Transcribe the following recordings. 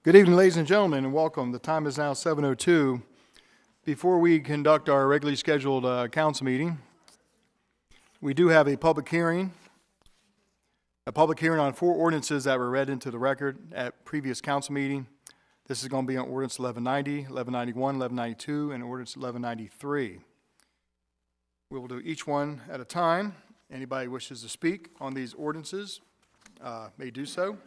Good evening, ladies and gentlemen, and welcome. The time is now 7:02. Before we conduct our regularly scheduled council meeting, we do have a public hearing on 4 ordinances that were read into the record at previous council meeting. This is going to be on ordinance 1190, 1191, 1192, and ordinance 1193. We will do each one at a time. Anybody who wishes to speak on these ordinances may do so.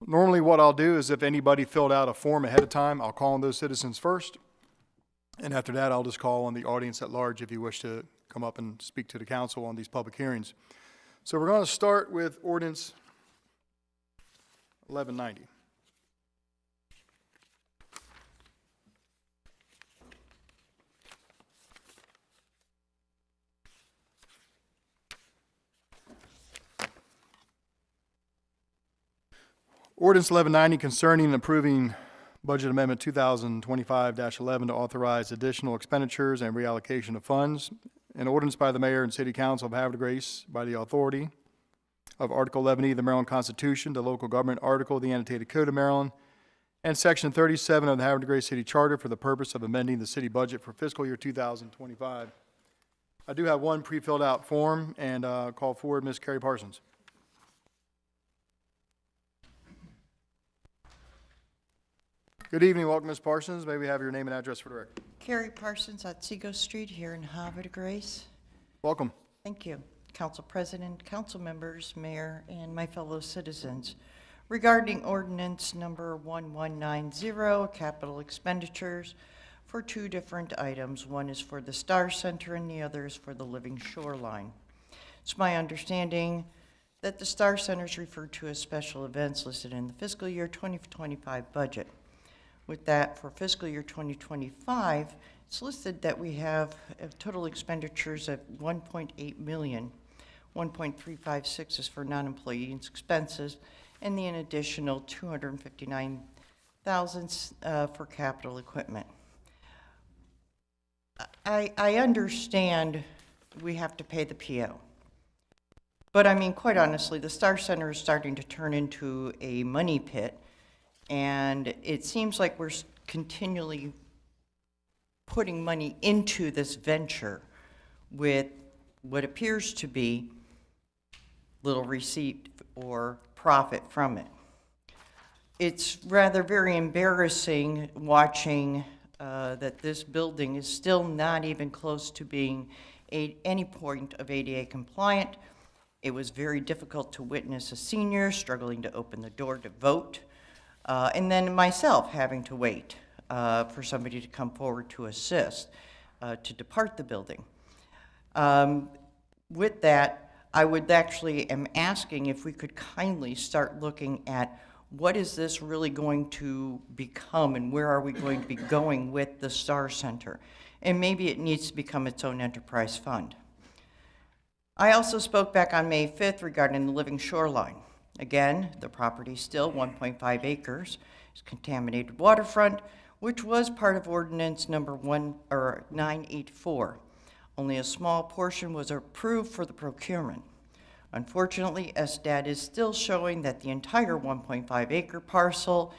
Normally what I'll do is if anybody filled out a form ahead of time, I'll call on those citizens first. And after that, I'll just call on the audience at large if you wish to come up and speak to the council on these public hearings. So we're going to start with ordinance 1190. Ordinance 1190 concerning approving Budget Amendment 2025-11 to authorize additional expenditures and reallocation of funds. An ordinance by the Mayor and City Council of Havre de Grace by the authority of Article 11E of the Maryland Constitution, the local government article of the Annotated Code of Maryland, and Section 37 of the Havre de Grace City Charter for the purpose of amending the city budget for fiscal year 2025. I do have one pre-filled out form and call forward Ms. Carrie Parsons. Good evening. Welcome, Ms. Parsons. May we have your name and address for the record? Carrie Parsons at Seago Street here in Havre de Grace. Welcome. Thank you. Council President, council members, mayor, and my fellow citizens. Regarding ordinance number 1190, capital expenditures for 2 different items. One is for the Star Center and the other is for the Living Shoreline. It's my understanding that the Star Center is referred to as special events listed in the fiscal year 2025 budget. With that, for fiscal year 2025, it's listed that we have total expenditures of $1.8 million. 1.356 is for non-employee expenses, and the additional $259,000 for capital equipment. I understand we have to pay the PO, but I mean, quite honestly, the Star Center is starting to turn into a money pit. And it seems like we're continually putting money into this venture with what appears to be little receipt or profit from it. It's rather very embarrassing watching that this building is still not even close to being any point of ADA compliant. It was very difficult to witness a senior struggling to open the door to vote. And then myself having to wait for somebody to come forward to assist to depart the building. With that, I would actually am asking if we could kindly start looking at what is this really going to become and where are we going to be going with the Star Center. And maybe it needs to become its own enterprise fund. I also spoke back on May 5th regarding the Living Shoreline. Again, the property still 1.5 acres, is contaminated waterfront, which was part of ordinance number 984. Only a small portion was approved for the procurement. Unfortunately, SDAT is still showing that the entire 1.5 acre parcel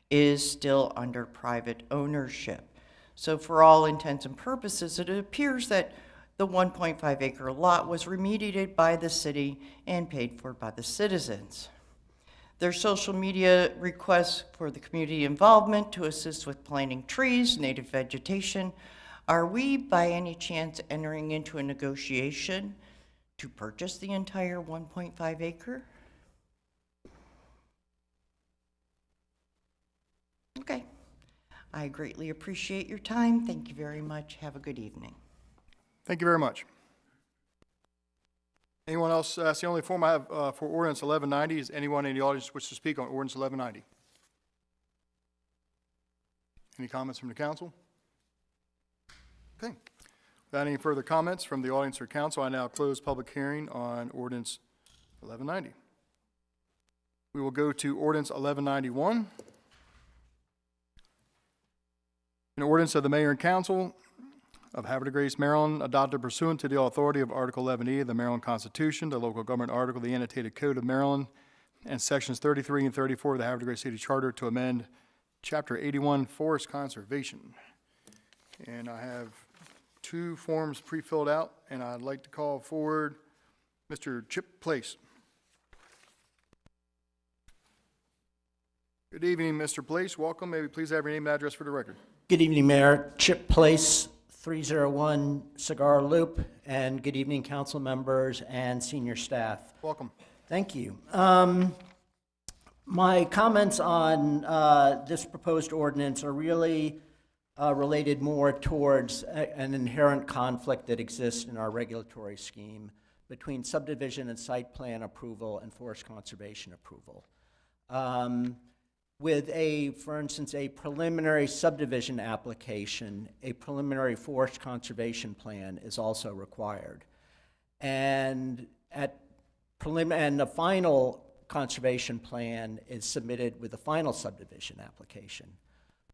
is still under private ownership. So for all intents and purposes, it appears that the 1.5 acre lot was remediated by the city and paid for by the citizens. Their social media requests for the community involvement to assist with planting trees, native vegetation. Are we by any chance entering into a negotiation to purchase the entire 1.5 acre? Okay. I greatly appreciate your time. Thank you very much. Have a good evening. Thank you very much. Anyone else? That's the only form I have for ordinance 1190. Is anyone in the audience wish to speak on ordinance 1190? Any comments from the council? Okay. Without any further comments from the audience or council, I now close public hearing on ordinance 1190. We will go to ordinance 1191. An ordinance of the Mayor and Council of Havre de Grace, Maryland, adopted pursuant to the authority of Article 11E of the Maryland Constitution, the local government article of the Annotated Code of Maryland, and Sections 33 and 34 of the Havre de Grace City Charter to amend Chapter 81 Forest Conservation. And I have two forms pre-filled out, and I'd like to call forward Mr. Chip Place. Good evening, Mr. Place. Welcome. May we please have your name and address for the record? Good evening, Mayor. Chip Place, 301 Cigar Loop, and good evening, council members and senior staff. Welcome. Thank you. My comments on this proposed ordinance are really related more towards an inherent conflict that exists in our regulatory scheme between subdivision and site plan approval and forest conservation approval. With for instance, a preliminary subdivision application, a preliminary forest conservation plan is also required. And the final conservation plan is submitted with the final subdivision application.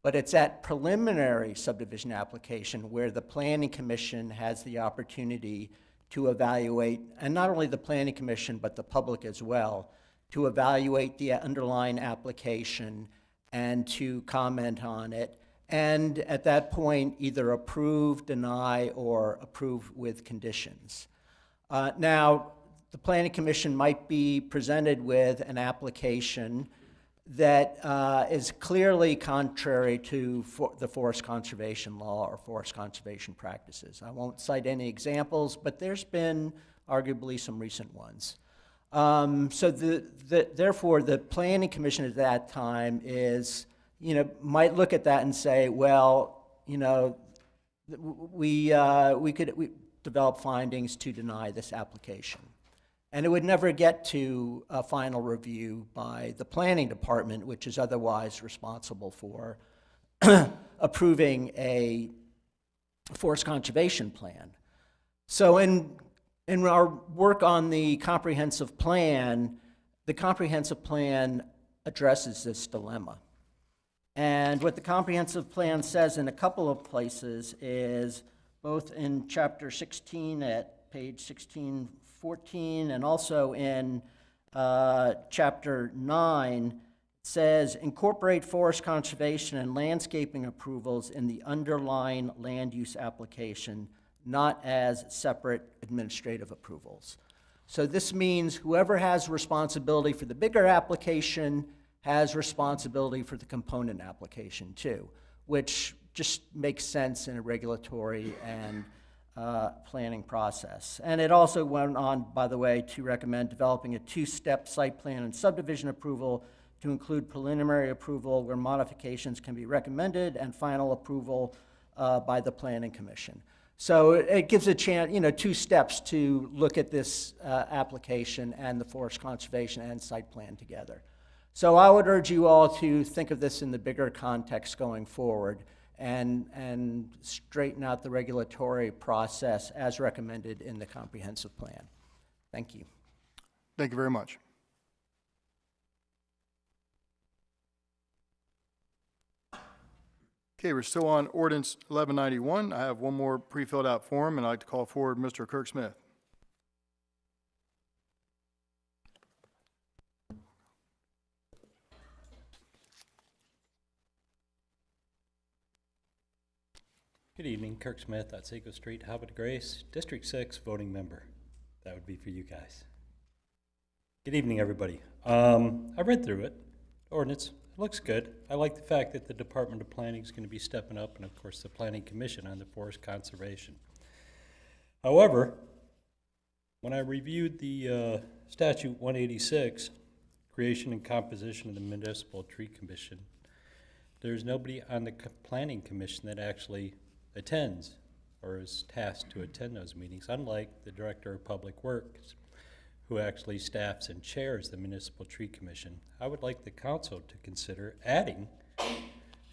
But it's at preliminary subdivision application where the Planning Commission has the opportunity to evaluate, and not only the Planning Commission, but the public as well, to evaluate the underlying application and to comment on it, and at that point either approve, deny, or approve with conditions. Now, the Planning Commission might be presented with an application that is clearly contrary to the forest conservation law or forest conservation practices. I won't cite any examples, but there's been arguably some recent ones. So therefore, the Planning Commission at that time might look at that and say, well, we develop findings to deny this application. And it would never get to a final review by the planning department, which is otherwise responsible for approving a forest conservation plan. So in our work on the comprehensive plan addresses this dilemma. And what the comprehensive plan says in a couple of places is both in chapter 16 at page 1614 and also in chapter 9 says incorporate forest conservation and landscaping approvals in the underlying land use application, not as separate administrative approvals. So this means whoever has responsibility for the bigger application has responsibility for the component application too, which just makes sense in a regulatory and planning process. And it also went on, by the way, to recommend developing a two-step site plan and subdivision approval to include preliminary approval where modifications can be recommended and final approval by the Planning Commission. So it gives a chance, 2 steps to look at this application and the forest conservation and site plan together. So I would urge you all to think of this in the bigger context going forward and straighten out the regulatory process as recommended in the comprehensive plan. Thank you. Thank you very much. Okay, we're still on ordinance 1191. I have one more pre-filled out form, and I'd like to call forward Mr. Kirk Smith. Good evening, Kirk Smith, Otsego Street, Havre de Grace, District 6, voting member. That would be for you guys. Good evening, everybody. I read through it. Ordinance looks good. I like the fact that the Department of Planning is going to be stepping up, and of course the Planning Commission on the forest conservation. However, when I reviewed the statute 186, creation and composition of the Municipal Tree Commission, there's nobody on the Planning Commission that actually attends or is tasked to attend those meetings, unlike the Director of Public Works, who actually staffs and chairs the Municipal Tree Commission. I would like the council to consider adding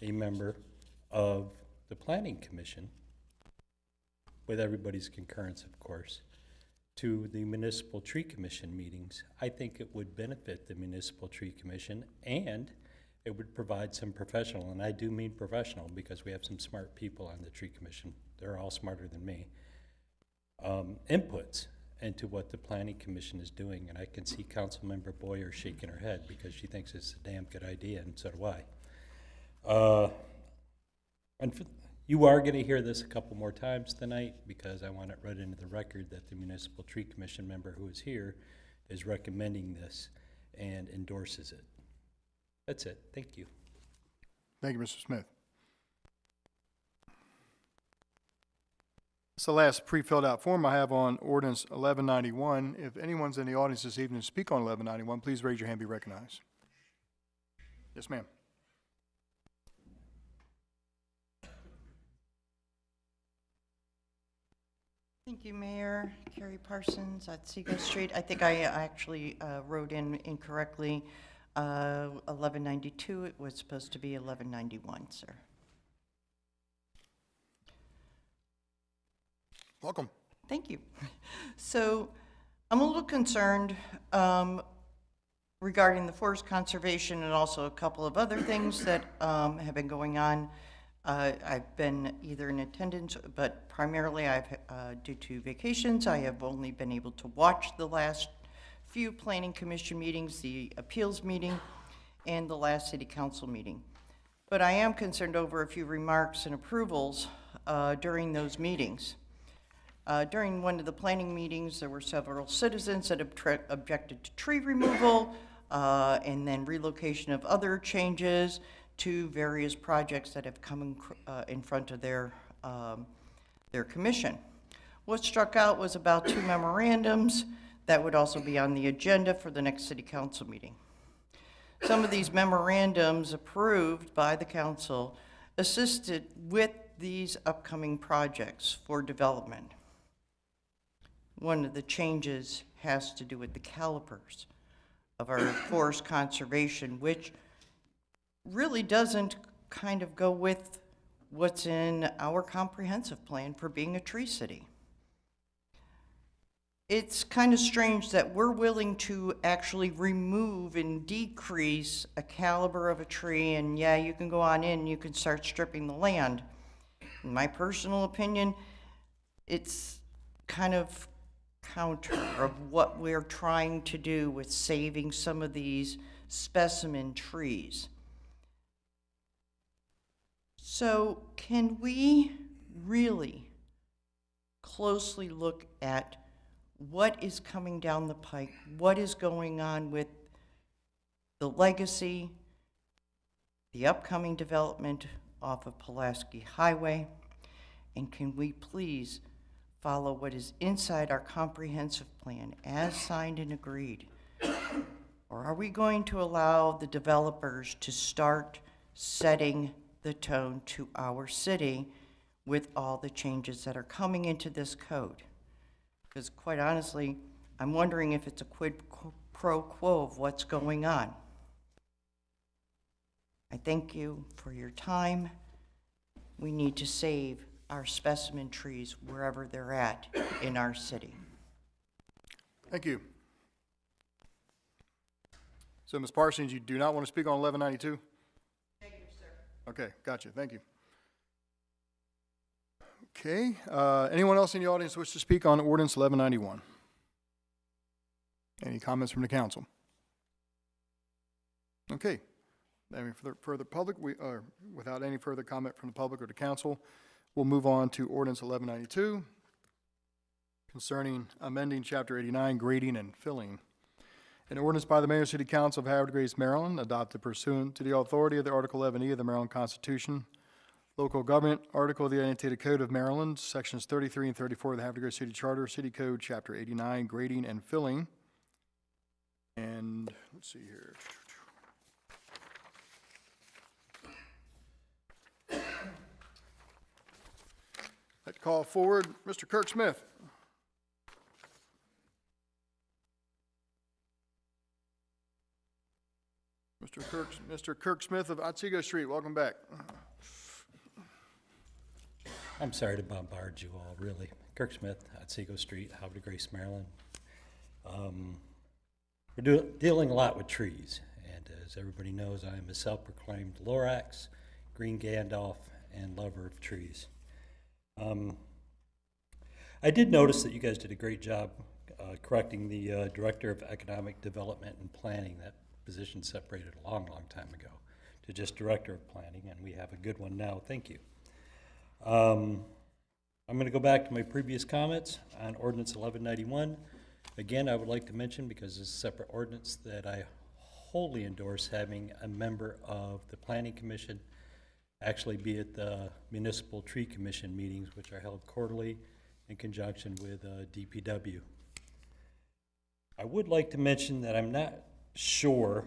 a member of the Planning Commission, with everybody's concurrence, of course, to the Municipal Tree Commission meetings. I think it would benefit the Municipal Tree Commission, and it would provide some professional, and I do mean professional because we have some smart people on the Tree Commission. They're all smarter than me. Inputs into what the Planning Commission is doing, and I can see Councilmember Boyer shaking her head because she thinks it's a damn good idea, and so do I. You are going to hear this a couple more times tonight because I want it read into the record that the Municipal Tree Commission member who is here is recommending this and endorses it. That's it. Thank you. Thank you, Mr. Smith. It's the last pre-filled out form I have on ordinance 1191. If anyone's in the audience this evening to speak on 1191, please raise your hand, be recognized. Yes, ma'am. Thank you, Mayor. Carrie Parsons at Seago Street. I think I actually wrote in incorrectly. 1192, it was supposed to be 1191, sir. Welcome. Thank you. So I'm a little concerned regarding the forest conservation and also a couple of other things that have been going on. I've been either in attendance, but primarily due to vacations, I have only been able to watch the last few Planning Commission meetings, the appeals meeting, and the last City Council meeting. But I am concerned over a few remarks and approvals during those meetings. During one of the planning meetings, there were several citizens that objected to tree removal and then relocation of other changes to various projects that have come in front of their commission. What struck out was about 2 memorandums that would also be on the agenda for the next City Council meeting. Some of these memorandums approved by the council assisted with these upcoming projects for development. One of the changes has to do with the calipers of our forest conservation, which really doesn't kind of go with what's in our comprehensive plan for being a tree city. It's kind of strange that we're willing to actually remove and decrease a caliber of a tree, and yeah, you can go on in and you can start stripping the land. In my personal opinion, it's kind of counter of what we're trying to do with saving some of these specimen trees. So can we really closely look at what is coming down the pike, what is going on with the legacy, the upcoming development off of Pulaski Highway, and can we please follow what is inside our comprehensive plan as signed and agreed? Or are we going to allow the developers to start setting the tone to our city with all the changes that are coming into this code? Because quite honestly, I'm wondering if it's a quid pro quo of what's going on. I thank you for your time. We need to save our specimen trees wherever they're at in our city. Thank you. So, Ms. Parsons, you do not want to speak on 1192? Negative, sir. Okay, gotcha. Thank you. Okay, anyone else in the audience wish to speak on ordinance 1191? Any comments from the council? Okay, any further public? Without any further comment from the public or the council, we'll move on to ordinance 1192 concerning amending Chapter 89, grading and filling. An ordinance by the Mayor and City Council of Havre de Grace, Maryland, adopted pursuant to the authority of the Article 11E of the Maryland Constitution, Local Government, Article of the Annotated Code of Maryland, Sections 33 and 34 of the Havre de Grace City Charter, City Code, Chapter 89, grading and filling. And let's see here. I'd call forward Mr. Kirk Smith. Mr. Kirk Smith of Otsego Street, welcome back. I'm sorry to bombard you all, really. Kirk Smith, Otsego Street, Havre de Grace, Maryland. We're dealing a lot with trees, and as everybody knows, I am a self-proclaimed Lorax, Green Gandalf, and lover of trees. I did notice that you guys did a great job correcting the Director of Economic Development and Planning. That position separated a long, long time ago to just Director of Planning, and we have a good one now. Thank you. I'm going to go back to my previous comments on Ordinance 1191. Again, I would like to mention, because it's a separate ordinance, that I wholly endorse having a member of the Planning Commission actually be at the Municipal Tree Commission meetings, which are held quarterly in conjunction with DPW. I would like to mention that I'm not sure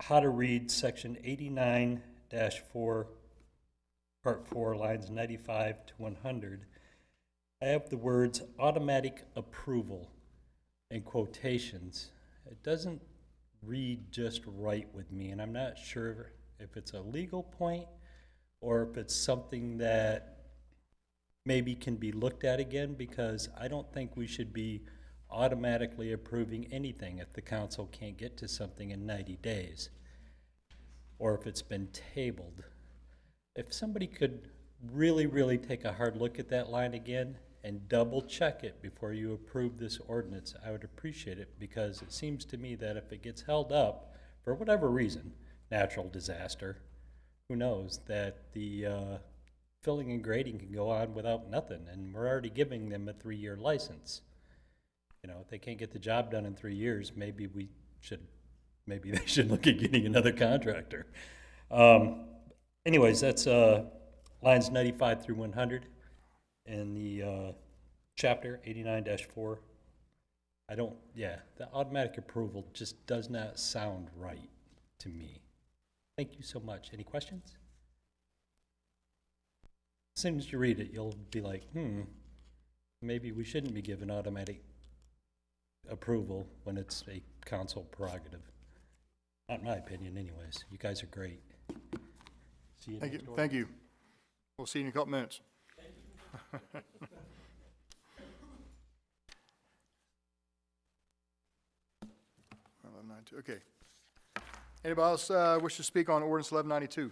how to read section 89-4, part 4, lines 95 to 100. I have the words automatic approval in quotations. It doesn't read just right with me, and I'm not sure if it's a legal point or if it's something that maybe can be looked at again, because I don't think we should be automatically approving anything if the council can't get to something in 90 days or if it's been tabled. If somebody could really, really take a hard look at that line again and double check it before you approve this ordinance, I would appreciate it, because it seems to me that if it gets held up for whatever reason, natural disaster, who knows, that the filling and grading can go on without nothing, and we're already giving them a 3-year license. You know, if they can't get the job done in 3 years, maybe they should look at getting another contractor. Anyways, that's lines 95 through 100 in the chapter 89-4. The automatic approval just does not sound right to me. Thank you so much. Any questions? As soon as you read it, you'll be like, maybe we shouldn't be given automatic approval when it's a council prerogative. Not in my opinion, anyways. You guys are great. See you next door. Thank you. We'll see you in a couple minutes. Okay. Anybody else wish to speak on ordinance 1192?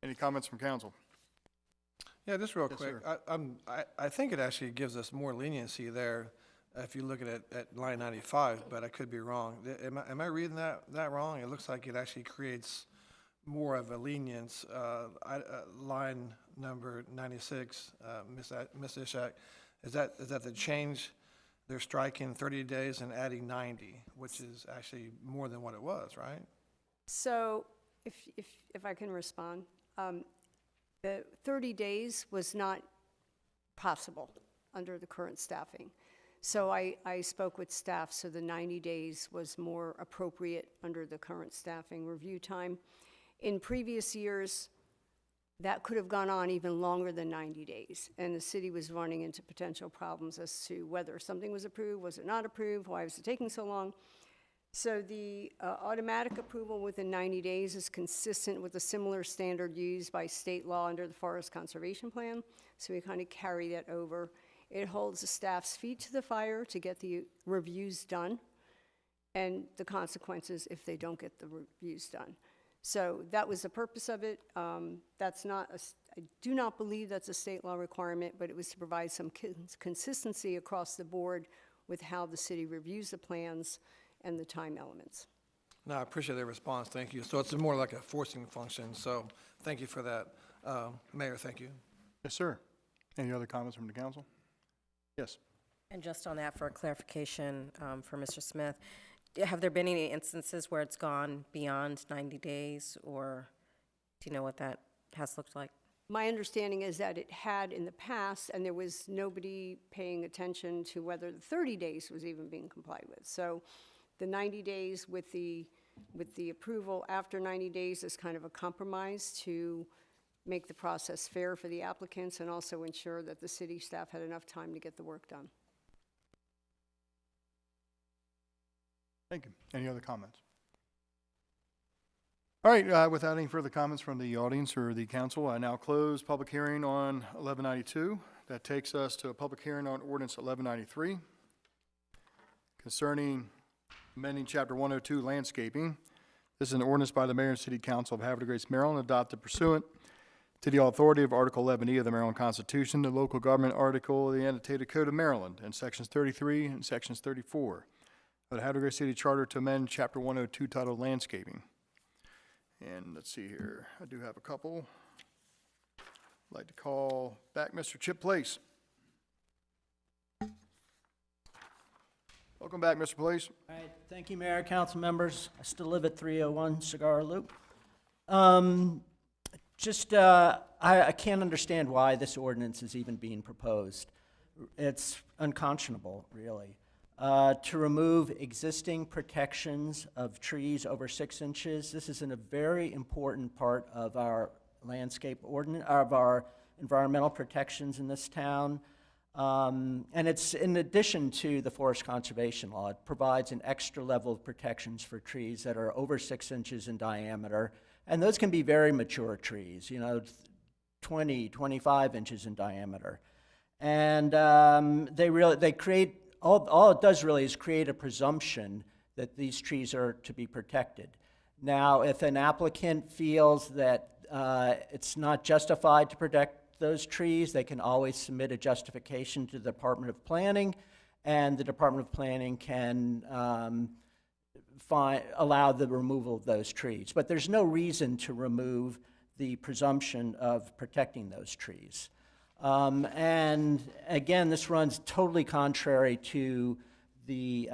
Any comments from council? Yeah, just real Yes, quick. sir. I think it actually gives us more leniency there if you look at it at line 95, but I could be wrong. Am I reading that wrong? It looks like it actually creates more of a lenience. Line number 96, Ms. Ishak, is that the change? They're striking 30 days and adding 90, which is actually more than what it was, right? So if I can respond, the 30 days was not possible under the current staffing. So I spoke with staff, so the 90 days was more appropriate under the current staffing review time. In previous years, that could have gone on even longer than 90 days, and the city was running into potential problems as to whether something was approved, was it not approved, why was it taking so long? So the automatic approval within 90 days is consistent with a similar standard used by state law under the Forest Conservation Plan, so we kind of carry that over. It holds the staff's feet to the fire to get the reviews done, and the consequences if they don't get the reviews done. So that was the purpose of it. I do not believe that's a state law requirement, but it was to provide some consistency across the board with how the city reviews the plans and the time elements. No, I appreciate the response. Thank you. So it's more like a forcing function. So thank you for that. Mayor, thank you. Yes, sir. Any other comments from the council? Yes. And just on that, for clarification for Mr. Smith, have there been any instances where it's gone beyond 90 days, or do you know what that has looked like? My understanding is that it had in the past, and there was nobody paying attention to whether the 30 days was even being complied with. So the 90 days with the approval after 90 days is kind of a compromise to make the process fair for the applicants and also ensure that the city staff had enough time to get the work done. Thank you. Any other comments? All right, without any further comments from the audience or the council, I now close public hearing on 1192. That takes us to a public hearing on ordinance 1193 concerning amending Chapter 102 landscaping. This is an ordinance by the Mayor and City Council of Havre de Grace, Maryland, adopted pursuant to the authority of Article 11E of the Maryland Constitution, the local government article of the annotated Code of Maryland, and Sections 33 and Sections 34 of the Havre de Grace City Charter to amend Chapter 102 titled Landscaping. And let's see here, I do have a couple. I'd like to call back Mr. Chip Place. Welcome back, Mr. Place. All right, thank you, Mayor, council members. I still live at 301 Cigar Loop. I can't understand why this ordinance is even being proposed. It's unconscionable, really. To remove existing protections of trees over 6 inches. This is a very important part of our landscape ordinance, of our environmental protections in this town. And it's in addition to the forest conservation law. It provides an extra level of protections for trees that are over 6 inches in diameter. And those can be very mature trees, 20, 25 inches in diameter. And they create, all it does really is create a presumption that these trees are to be protected. Now, if an applicant feels that it's not justified to protect those trees, they can always submit a justification to the Department of Planning, and the Department of Planning can allow the removal of those trees. But there's no reason to remove the presumption of protecting those trees. And again, this runs totally contrary to the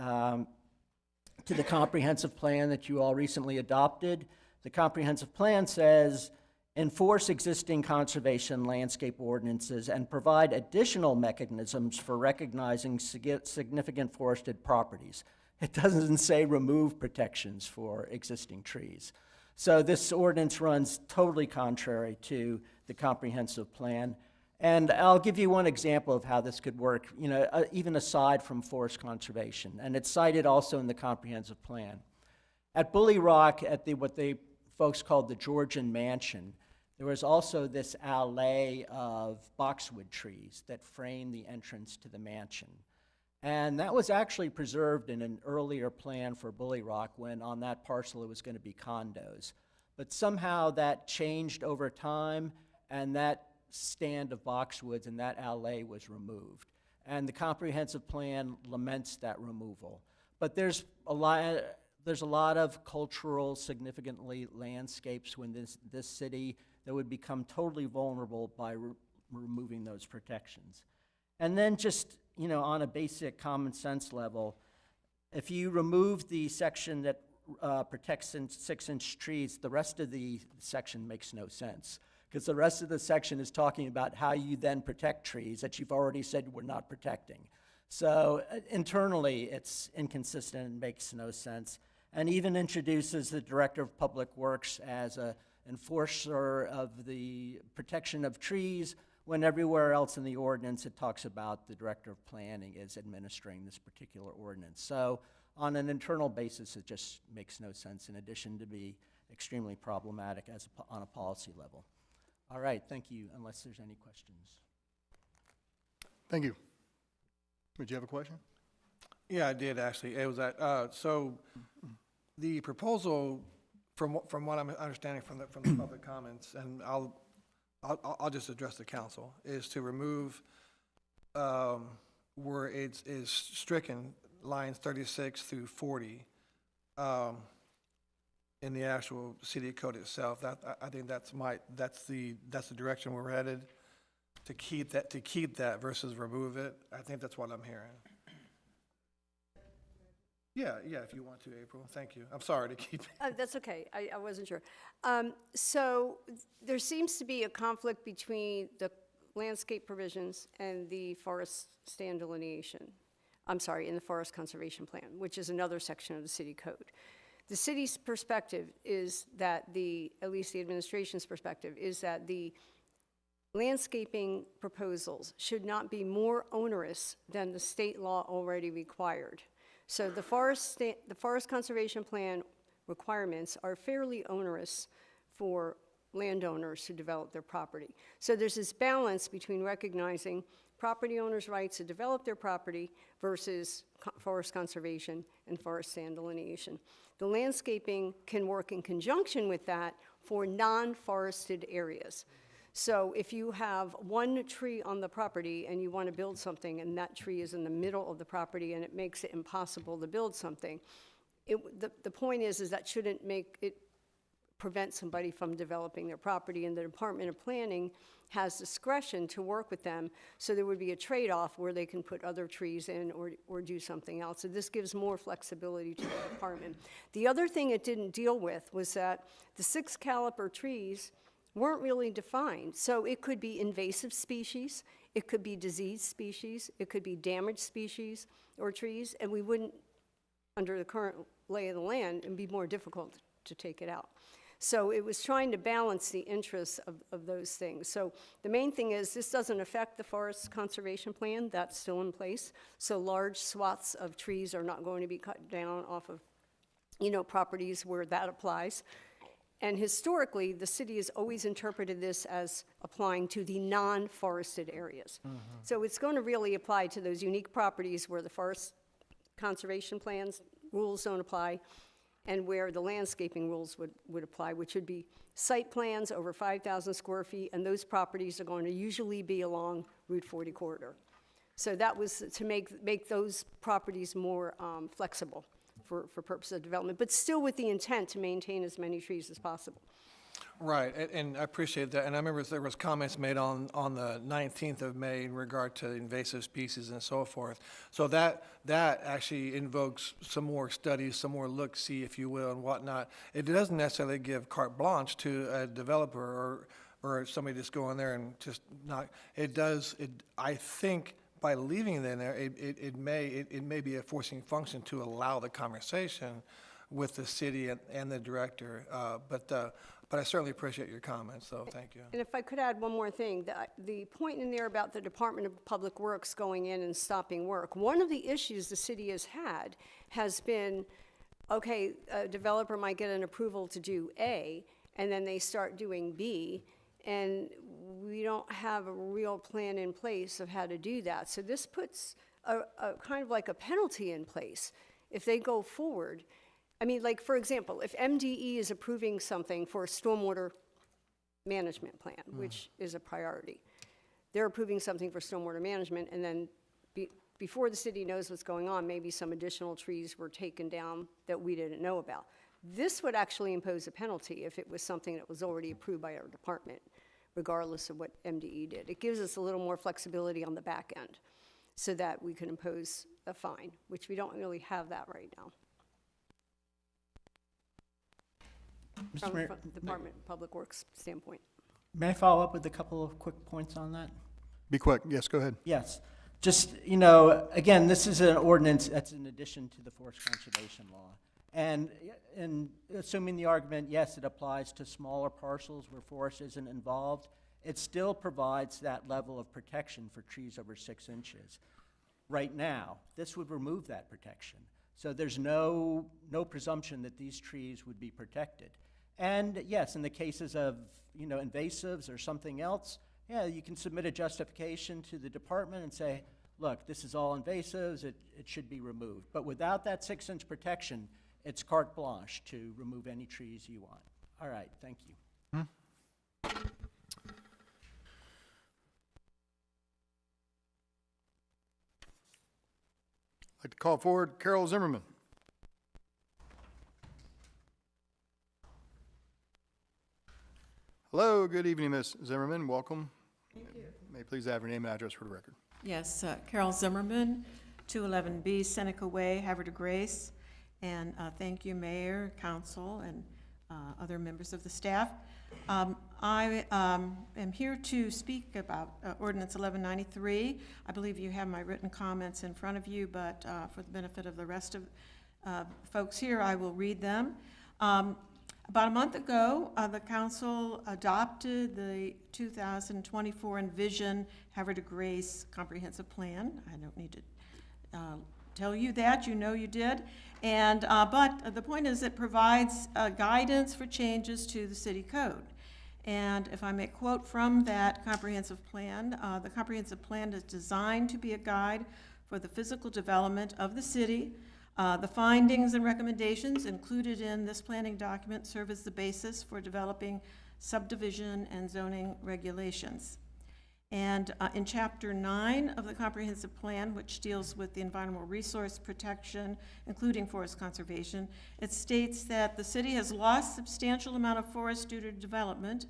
comprehensive plan that you all recently adopted. The comprehensive plan says, enforce existing conservation landscape ordinances and provide additional mechanisms for recognizing significant forested properties. It doesn't say remove protections for existing trees. So this ordinance runs totally contrary to the comprehensive plan. And I'll give you one example of how this could work, even aside from forest conservation. And it's cited also in the comprehensive plan. At Bully Rock, at what they folks called the Georgian Mansion, there was also this alley of boxwood trees that framed the entrance to the mansion. And that was actually preserved in an earlier plan for Bully Rock when on that parcel it was going to be condos. But somehow that changed over time, and that stand of boxwoods and that alley was removed. And the comprehensive plan laments that removal. But there's a lot of cultural, significantly landscapes within this city that would become totally vulnerable by removing those protections. And then just, on a basic common sense level, if you remove the section that protects 6-inch trees, the rest of the section makes no sense. Because the rest of the section is talking about how you then protect trees that you've already said we're not protecting. So internally, it's inconsistent and makes no sense. And even introduces the Director of Public Works as an enforcer of the protection of trees, when everywhere else in the ordinance it talks about the Director of Planning is administering this particular ordinance. So on an internal basis, it just makes no sense, in addition to be extremely problematic on a policy level. All right, thank you, unless there's any questions. Thank you. Did you have a question? Yeah, I did actually. It was that, so the proposal, from what I'm understanding from the public comments, and I'll just address the council, is to remove where it is stricken lines 36 through 40 in the actual city code itself. I think that's the direction we're headed, to keep that versus remove it. I think that's what I'm hearing. Yeah, if you want to, April. Thank you. I'm sorry to keep. That's okay. I wasn't sure. So there seems to be a conflict between the landscape provisions and the forest stand delineation. I'm sorry, in the forest conservation plan, which is another section of the city code. The city's perspective is that at least the administration's perspective, is that the landscaping proposals should not be more onerous than the state law already required. So the forest conservation plan requirements are fairly onerous for landowners who develop their property. So there's this balance between recognizing property owners' rights to develop their property versus forest conservation and forest stand delineation. The landscaping can work in conjunction with that for non-forested areas. So if you have one tree on the property and you want to build something, and that tree is in the middle of the property and it makes it impossible to build something, the point is that shouldn't make it prevent somebody from developing their property, and the Department of Planning has discretion to work with them, so there would be a trade-off where they can put other trees in or do something else. So this gives more flexibility to the department. The other thing it didn't deal with was that the 6 caliper trees weren't really defined. So it could be invasive species, it could be diseased species, it could be damaged species or trees, and we wouldn't, under the current lay of the land, it'd be more difficult to take it out. So it was trying to balance the interests of those things. So the main thing is this doesn't affect the forest conservation plan. That's still in place. So large swaths of trees are not going to be cut down off of, properties where that applies. And historically, the city has always interpreted this as applying to the non-forested areas. So it's going to really apply to those unique properties where the forest conservation plans rules don't apply, and where the landscaping rules would apply, which would be site plans over 5,000 square feet, and those properties are going to usually be along Route 40 corridor. So that was to make those properties more flexible for purposes of development, but still with the intent to maintain as many trees as possible. Right, and I appreciate that, and I remember there was comments made on the 19th of May in regard to invasive species and so forth. So that actually invokes some more studies, some more look-see, if you will, and whatnot. It doesn't necessarily give carte blanche to a developer or somebody just go in there and just not, it does, I think by leaving it in there, it may be a forcing function to allow the conversation with the city and the director, but I certainly appreciate your comments, so thank you. And if I could add one more thing, the point in there about the Department of Public Works going in and stopping work, one of the issues the city has had has been, okay, a developer might get an approval to do A, and then they start doing B, and we don't have a real plan in place of how to do that. So this puts a kind of like a penalty in place if they go forward. I mean, like, for example, if MDE is approving something for a stormwater management plan, which is a priority, they're approving something for stormwater management, and then before the city knows what's going on, maybe some additional trees were taken down that we didn't know about. This would actually impose a penalty if it was something that was already approved by our department, regardless of what MDE did. It gives us a little more flexibility on the back end so that we can impose a fine, which we don't really have that right now. From the Department of Public Works standpoint. May I follow up with a couple of quick points on that? Be quick. Yes, go ahead. Yes. Just, again, this is an ordinance that's in addition to the forest conservation law. And assuming the argument, yes, it applies to smaller parcels where forest isn't involved, it still provides that level of protection for trees over 6 inches. Right now, this would remove that protection. So there's no presumption that these trees would be protected. And yes, in the cases of, invasives or something else, yeah, you can submit a justification to the department and say, look, this is all invasives, it should be removed. But without that 6-inch protection, it's carte blanche to remove any trees you want. All right, thank you. I'd like to call forward Carol Zimmerman. Hello, good evening, Ms. Zimmerman. Welcome. Thank you. May you please have your name and address for the record. Yes, Carol Zimmerman, 211B Seneca Way, Havre de Grace. And thank you, Mayor, Council, and other members of the staff. I am here to speak about Ordinance 1193. I believe you have my written comments in front of you, but for the benefit of the rest of folks here, I will read them. About a month ago, the council adopted the 2024 Envision Havre de Grace Comprehensive Plan. I don't need to tell you that, you know you did. And, but the point is it provides guidance for changes to the city code. And if I may quote from that comprehensive plan, the comprehensive plan is designed to be a guide for the physical development of the city. The findings and recommendations included in this planning document serve as the basis for developing subdivision and zoning regulations. And in Chapter 9 of the Comprehensive Plan, which deals with the environmental resource protection, including forest conservation, it states that the city has lost substantial amount of forest due to development,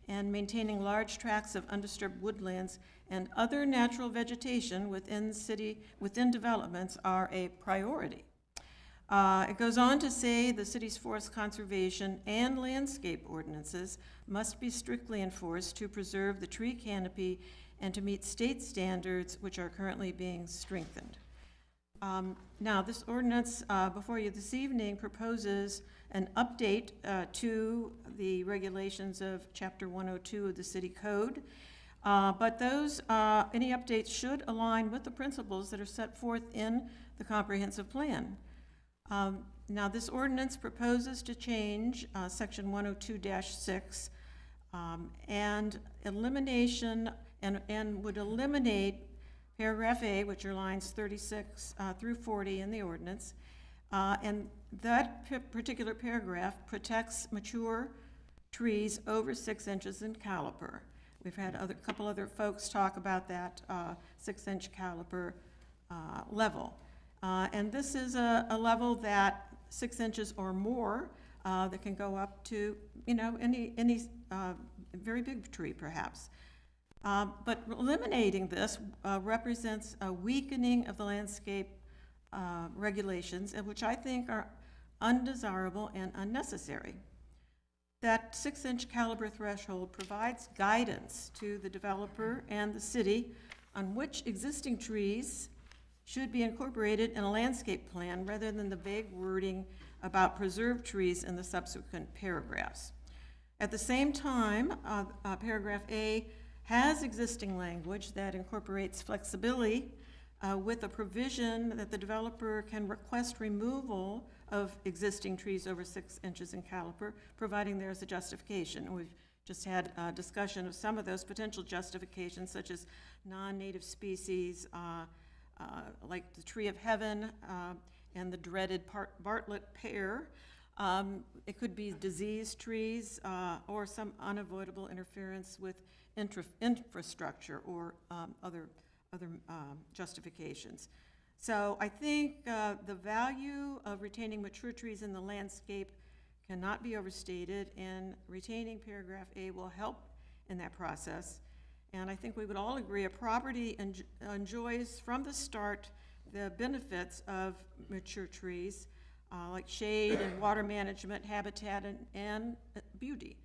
and maintaining large tracts of undisturbed woodlands and other natural vegetation within developments are a priority. It goes on to say the city's forest conservation and landscape ordinances must be strictly enforced to preserve the tree canopy and to meet state standards which are currently being strengthened. Now, this ordinance before you this evening proposes an update to the regulations of Chapter 102 of the City Code, but those, any updates should align with the principles that are set forth in the Comprehensive Plan. Now, this ordinance proposes to change Section 102-6 and elimination, and would eliminate Paragraph A, which are lines 36 through 40 in the ordinance, and that particular paragraph protects mature trees over 6 inches in caliper. We've had a couple other folks talk about that 6-inch caliper level. And this is a level that 6 inches or more that can go up to, you know, any very big tree perhaps. But eliminating this represents a weakening of the landscape regulations, which I think are undesirable and unnecessary. That 6-inch caliber threshold provides guidance to the developer and the city on which existing trees should be incorporated in a landscape plan rather than the vague wording about preserved trees in the subsequent paragraphs. At the same time, Paragraph A has existing language that incorporates flexibility with a provision that the developer can request removal of existing trees over 6 inches in caliper, providing there's a justification. We've just had a discussion of some of those potential justifications, such as non-native species, like the tree of heaven and the dreaded Bartlett pear. It could be diseased trees or some unavoidable interference with infrastructure or other justifications. So I think the value of retaining mature trees in the landscape cannot be overstated, and retaining Paragraph A will help in that process. And I think we would all agree a property enjoys from the start the benefits of mature trees, like shade and water management, habitat, and beauty.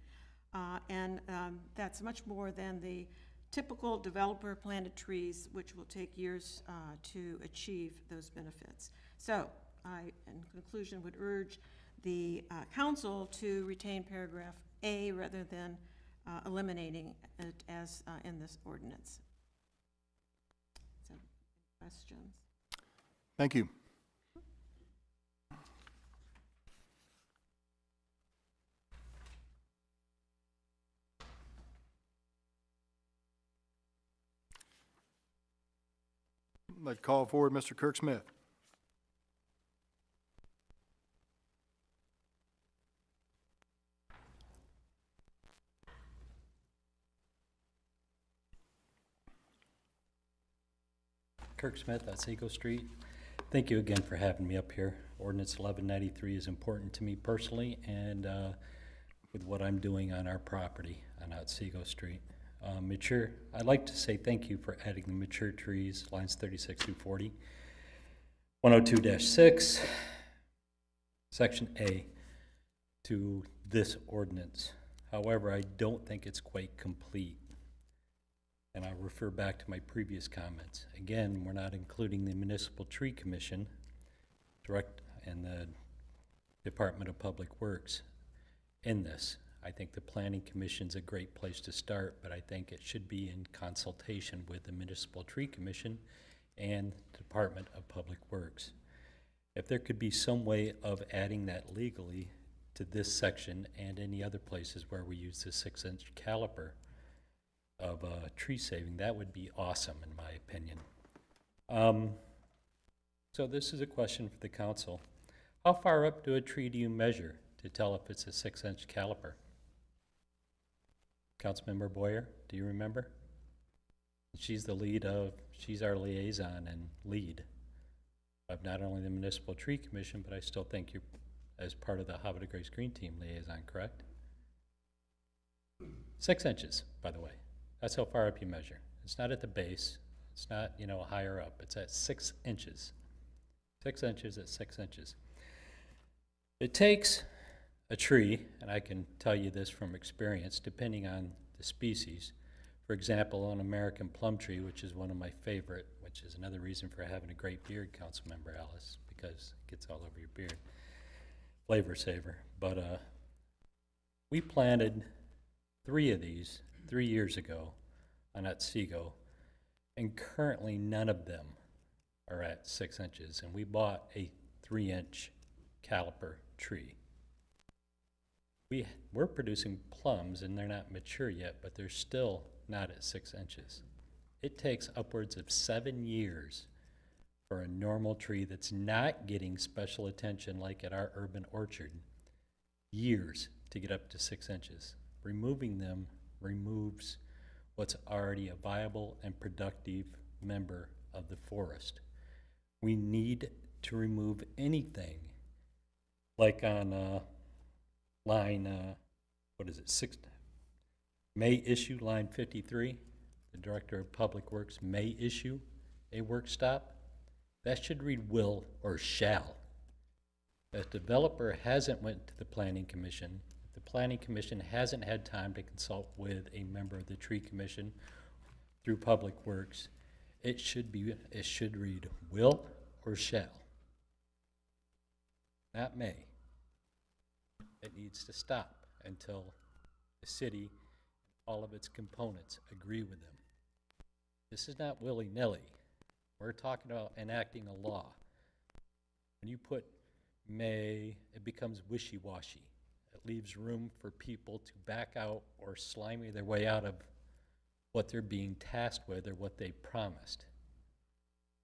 That's much more than the typical developer-planted trees, which will take years to achieve those benefits. So I, in conclusion, would urge the council to retain Paragraph A rather than eliminating it as in this ordinance. So, questions? Thank you. I'd call forward Mr. Kirk Smith. Kirk Smith, Otsego Street. Thank you again for having me up here. Ordinance 1193 is important to me personally and with what I'm doing on our property on Otsego Street. I'd like to say thank you for adding the mature trees, lines 36 through 40. 102-6, Section A, to this ordinance. However, I don't think it's quite complete. And I'll refer back to my previous comments. Again, we're not including the Municipal Tree Commission and the Department of Public Works in this. I think the Planning Commission's a great place to start, but I think it should be in consultation with the Municipal Tree Commission and the Department of Public Works. If there could be some way of adding that legally to this section and any other places where we use the 6-inch caliper of tree saving, that would be awesome in my opinion. So this is a question for the council. How far up to a tree do you measure to tell if it's a 6-inch caliper? Councilmember Boyer, do you remember? She's our liaison and lead of not only the Municipal Tree Commission, but I still think you're as part of the Havre de Grace Green Team liaison, correct? 6 inches, by the way. That's how far up you measure. It's not at the base. It's not, higher up. It's at 6 inches. 6 inches at 6 inches. It takes a tree, and I can tell you this from experience, depending on the species. For example, an American plum tree, which is one of my favorite, which is another reason for having a great beard, Councilmember Alice, because it gets all over your beard. Flavor saver. But we planted 3 of these 3 years ago on Otsego, and currently none of them are at 6 inches, and we bought a 3-inch caliper tree. We're producing plums, and they're not mature yet, but they're still not at 6 inches. It takes upwards of 7 years for a normal tree that's not getting special attention like at our urban orchard, years to get up to 6 inches. Removing them removes what's already a viable and productive member of the forest. We need to remove anything, like on line, 6, may issue, line 53, the Director of Public Works may issue a work stop. That should read will or shall. If the developer hasn't went to the Planning Commission, if the Planning Commission hasn't had time to consult with a member of the Tree Commission through Public Works, it should read will or shall, not may. It needs to stop until the city, all of its components, agree with them. This is not willy-nilly. We're talking about enacting a law. When you put may, it becomes wishy-washy. It leaves room for people to back out or slimy their way out of what they're being tasked with or what they promised.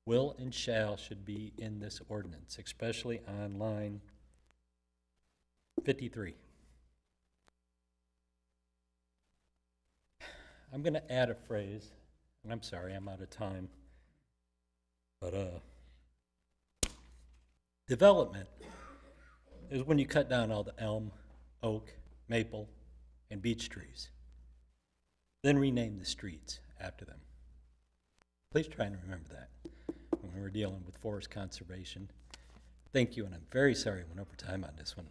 Will and shall should be in this ordinance, especially on line 53. I'm going to add a phrase, and I'm sorry, I'm out of time. But development is when you cut down all the elm, oak, maple, and beech trees. Then rename the streets after them. Please try and remember that when we're dealing with forest conservation. Thank you, and I'm very sorry I went over time on this one.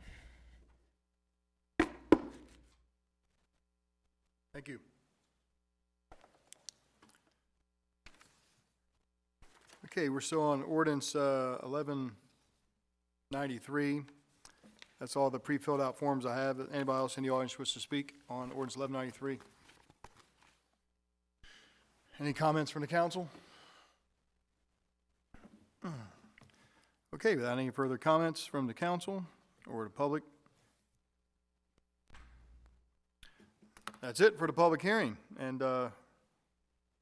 Thank you. Okay, we're still on ordinance 1193. That's all the pre-filled out forms I have. Anybody else in the audience wish to speak on ordinance 1193? Any comments from the council? Okay, without any further comments from the council or the public, that's it for the public hearing. And you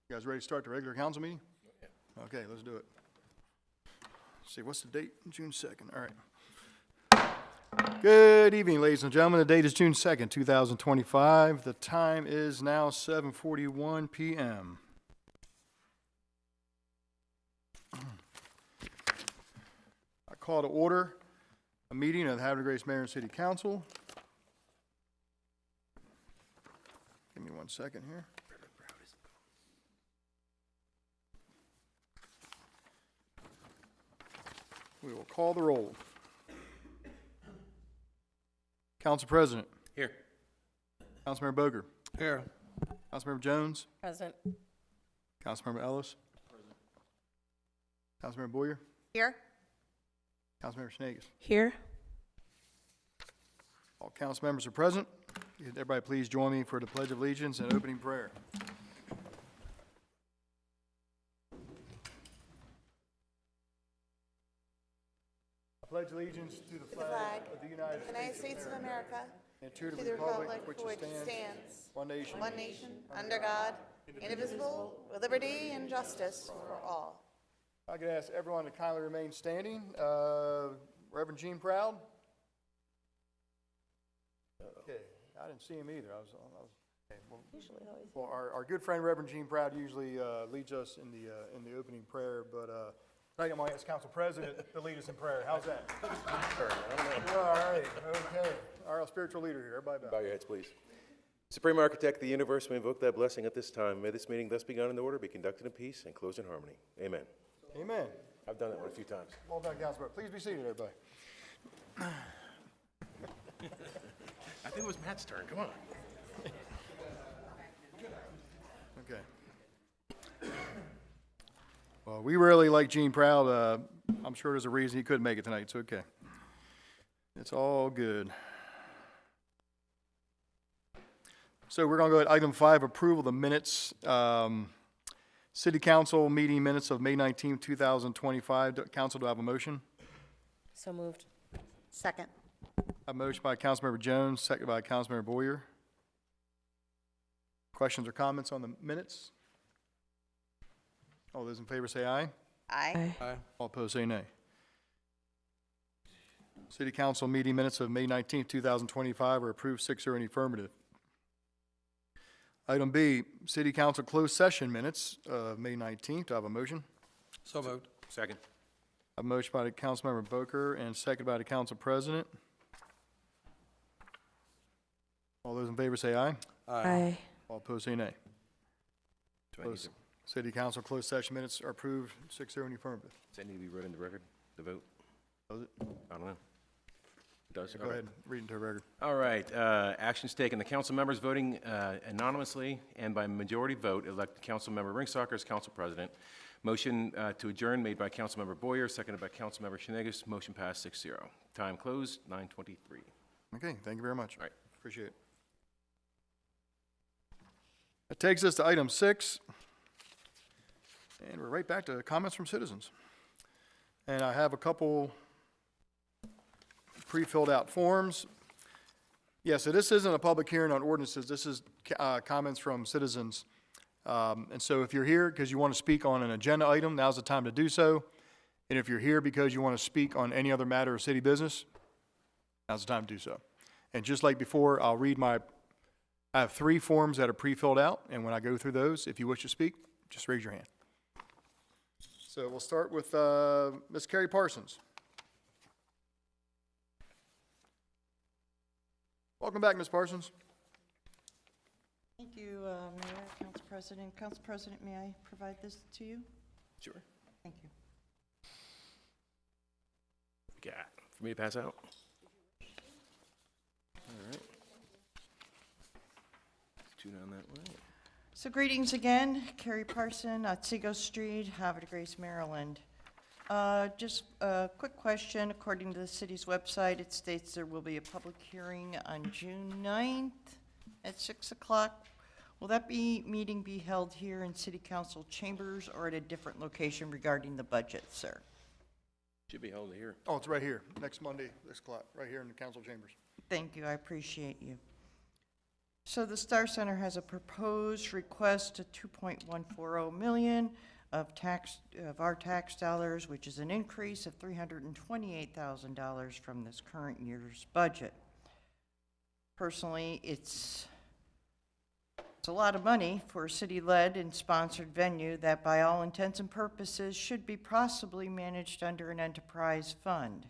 guys ready to start the regular council meeting? Okay, let's do it. Let's see, what's the date? June 2nd. All right. Good evening, ladies and gentlemen. The date is June 2nd, 2025. The time is now 7:41 p.m. I call to order a meeting of the Havre de Grace Mayor and City Council. Give me 1 second here. We will call the roll. Council President. Here. Councilmember Boger. Here. Councilmember Jones. Present. Councilmember Ellis. Present. Councilmember Boyer. Here. Councilmember Snagus. Here. All council members are present. Everybody please join me for the Pledge of Allegiance and opening prayer. I pledge allegiance to the flag of the United States of America, and to to the republic for which it stands, one nation, under God, indivisible, with liberty and justice for all. I could ask everyone to kindly remain standing. Reverend Gene Proud. Okay, I didn't see him either. I was Well, our good friend Reverend Gene Proud usually leads us in the opening prayer, but tonight I'm going to ask Council President to lead us in prayer. How's that? All right, okay. Our spiritual leader here, everybody bow. Bow your heads, please. Supreme Architect of the universe, we invoke that blessing at this time. May this meeting thus begun in order be conducted in peace and closed in harmony. Amen. Amen. I've done that one a few times. Well done, Councilman. Please be seated, everybody. I think it was Matt's turn. Come on. Okay. Well, we really like Gene Proud. I'm sure there's a reason he couldn't make it tonight. It's okay. It's all good. So we're going to go at item 5, approval of the minutes. City Council meeting minutes of May 19th, 2025. Council, do I have a motion? So moved. Second. A motion by Councilmember Jones, second by Councilmember Boyer. Questions or comments on the minutes? All those in favor say aye. Aye. All opposed say nay. City Council meeting minutes of May 19th, 2025 are approved 6-0 in the affirmative. Item B, City Council closed session minutes of May 19th. Do I have a motion? So moved. Second. A motion by the Councilmember Boker and second by the Council President. All those in favor say aye. Aye. All opposed say nay. Do I need Closed- to, City Council closed session minutes are approved 6-0 in the affirmative. does that need to be read into record, the vote? Does it? I don't know. It does? Go ahead, read into the record. All right, actions taken. The council members voting anonymously and by majority vote elect Councilmember Ringsacher as council president. Motion to adjourn made by Councilmember Boyer, seconded by Councilmember Shenegis. Motion passed 6-0. Time closed, 9:23. Okay, thank you very much. All right. Appreciate it. That takes us to item 6. And we're right back to comments from citizens. And I have a couple pre-filled out forms. Yeah, so this isn't a public hearing on ordinances. This is comments from citizens. And so if you're here because you want to speak on an agenda item, now's the time to do so. And if you're here because you want to speak on any other matter of city business, now's the time to do so. And just like before, I have 3 forms that are pre-filled out, and when I go through those, if you wish to speak, just raise your hand. So we'll start with Ms. Carrie Parsons. Welcome back, Ms. Parsons. Thank you, Mayor, Council President. Council President, may I provide this to you? Sure. Thank you. Yeah, for me to pass out? All right. Two down that way. So greetings again, Carrie Parson, Otsego Street, Havre, Grace, Maryland. Just a quick question. According to the city's website, it states there will be a public hearing on June 9th at 6 o'clock. Will that meeting be held here in City Council chambers or at a different location regarding the budget, sir? Should be held here. Oh, it's right here, next Monday, 6 o'clock, right here in the council chambers. Thank you, I appreciate you. So the Star Center has a proposed request of $2.140 million of our tax dollars, which is an increase of $328,000 from this current year's budget. Personally, it's a lot of money for a city-led and sponsored venue that by all intents and purposes should be possibly managed under an enterprise fund.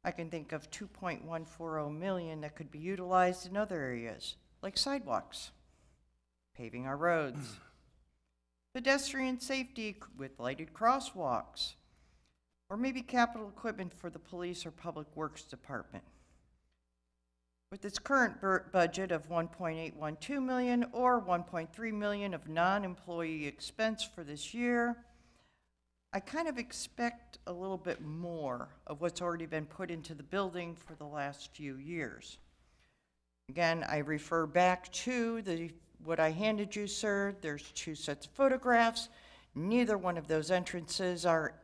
I can think of $2.140 million that could be utilized in other areas, like sidewalks, paving our roads, pedestrian safety with lighted crosswalks, or maybe capital equipment for the police or public works department. With its current budget of $1.812 million or $1.3 million of non-employee expense for this year, I kind of expect a little bit more of what's already been put into the building for the last few years. Again, I refer back to what I handed you, sir. There's 2 sets of photographs. Neither one of those entrances are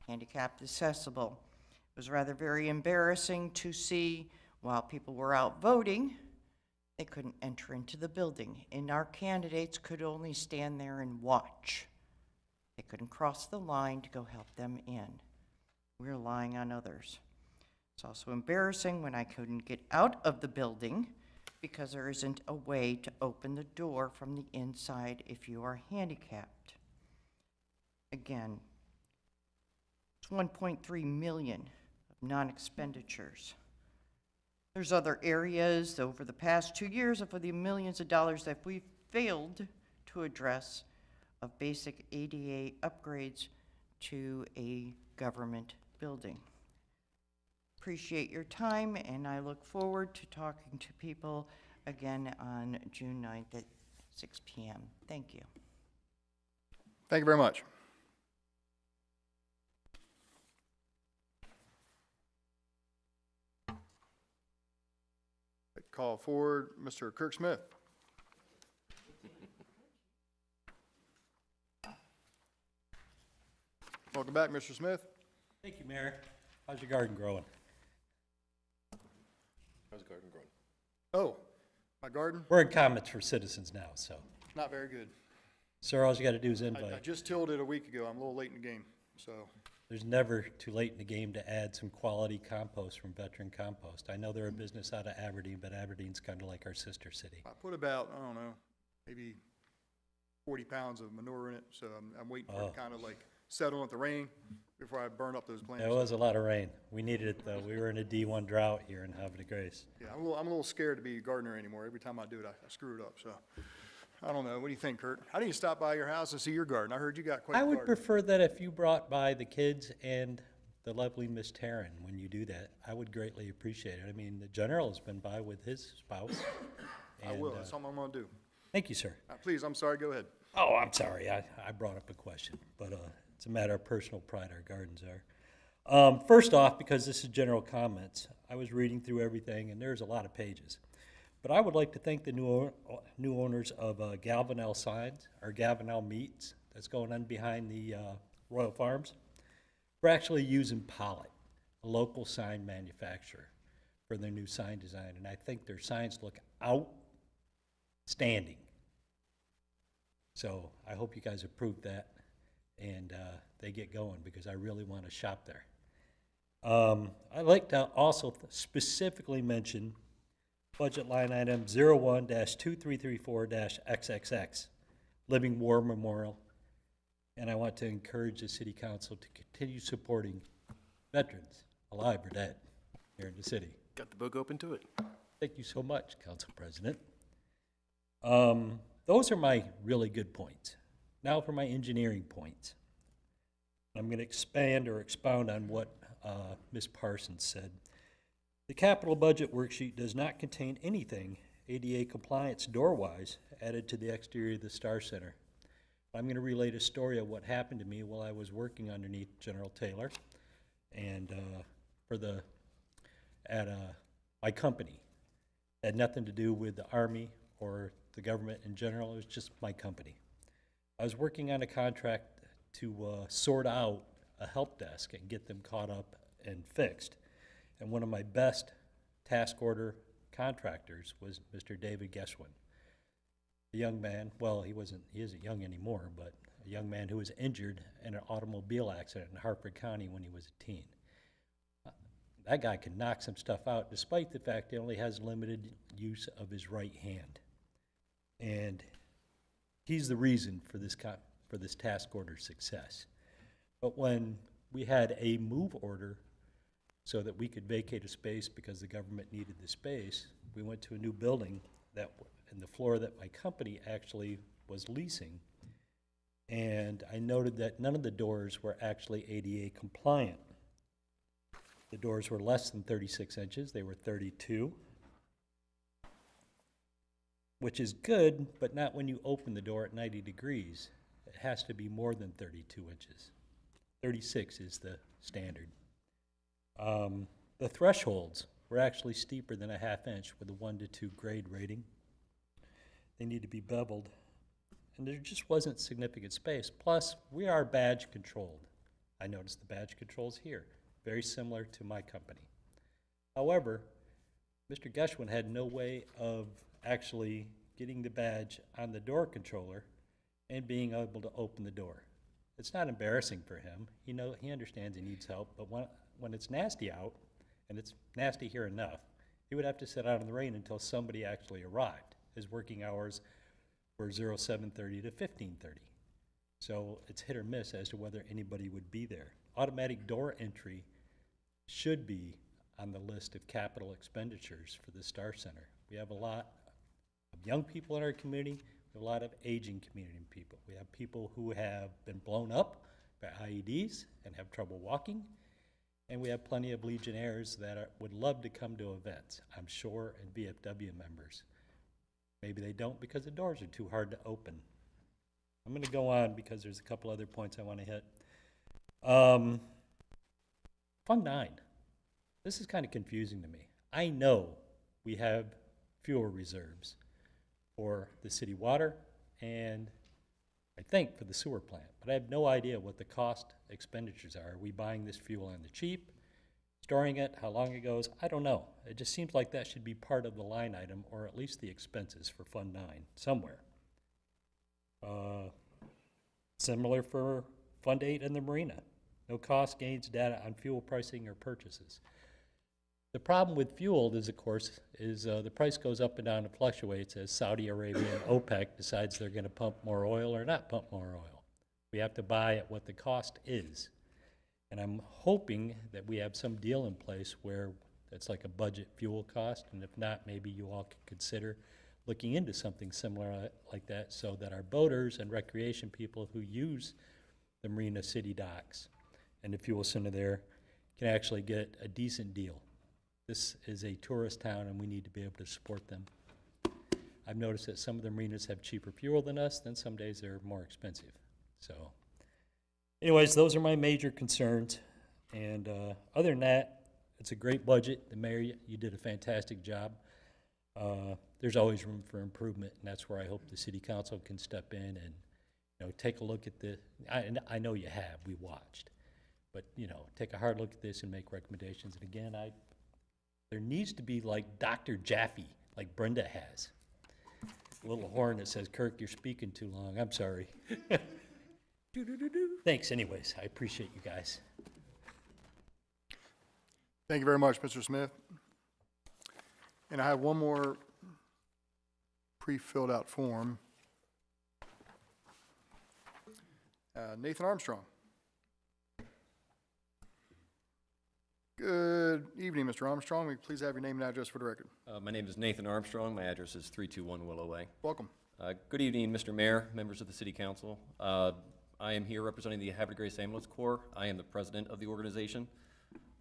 handicapped accessible. It was rather very embarrassing to see while people were out voting, they couldn't enter into the building, and our candidates could only stand there and watch. They couldn't cross the line to go help them in. We're relying on others. It's also embarrassing when I couldn't get out of the building because there isn't a way to open the door from the inside if you are handicapped. Again, it's 1.3 million of non-expenditures. There's other areas over the past 2 years of the millions of dollars that we've failed to address of basic ADA upgrades to a government building. Appreciate your time, and I look forward to talking to people again on June 9th at 6 p.m. Thank you. Thank you very much. Call forward Mr. Kirk Smith. Welcome back, Mr. Smith. Thank you, Mayor. How's your garden growing? How's the garden growing? Oh, my garden? We're in comments for citizens now, so. Not very good. Sir, all you gotta do is I invite. just tilled it a week ago. I'm a little late in the game, so. There's never too late in the game to add some quality compost from Veteran Compost. I know they're a business out of Aberdeen, but Aberdeen's kind of like our sister city. I put about, I don't know, maybe 40 pounds of manure in it, so I'm waiting for it to kind of like settle with the rain before I burn up those plants. There was a lot of rain. We needed it, though. We were in a D1 drought here in Havre Grace. Yeah, I'm a little scared to be a gardener anymore. Every time I do it, I screw it up, so. I don't know. What do you think, Kurt? I need to stop by your house and see your garden. I heard you got quite a I garden. would prefer that if you brought by the kids and the lovely Miss Taryn when you do that. I would greatly appreciate it. I mean, the general has been by with his spouse. I will. and, That's all I'm going to do. Thank you, sir. Please, I'm sorry. Go ahead. Oh, I'm sorry. I brought up a question, but it's a matter of personal pride, our gardens are. First off, because this is general comments, I was reading through everything, and there's a lot of pages. But I would like to thank the new owners of Galvanel Signs, or Galvanel Meats, that's going on behind the Royal Farms. We're actually using Pollitt, a local sign manufacturer, for their new sign design, and I think their signs look outstanding. So I hope you guys approve that and they get going, because I really want to shop there. I'd like to also specifically mention budget line item 01-2334-XXX, Living War Memorial. And I want to encourage the city council to continue supporting veterans, alive or dead, here in the city. Got the book open to it. Thank you so much, Council President. Those are my really good points. Now for my engineering points. I'm going to expand or expound on what Ms. Parsons said. The capital budget worksheet does not contain anything ADA compliance door-wise added to the exterior of the Star Center. I'm going to relate a story of what happened to me while I was working underneath General Taylor and at my company. It had nothing to do with the Army or the government in general. It was just my company. I was working on a contract to sort out a help desk and get them caught up and fixed. And one of my best task order contractors was Mr. David Geschwin, a young man, well, he isn't young anymore, but a young man who was injured in an automobile accident in Harford County when he was a teen. That guy can knock some stuff out despite the fact he only has limited use of his right hand. And he's the reason for this task order success. But when we had a move order so that we could vacate a space because the government needed the space, we went to a new building that, in the floor that my company actually was leasing, and I noted that none of the doors were actually ADA compliant. The doors were less than 36 inches, they were 32, which is good, but not when you open the door at 90 degrees. It has to be more than 32 inches. 36 is the standard. The thresholds were actually steeper than a ½ inch with a 1 to 2 grade rating. They need to be beveled, and there just wasn't significant space. Plus, we are badge controlled. I noticed the badge controls here, very similar to my company. However, Mr. Geschwin had no way of actually getting the badge on the door controller and being able to open the door. It's not embarrassing for him. He understands he needs help, but when it's nasty out, and it's nasty here enough, He would have to sit out in the rain until somebody actually arrived. His working hours were 07:30 to 15:30. So it's hit or miss as to whether anybody would be there. Automatic door entry should be on the list of capital expenditures for the Star Center. We have a lot of young people in our community, we have a lot of aging community people. We have people who have been blown up by IEDs and have trouble walking, and we have plenty of Legionnaires that would love to come to events, I'm sure, and VFW members. Maybe they don't because the doors are too hard to open. I'm going to go on because there's a couple other points I want to hit. Fund 9. This is kind of confusing to me. I know we have fuel reserves for the city water and I think for the sewer plant, but I have no idea what the cost expenditures are. Are we buying this fuel on the cheap, storing it, how long it goes? I don't know. It just seems like that should be part of the line item or at least the expenses for Fund 9 somewhere. Similar for Fund 8 and the marina. No cost gains data on fuel pricing or purchases. The problem with fuel is, of course, the price goes up and down and fluctuates as Saudi Arabia and OPEC decides they're going to pump more oil or not pump more oil. We have to buy at what the cost is. And I'm hoping that we have some deal in place where it's like a budget fuel cost, and if not, maybe you all could consider looking into something similar like that so that our boaters and recreation people who use the Marina City docks and the fuel center there can actually get a decent deal. This is a tourist town and we need to be able to support them. I've noticed that some of the marinas have cheaper fuel than us, then some days they're more expensive. So anyways, those are my major concerns. And other than that, it's a great budget. The mayor, you did a fantastic job. There's always room for improvement, and that's where I hope the city council can step in and take a look at the, I know you have, we watched, but take a hard look at this and make recommendations. And again, there needs to be like Dr. Jaffe, like Brenda has. A little horn that says, Kirk, you're speaking too long. I'm sorry. Thanks anyways. I appreciate you guys. Thank you very much, Mr. Smith. And I have one more pre-filled out form. Nathan Armstrong. Good evening, Mr. Armstrong. Will you please have your name and address for the record? My name is Nathan Armstrong. My address is 321 Willow Way. Welcome. Good evening, Mr. Mayor, members of the City Council. I am here representing the Havre Grace Ambulance Corps. I am the president of the organization.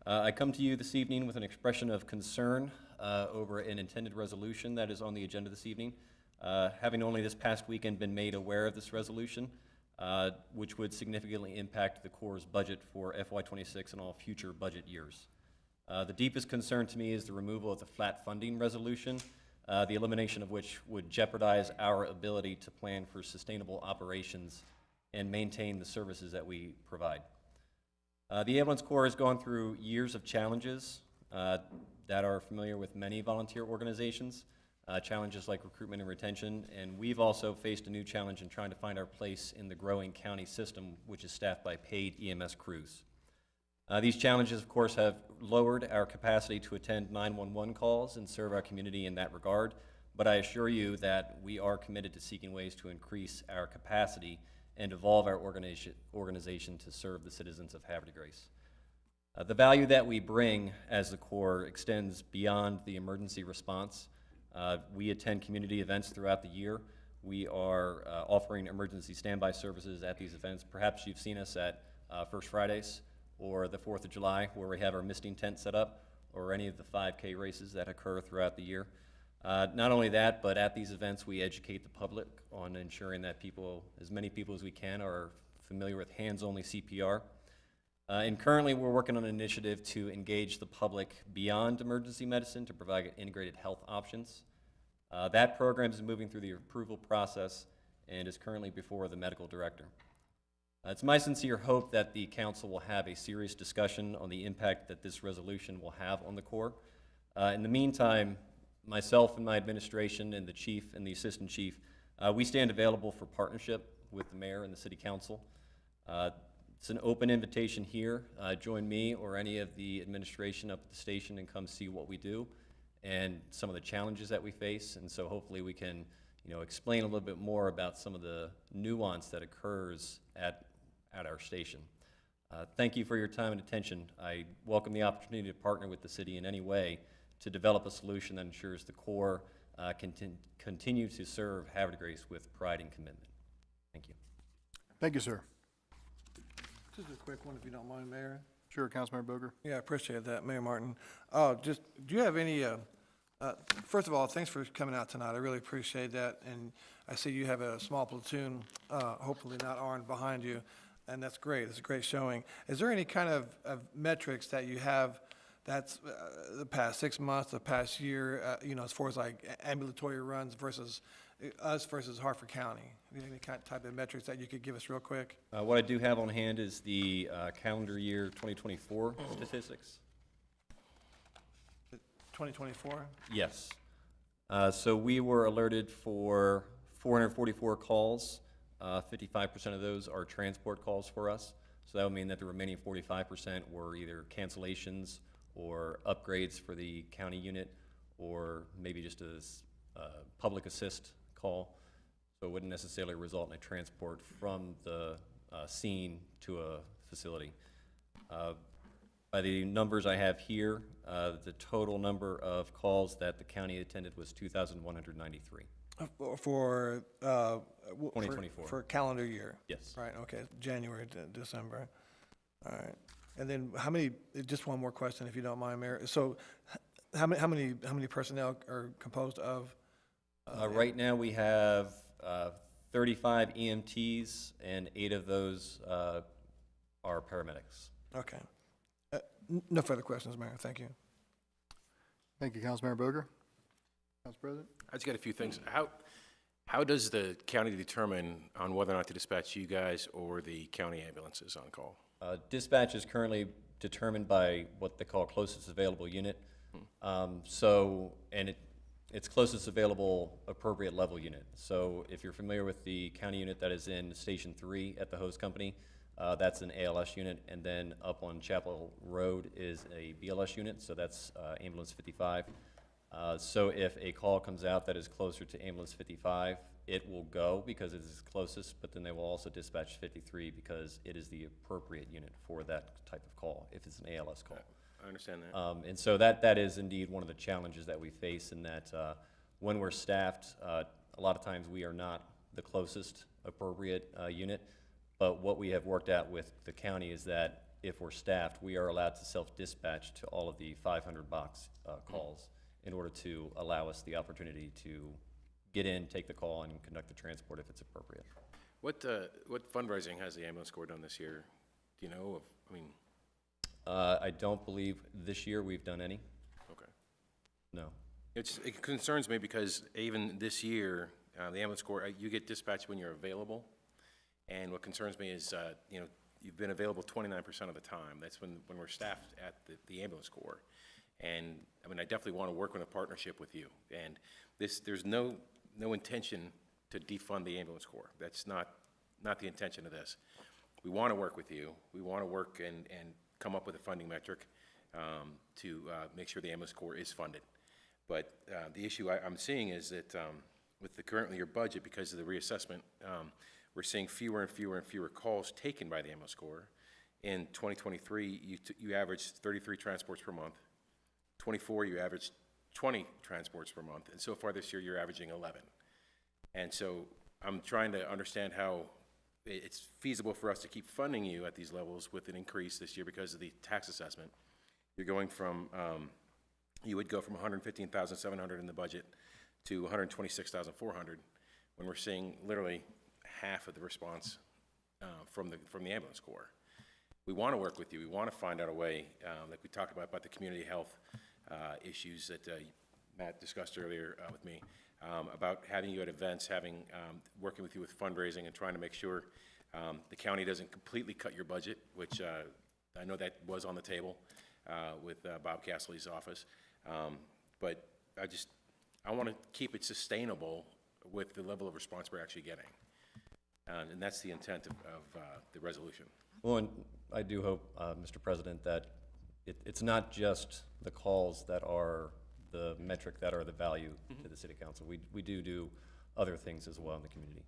I come to you this evening with an expression of concern over an intended resolution that is on the agenda this evening. Having only this past weekend been made aware of this resolution, which would significantly impact the Corps' budget for FY26 and all future budget years. The deepest concern to me is the removal of the flat funding resolution, the elimination of which would jeopardize our ability to plan for sustainable operations and maintain the services that we provide. The Ambulance Corps has gone through years of challenges that are familiar with many volunteer organizations, challenges like recruitment and retention, and we've also faced a new challenge in trying to find our place in the growing county system, which is staffed by paid EMS crews. These challenges, of course, have lowered our capacity to attend 911 calls and serve our community in that regard, but I assure you that we are committed to seeking ways to increase our capacity and evolve our organization to serve the citizens of Havre de Grace. The value that we bring as the Corps extends beyond the emergency response. We attend community events throughout the year. We are offering emergency standby services at these events. Perhaps you've seen us at First Fridays or the 4th of July, where we have our misting tent set up, or any of the 5K races that occur throughout the year. Not only that, but at these events we educate the public on ensuring that people, as many people as we can, are familiar with hands-only CPR. And currently we're working on an initiative to engage the public beyond emergency medicine to provide integrated health options. That program is moving through the approval process and is currently before the medical director. It's my sincere hope that the council will have a serious discussion on the impact that this resolution will have on the Corps. In the meantime, myself and my administration and the chief and the assistant chief, we stand available for partnership with the mayor and the city council. It's an open invitation here. Join me or any of the administration up at the station and come see what we do. and some of the challenges that we face. And so hopefully we can, explain a little bit more about some of the nuance that occurs at our station. Thank you for your time and attention. I welcome the opportunity to partner with the city in any way to develop a solution that ensures the Corps can continue to serve Havre de Grace with pride and commitment. Thank you. Thank you, sir. Just a quick one, if you don't mind, Mayor. Sure, Councilmember Booger. Yeah, I appreciate that, Mayor Martin. Do you have any, first of all, thanks for coming out tonight. I really appreciate that. And I see you have a small platoon, hopefully not armed, behind you, and that's great. It's a great showing. Is there any kind of metrics that you have that's the past 6 months, the past year, as far as like ambulatory runs versus us versus Hartford County? Any kind of type of metrics that you could give us real quick? What I do have on hand is the calendar year 2024 statistics. 2024? Yes. So we were alerted for 444 calls. 55% of those are transport calls for us. So that would mean that the remaining 45% were either cancellations or upgrades for the county unit, or maybe just a public assist call. So it wouldn't necessarily result in a transport from the scene to a facility. By the numbers I have here, the total number of calls that the county attended was 2,193. For 2024. For calendar year? Yes. Right, okay, January to December. All right. And then how many, just one more question, if you don't mind, Mayor. So how many personnel are composed of? Right now, we have 35 EMTs, and 8 of those are paramedics. Okay. No further questions, Mayor. Thank you. Thank you, Councilmember Booger. Council President? I just got a few things. How does the county determine on whether or not to dispatch you guys or the county ambulances on call? Dispatch is currently determined by what they call closest available unit. It's closest available appropriate level unit. So if you're familiar with the county unit that is in Station 3 at the host company, that's an ALS unit, and then up on Chapel Road is a BLS unit, so that's Ambulance 55. So if a call comes out that is closer to Ambulance 55, it will go because it is closest, but then they will also dispatch 53 because it is the appropriate unit for that type of call, if it's an ALS call. I understand that. And so that is indeed one of the challenges that we face, in that when we're staffed, a lot of times we are not the closest appropriate unit, but what we have worked out with the county is that if we're staffed, we are allowed to self-dispatch to all of the 500 box calls in order to allow us the opportunity to get in, take the call, and conduct the transport if it's appropriate. What fundraising has the ambulance corps done this year? Do you know? I don't believe this year we've done any. Okay. No. It concerns me because even this year, the ambulance corps, you get dispatched when you're available. And what concerns me is, you've been available 29% of the time. That's when we're staffed at the ambulance corps. And I definitely want to work in a partnership with you. And there's no intention to defund the ambulance corps. That's not the intention of this. We want to work with you. We want to work and come up with a funding metric to make sure the ambulance corps is funded. But the issue I'm seeing is that with the current year budget, because of the reassessment, we're seeing fewer and fewer and fewer calls taken by the ambulance corps. In 2023, you averaged 33 transports per month. 24, you averaged 20 transports per month, and so far this year you're averaging 11. And so I'm trying to understand how it's feasible for us to keep funding you at these levels with an increase this year because of the tax assessment. You're going from, you would go from 115,700 in the budget to 126,400 when we're seeing literally half of the response from the ambulance corps. We want to work with you. We want to find out a way, like we talked about the community health issues that Matt discussed earlier with me, about having you at events, working with you with fundraising and trying to make sure the county doesn't completely cut your budget, which I know that was on the table with Bob Cassidy's office. But I want to keep it sustainable with the level of response we're actually getting. And that's the intent of the resolution. Well, and I do hope, Mr. President, that it's not just the calls that are the metric that are the value to the city council. We do other things as well in the community.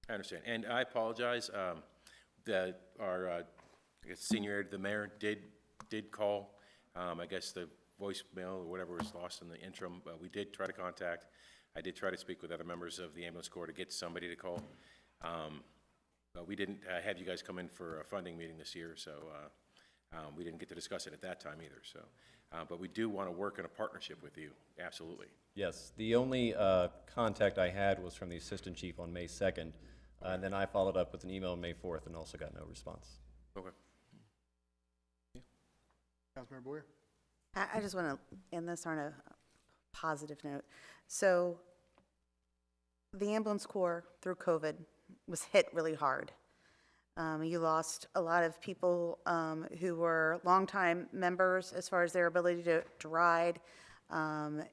I understand, and I apologize, that our, I guess, senior, the mayor did call. I guess the voicemail or whatever was lost in the interim, but we did try to contact. I did try to speak with other members of the ambulance corps to get somebody to call. But we didn't have you guys come in for a funding meeting this year, so we didn't get to discuss it at that time either, so. But we do want to work in a partnership with you, absolutely. Yes, the only contact I had was from the assistant chief on May 2nd, and then I followed up with an email on May 4th and also got no response. Okay. Councilmember Boyer? I just want to end this on a positive note. So the ambulance corps through COVID was hit really hard. You lost a lot of people who were longtime members as far as their ability to ride.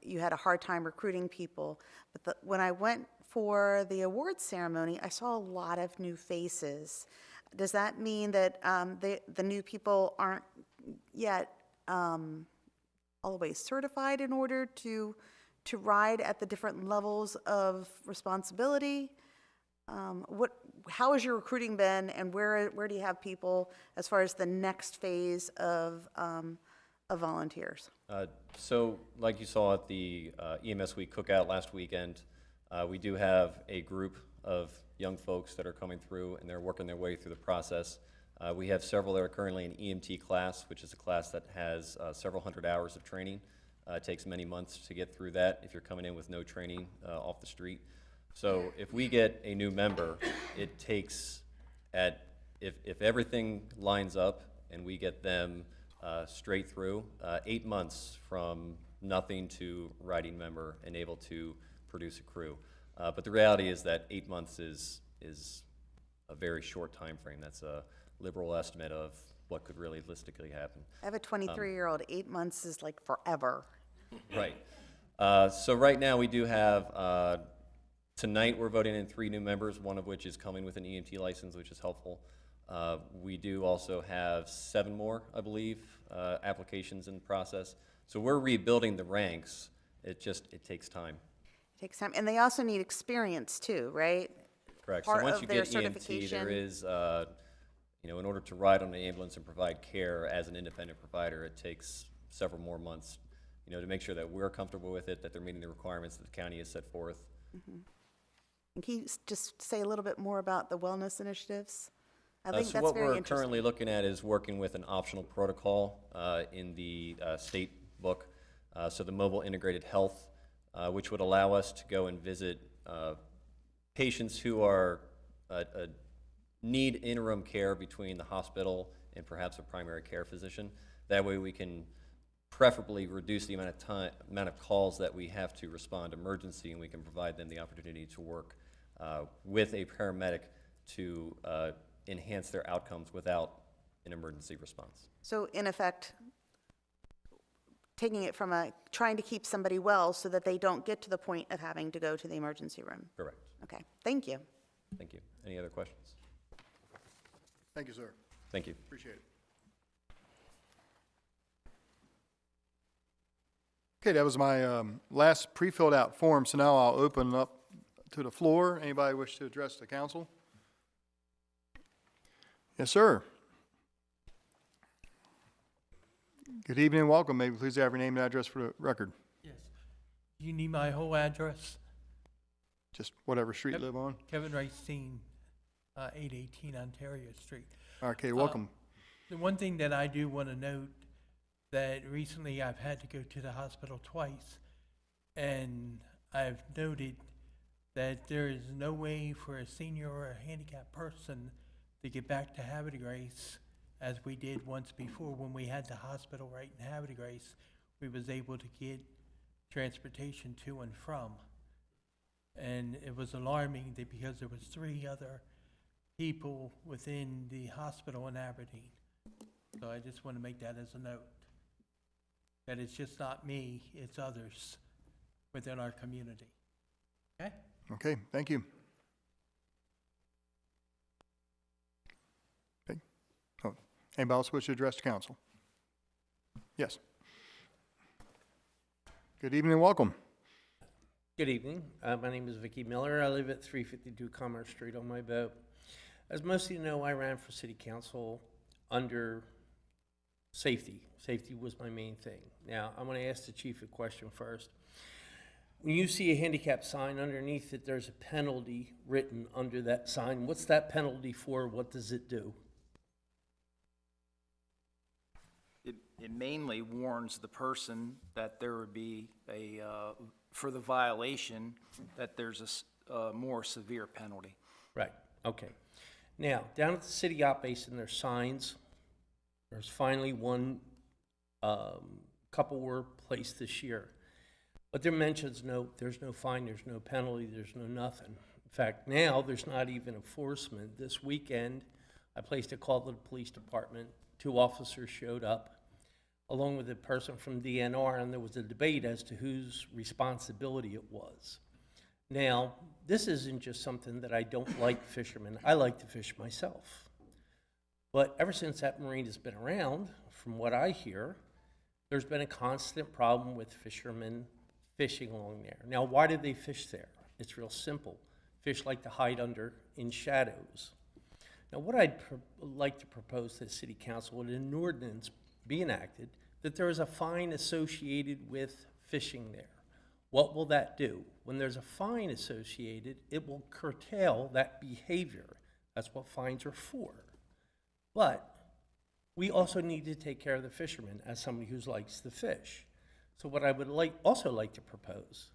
You had a hard time recruiting people. But when I went for the awards ceremony, I saw a lot of new faces. Does that mean that the new people aren't yet all the way certified in order to ride at the different levels of responsibility? How has your recruiting been, and where do you have people as far as the next phase of volunteers? So, like you saw at the EMS Week cookout last weekend, we do have a group of young folks that are coming through, and they're working their way through the process. We have several that are currently in EMT class, which is a class that has several hundred hours of training. It takes many months to get through that if you're coming in with no training off the street. So if we get a new member, it takes, if everything lines up and we get them straight through, 8 months from nothing to riding member and able to produce a crew. But the reality is that 8 months is a very short time frame. That's a liberal estimate of what could realistically happen. I have a 23-year-old. 8 months is like forever. Right. So right now we do have, tonight we're voting in 3 new members, one of which is coming with an EMT license, which is helpful. We do also have 7 more, I believe, applications in the process. So we're rebuilding the ranks. It takes time. It takes time, and they also need experience too, right? Correct. Part So once of you their get EMT, certification. there is, in order to ride on an ambulance and provide care as an independent provider, it takes several more months, to make sure that we're comfortable with it, that they're meeting the requirements that the county has set forth. And can you just say a little bit more about the wellness initiatives? I think So that's what very we're interesting. currently looking at is working with an optional protocol in the state book, so the mobile integrated health, which would allow us to go and visit patients who are need interim care between the hospital and perhaps a primary care physician. That way we can preferably reduce the amount of calls that we have to respond to emergency, and we can provide them the opportunity to work with a paramedic to enhance their outcomes without an emergency response. So in effect, taking it from trying to keep somebody well so that they don't get to the point of having to go to the emergency room. Correct. Okay, thank you. Thank you. Any other questions? Thank you, sir. Thank you. Appreciate it. Okay, that was my last pre-filled out form, so now I'll open up to the floor. Anybody wish to address the council? Yes, sir. Good evening and welcome. May we please have your name and address for the record? Yes. You need my whole address? Just whatever street you live on. Kevin Racine, 818 Ontario Street. Okay, welcome. The one thing that I do want to note, that recently I've had to go to the hospital twice, and I've noted that there is no way for a senior or a handicapped person to get back to Havre de Grace as we did once before when we had the hospital right in Havre de Grace. We was able to get transportation to and from. And it was alarming that because there was 3 other people within the hospital in Aberdeen. So I just want to make that as a note, that it's just not me, it's others within our community. Okay? Okay, thank you. Okay. Oh, anybody else wish to address the council? Yes. Good evening and welcome. Good evening. My name is Vicki Miller. I live at 352 Commerce Street on my boat. As most of you know, I ran for city council under safety. Safety was my main thing. Now, I'm going to ask the chief a question first. When you see a handicap sign underneath it, there's a penalty written under that sign. What's that penalty for? What does it do? It mainly warns the person that there would be for the violation, that there's a more severe penalty. Right, okay. Now, down at the city op basin, there's signs. There's finally one, couple were placed this year. But there mentions there's no fine, there's no penalty, there's no nothing. In fact, now there's not even enforcement. This weekend, I placed a call to the police department. 2 officers showed up, along with a person from DNR, and there was a debate as to whose responsibility it was. Now, this isn't just something that I don't like fishermen. I like to fish myself. But ever since that marine has been around, from what I hear, there's been a constant problem with fishermen fishing along there. Now, why do they fish there? It's real simple. Fish like to hide under in shadows. Now, what I'd like to propose to the city council would an ordinance be enacted that there is a fine associated with fishing there. What will that do? When there's a fine associated, it will curtail that behavior. That's what fines are for. But we also need to take care of the fishermen as somebody who likes to fish. So what I would also like to propose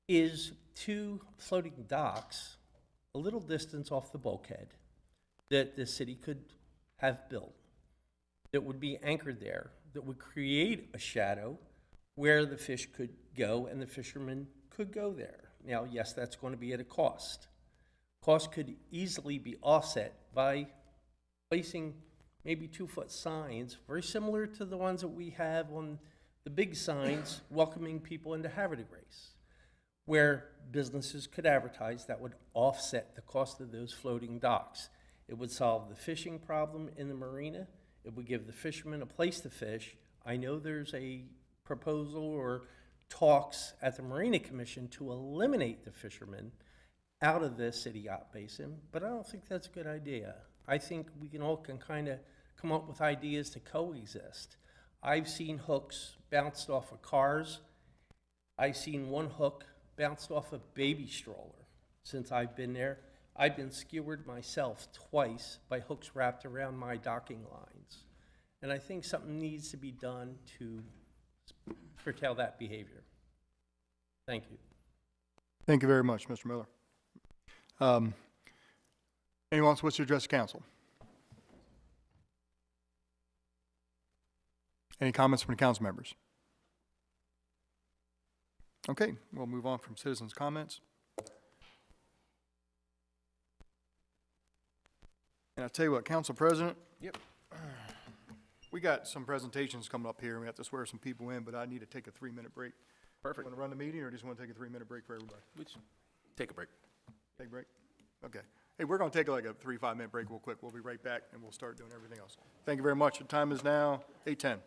is 2 floating docks a little distance off the bulkhead that the city could have built that would be anchored there, that would create a shadow where the fish could go and the fishermen could go there. Now, yes, that's going to be at a cost. Cost could easily be offset by placing maybe 2-foot signs, very similar to the ones that we have on the big signs welcoming people into Havre Grace, where businesses could advertise. That would offset the cost of those floating docks. It would solve the fishing problem in the marina. It would give the fishermen a place to fish. I know there's a proposal or talks at the Marina Commission to eliminate the fishermen out of the city yacht basin, but I don't think that's a good idea. I think we can kind of come up with ideas to coexist. I've seen hooks bounced off of cars. I've seen one hook bounced off a baby stroller since I've been there. I've been skewered myself twice by hooks wrapped around my docking lines. And I think something needs to be done to curtail that behavior. Thank you. Thank you very much, Mr. Miller. Anyone else wish to address the council? Any comments from the council members? Okay, we'll move on from citizens' comments. And I'll tell you what, Council President. Yep. We got some presentations coming up here, and we have to swear some people in, but I need to take a 3-minute break. Perfect. Want to run the meeting, or just want to take a 3-minute break for everybody? Take a break. Take a break? Okay. Hey, we're going to take like a 3-5-minute break real quick. We'll be right back, and we'll start doing everything else. Thank you very much. The time is now 8:10.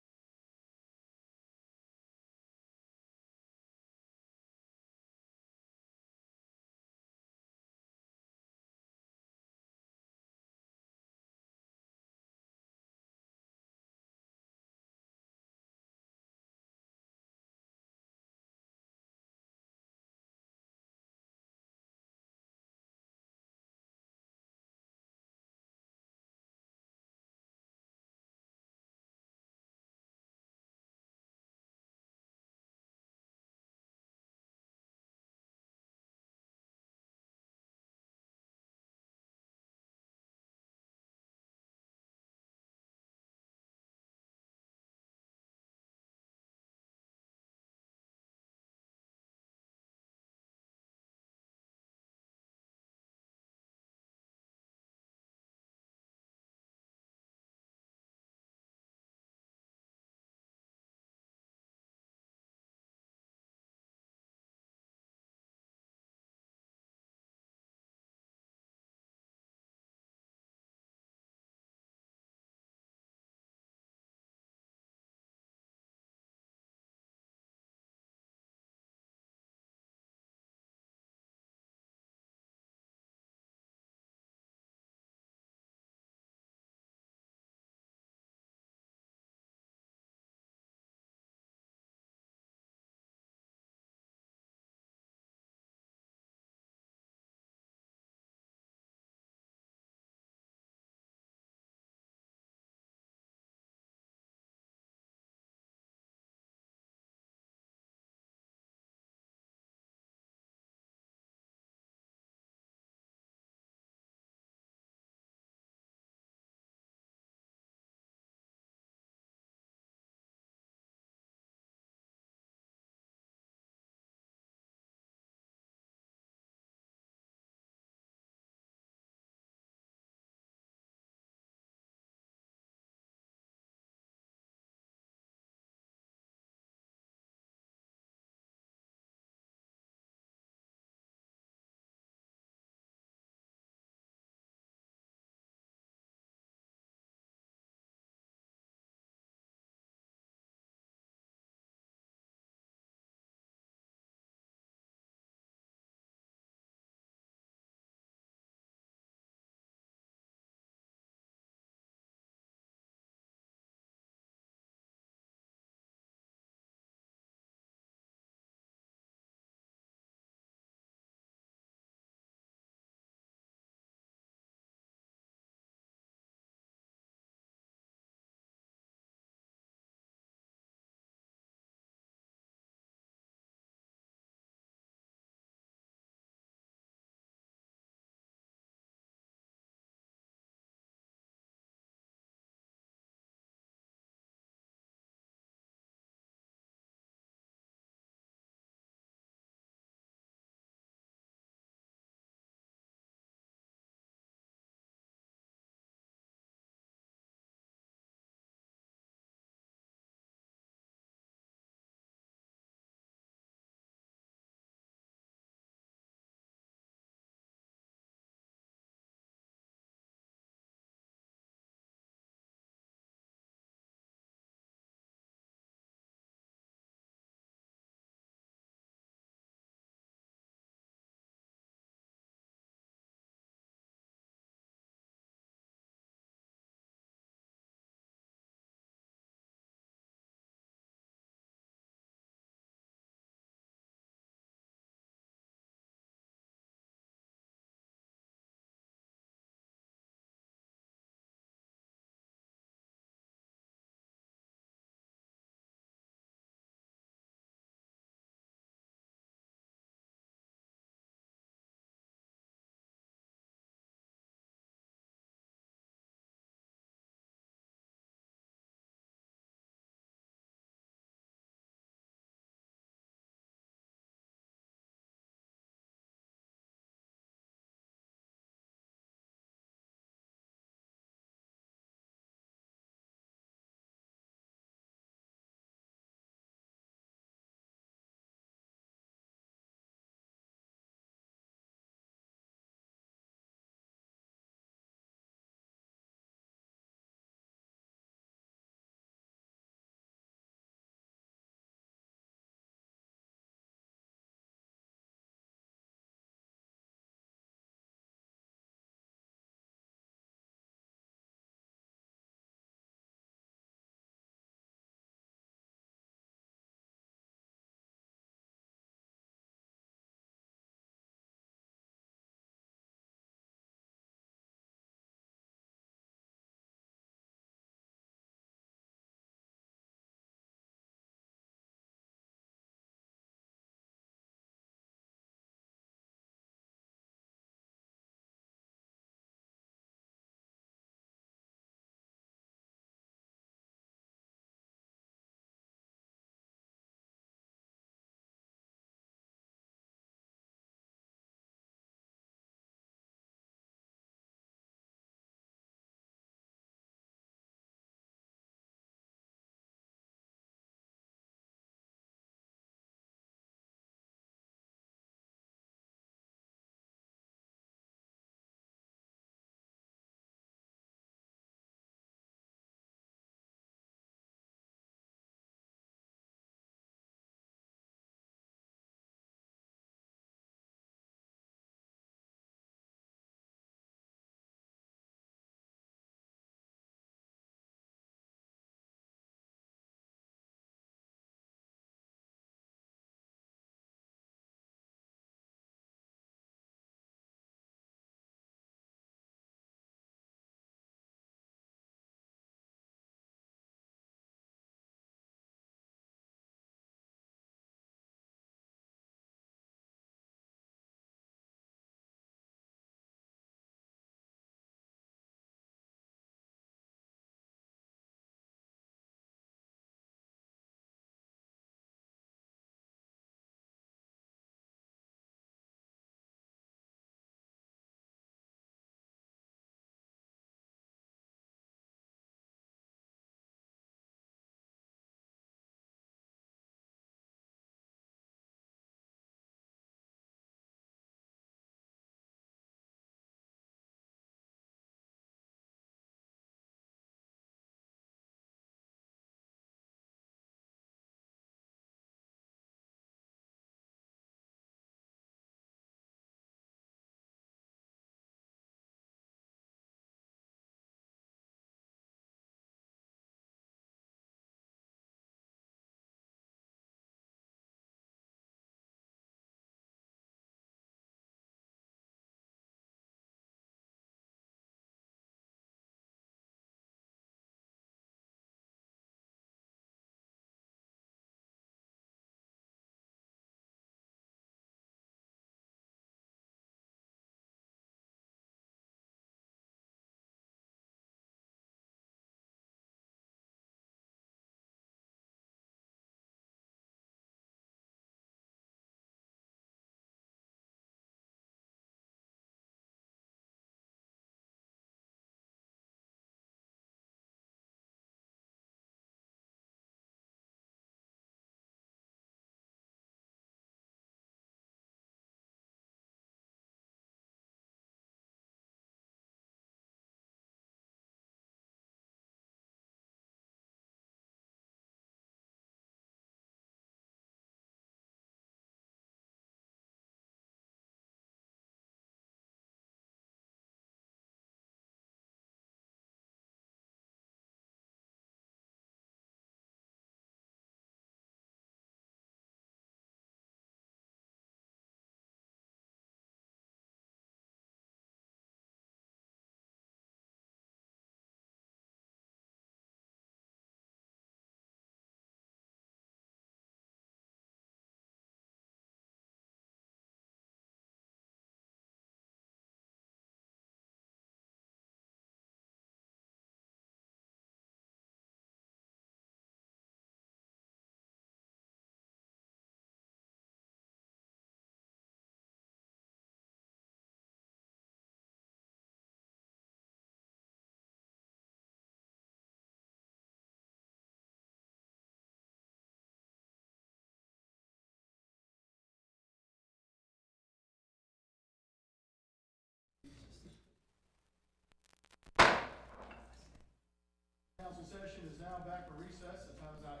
session is now back for recess. The time is now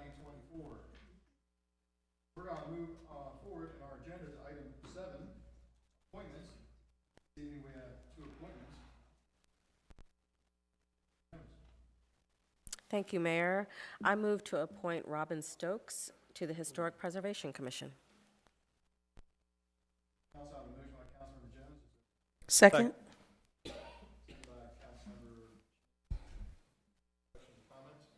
8:24. We're going to move forward in our agenda to item 7, appointments. This evening we have 2 appointments. Thank you, Mayor. I move to appoint Robin Stokes to the Historic Preservation Commission. Council, I have a motion by Councilmember Jones. Second. Second by Councilmember. Questions or comments?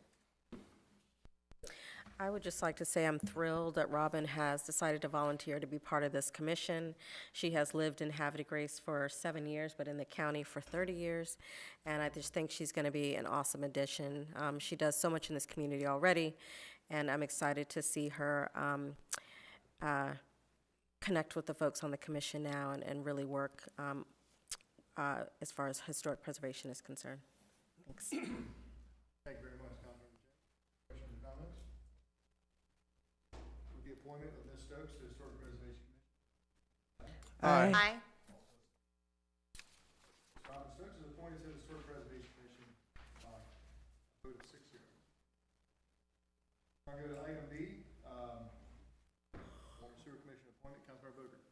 I would just like to say I'm thrilled that Robin has decided to volunteer to be part of this commission. She has lived in Havre de Grace for 7 years, but in the county for 30 years, and I just think she's going to be an awesome addition. She does so much in this community already, and I'm excited to see her connect with the folks on the commission now and really work as far as historic preservation is concerned. Thanks. Thank you very much, Councilmember Jones. Questions or comments? With the appointment of Ms. Stokes to the Historic Preservation Commission. Aye. Robin Stokes is appointed to the Historic Preservation Commission by a vote of 6-0. I'll go to item B, Water and Sewer Commission appointment. Councilmember Boger.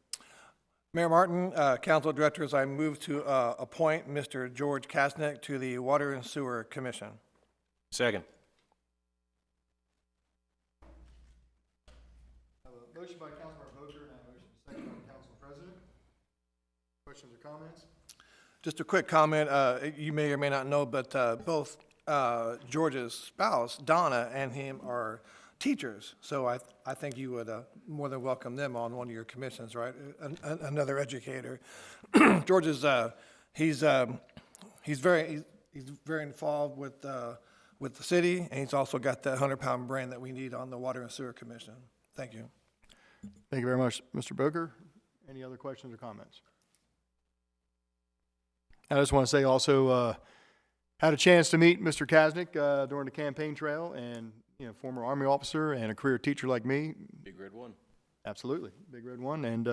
Mayor Martin, council directors, I move to appoint Mr. George Kasnick to the Water and Sewer Commission. Second. I have a motion by Councilmember Boger and a motion second by Council President. Questions or comments? Just a quick comment, you may or may not know, but both George's spouse, Donna, and him are teachers, so I think you would more than welcome them on one of your commissions, right? Another educator. George is he's very involved with the city, and he's also got that 100-pound brain that we need on the Water and Sewer Commission. Thank you. Thank you very much, Mr. Boger. Any other questions or comments? I just want to say also, had a chance to meet Mr. Kasnick during the campaign trail, and former Army officer and a career teacher like me. Big Red 1. Absolutely, Big Red 1, and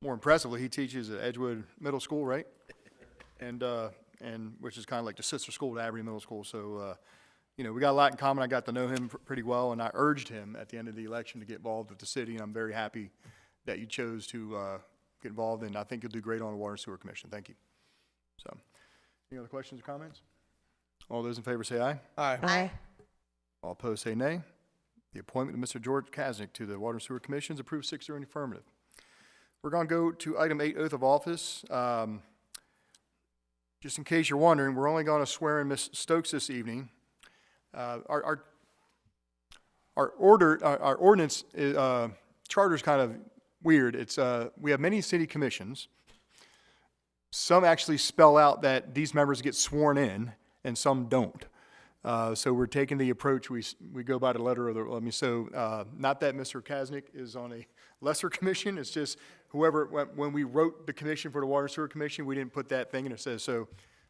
more impressively, he teaches at Edgewood Middle School, right? and which is kind of like the sister school to Havre Middle School. So, we got a lot in common. I got to know him pretty well, and I urged him at the end of the election to get involved with the city, and I'm very happy that you chose to get involved, and I think you'll do great on the Water and Sewer Commission. Thank you. So, any other questions or comments? All those in favor say aye. Aye. Aye. All opposed say nay. The appointment of Mr. George Kasnick to the Water and Sewer Commission is approved 6-0 in the affirmative. We're going to go to item 8, oath of office. Just in case you're wondering, we're only going to swear in Ms. Stokes this evening. Our ordinance charter is kind of weird. It's we have many city commissions. Some actually spell out that these members get sworn in, and some don't. So we're taking the approach, we go by the letter of the, not that Mr. Kasnick is on a lesser commission, it's just whoever, when we wrote the commission for the Water and Sewer Commission, we didn't put that thing in. It says, so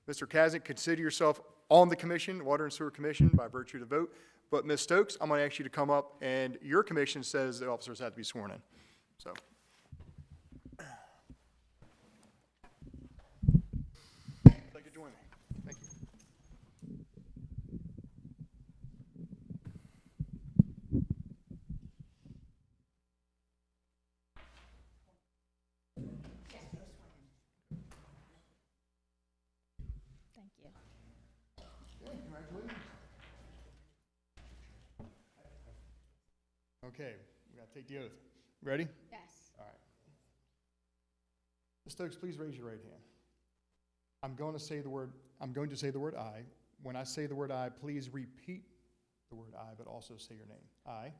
Mr. Kasnick, consider yourself on the commission, Water and Sewer Commission, by virtue of the vote. But Ms. Stokes, I'm going to ask you to come up, and your commission says the officers have to be sworn in. So. Thank you, join me. Thank you. Thank you. Okay, congratulations. Okay, we got to take the oath. Ready? Yes. All right. Ms. Stokes, please raise your right hand. I'm going to say the word I. When I say the word I, please repeat the word I, but also say your name. I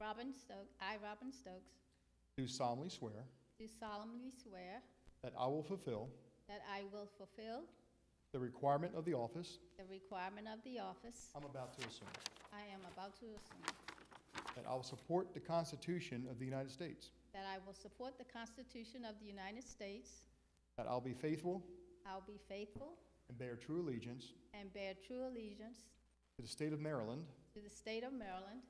Robin Stokes. I, Robin Stokes, do solemnly swear do solemnly swear that I will fulfill that I will fulfill the requirement of the office the requirement of the office I'm about to assume, I am about to assume, that I will support the Constitution of the United States, that I will support the Constitution of the United States, that I'll be faithful I'll be faithful and bear true allegiance and bear true allegiance to the state of Maryland to the state of Maryland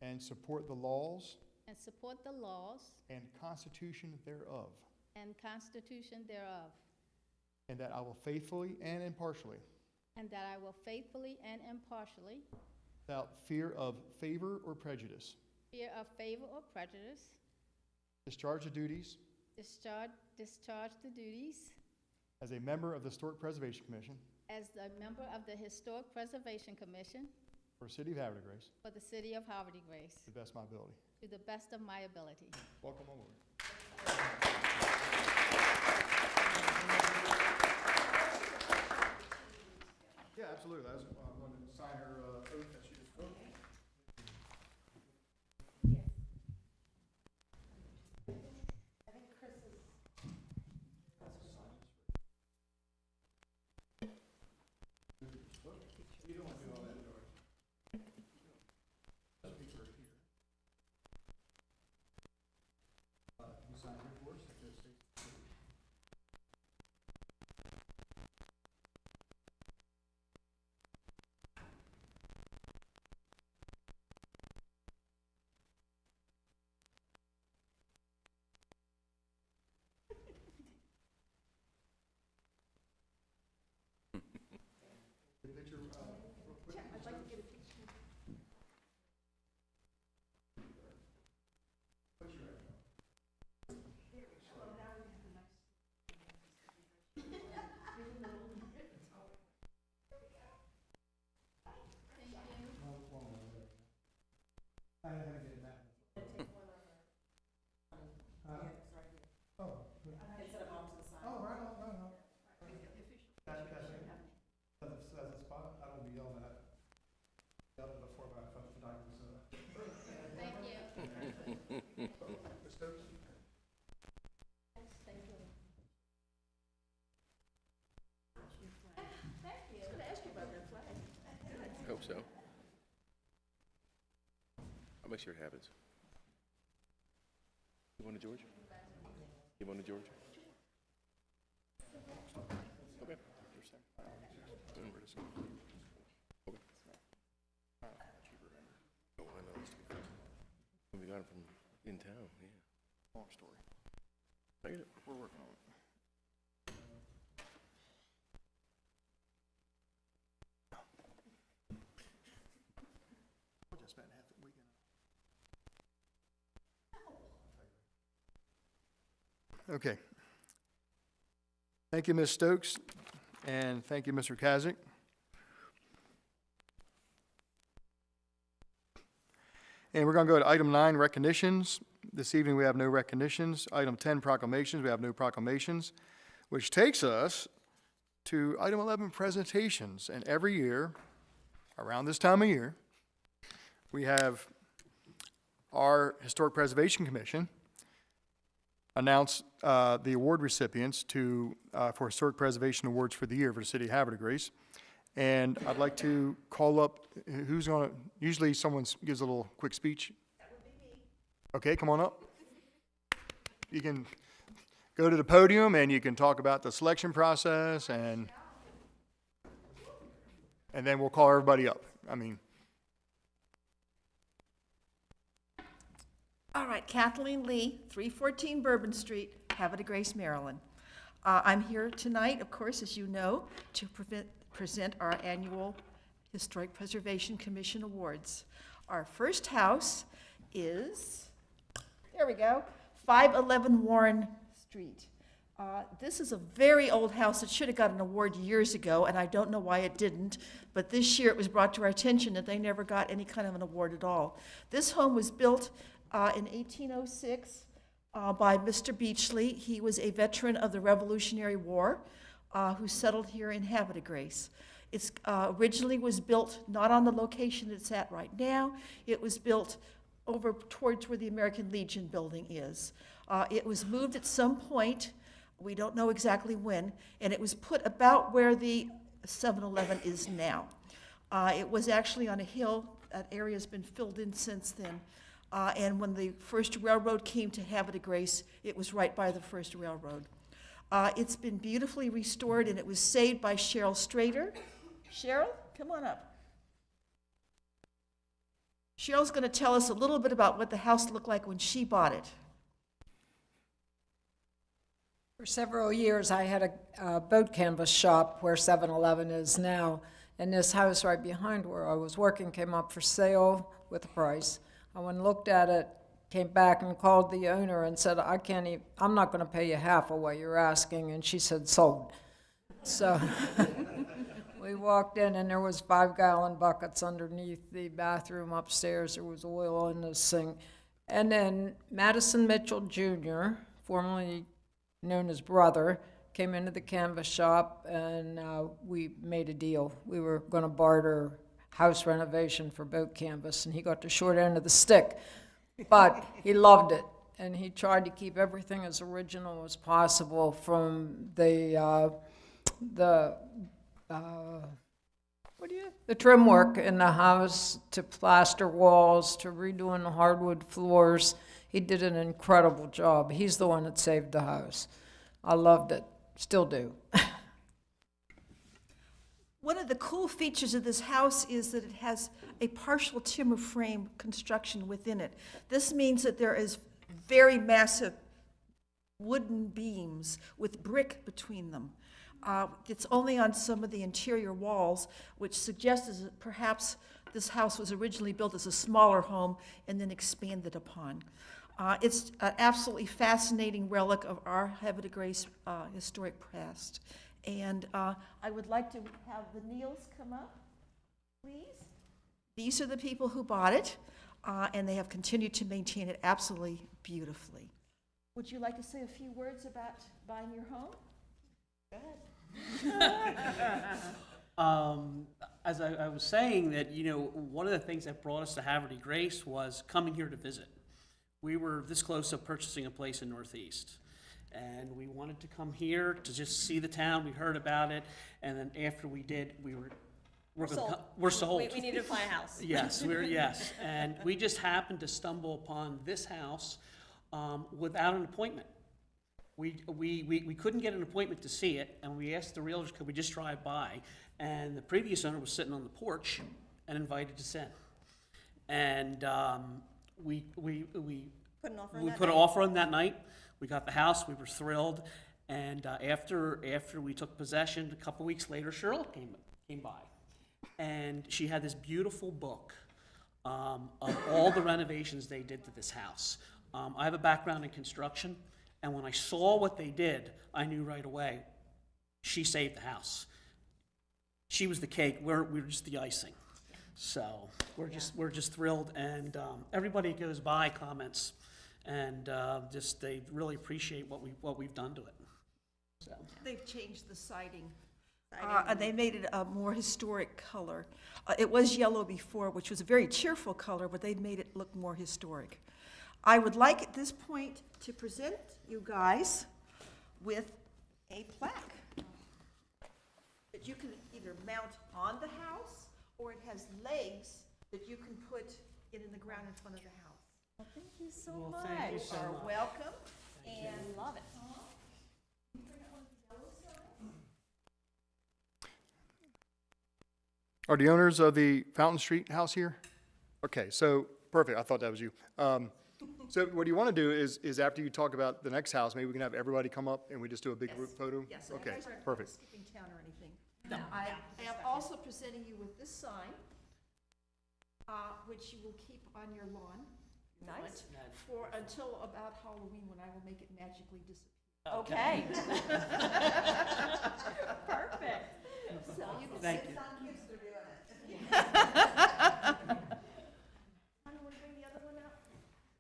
and support the laws and support the laws and Constitution thereof, and Constitution thereof, and that I will faithfully and impartially and that I will faithfully and impartially, without fear of favor or prejudice, fear of favor or prejudice, discharge the duties discharge the duties as a member of the Historic Preservation Commission as a member of the Historic Preservation Commission for the City of Havre de Grace for the City of Havre de Grace to the best of my ability. to the best of my ability. Welcome on board. Yeah, absolutely. I was going to sign her oath that she just wrote. Hope so. I'll make sure it happens. You want to George? You want to George? Okay. Oh, I know. We got it from in town, yeah. Long story. I get it. We're working on it. I just spent half the weekend. Okay. Thank you, Ms. Stokes, and thank you, Mr. Kazic. And we're going to go to item 9, recognitions. This evening, we have no recognitions. Item 10, proclamations. We have no proclamations, which takes us to item 11, presentations. And every year, around this time of year, we have our Historic Preservation Commission announce the award recipients for Historic Preservation Awards for the year for the City of Havre de Grace. And I'd like to call up, who's going to, usually someone gives a little quick speech. That would be me. Okay, come on up. You can go to the podium and you can talk about the selection process and then we'll call everybody up. All right, Kathleen Lee, 314 Bourbon Street, Havre de Grace, Maryland. I'm here tonight, of course, as you know, to present our annual Historic Preservation Commission Awards. Our first house is, there we go, 511 Warren Street. This is a very old house. It should have got an award years ago, and I don't know why it didn't, but this year it was brought to our attention that they never got any kind of an award at all. This home was built in 1806 by Mr. Beachley. He was a veteran of the Revolutionary War who settled here in Havre de Grace. It originally was built not on the location it's at right now. It was built over towards where the American Legion building is. It was moved at some point, we don't know exactly when, and it was put about where the 7-Eleven is now. It was actually on a hill. That area's been filled in since then. And when the first railroad came to Havre de Grace, it was right by the first railroad. It's been beautifully restored, and it was saved by Cheryl Strader. Cheryl, come on up. Cheryl's going to tell us a little bit about what the house looked like when she bought it. For several years, I had a boat canvas shop where 7-Eleven is now, and this house right behind where I was working came up for sale with a price. I went and looked at it, came back and called the owner and said, I'm not going to pay you half of what you're asking, and she said, sold. So we walked in, and there was 5-gallon buckets underneath the bathroom upstairs. There was oil in the sink. And then Madison Mitchell Jr., formerly known as Brother, came into the canvas shop, and we made a deal. We were going to barter house renovation for boat canvas, and he got the short end of the stick. But he loved it, and he tried to keep everything as original as possible, from the trim work in the house to plaster walls to redoing the hardwood floors. He did an incredible job. He's the one that saved the house. I loved it, still do. One of the cool features of this house is that it has a partial timber frame construction within it. This means that there is very massive wooden beams with brick between them. It's only on some of the interior walls, which suggests that perhaps this house was originally built as a smaller home and then expanded upon. It's an absolutely fascinating relic of our Havre de Grace historic past. And I would like to have the Neals come up, please. These are the people who bought it, and they have continued to maintain it absolutely beautifully. Would you like to say a few words about buying your home? Go ahead. As I was saying that, one of the things that brought us to Havre de Grace was coming here to visit. We were this close to purchasing a place in Northeast, and we wanted to come here to just see the town. We heard about it, and then after we did, we're sold. We needed to find a house. Yes, yes, and we just happened to stumble upon this house without an appointment. We couldn't get an appointment to see it, and we asked the realtors, could we just drive by? And the previous owner was sitting on the porch and invited us in. And we Put an offer on we that put an night? offer on that night. We got the house. We were thrilled. And after we took possession, a couple weeks later, Charlotte came by, and she had this beautiful book of all the renovations they did to this house. I have a background in construction, and when I saw what they did, I knew right away she saved the house. She was the cake. We're just the icing. So we're just thrilled, and everybody goes by comments, and they really appreciate what we've done to it. So They've changed the siding. They made it a more historic color. It was yellow before, which was a very cheerful color, but they've made it look more historic. I would like at this point to present you guys with a plaque that you can either mount on the house, or it has legs that you can put in the ground in front of the house. Well, thank you so Well, much. thank you so You are much. welcome. And love it. Are the owners of the Fountain Street house here? Okay, so, perfect, I thought that was you. So what you want to do is after you talk about the next house, maybe we can have everybody come up and we just do a big group photo? Yes, Okay, you guys aren't perfect. skipping town or anything. No, I am also presenting you with this sign, which you will keep on your lawn. Nice. For until about Halloween, when I will make it magically disappear. Okay. Perfect. So you can Thank sit you. on kids to do it. I don't want to bring the other one out.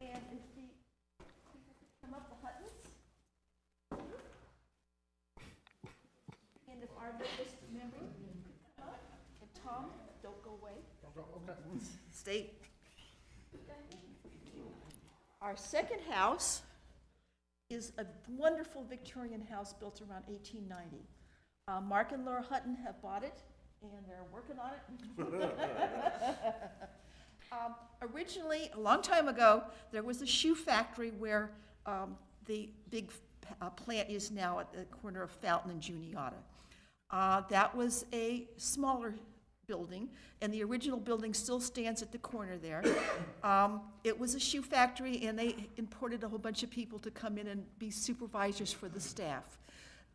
And if the people could come up, the Huttons. And if our latest member could come up, and Tom, don't go away. Stay. Our second house is a wonderful Victorian house built around 1890. Mark and Laura Hutton have bought it, and they're working on it. Originally, a long time ago, there was a shoe factory where the big plant is now at the corner of Fountain and Juniata. That was a smaller building, and the original building still stands at the corner there. It was a shoe factory, and they imported a whole bunch of people to come in and be supervisors for the staff.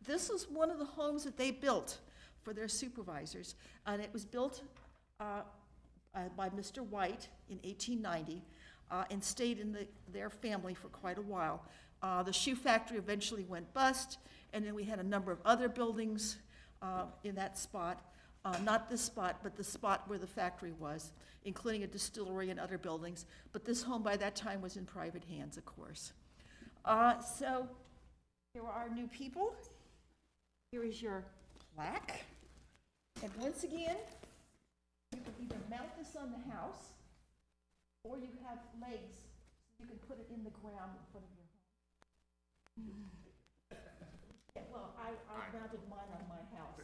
This is one of the homes that they built for their supervisors, and it was built by Mr. White in 1890 and stayed in their family for quite a while. The shoe factory eventually went bust, and then we had a number of other buildings in that spot. Not this spot, but the spot where the factory was, including a distillery and other buildings. But this home by that time was in private hands, of course. So here are our new people. Here is your plaque. And once again, you can either mount this on the house, or you have legs, so you can put it in the ground in front of your home. Yeah, well, I mounted mine on my house.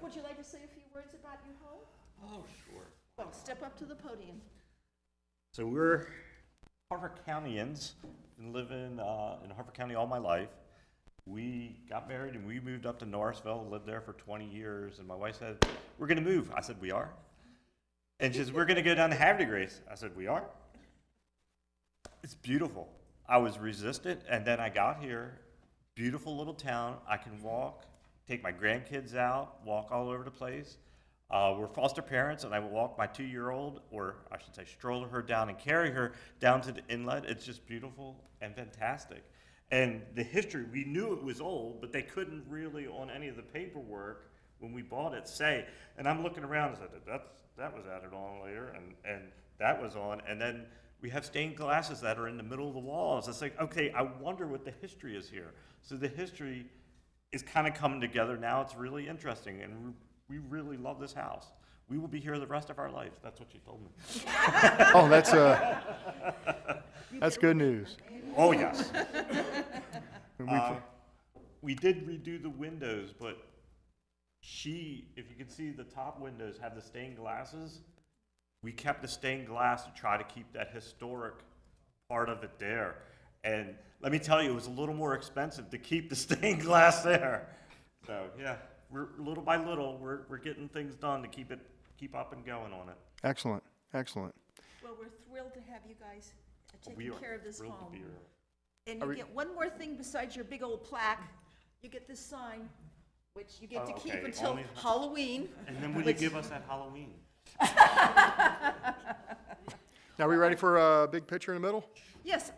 Would you like to say a few words about your home? Oh, sure. Well, step up to the podium. So we're Havre Countyans, been living in Havre County all my life. We got married and we moved up to Norrisville, lived there for 20 years, and my wife said, we're gonna move. I said, we are? And she says, we're gonna go down to Havre Grace. I said, we are? It's beautiful. I was resistant, and then I got here. Beautiful little town. I can walk, take my grandkids out, walk all over the place. We're foster parents, and I will walk my 2-year-old, or I should say stroller her down and carry her down to the inlet. It's just beautiful and fantastic. And the history, we knew it was old, but they couldn't really, on any of the paperwork, when we bought it, say. And I'm looking around and said, that was added on later, and that was on. And then we have stained glasses that are in the middle of the walls. It's like, okay, I wonder what the history is here. So the history is kind of coming together now. It's really interesting, and we really love this house. We will be here the rest of our lives. That's what she told me. Oh, that's good news. Oh, yes. We did redo the windows, but if you can see the top windows have the stained glasses. We kept the stained glass to try to keep that historic part of it there. And let me tell you, it was a little more expensive to keep the stained glass there. So yeah, we're little by little, we're getting things done to keep up and going on it. Excellent, excellent. Well, we're thrilled to have you guys taking We are care of this thrilled home. to be here. And you get one more thing besides your big old plaque. You get this sign, which you get to keep Okay, until only- Halloween. And then will you give us that Halloween? Now, are we ready for a big picture in the middle? Yes,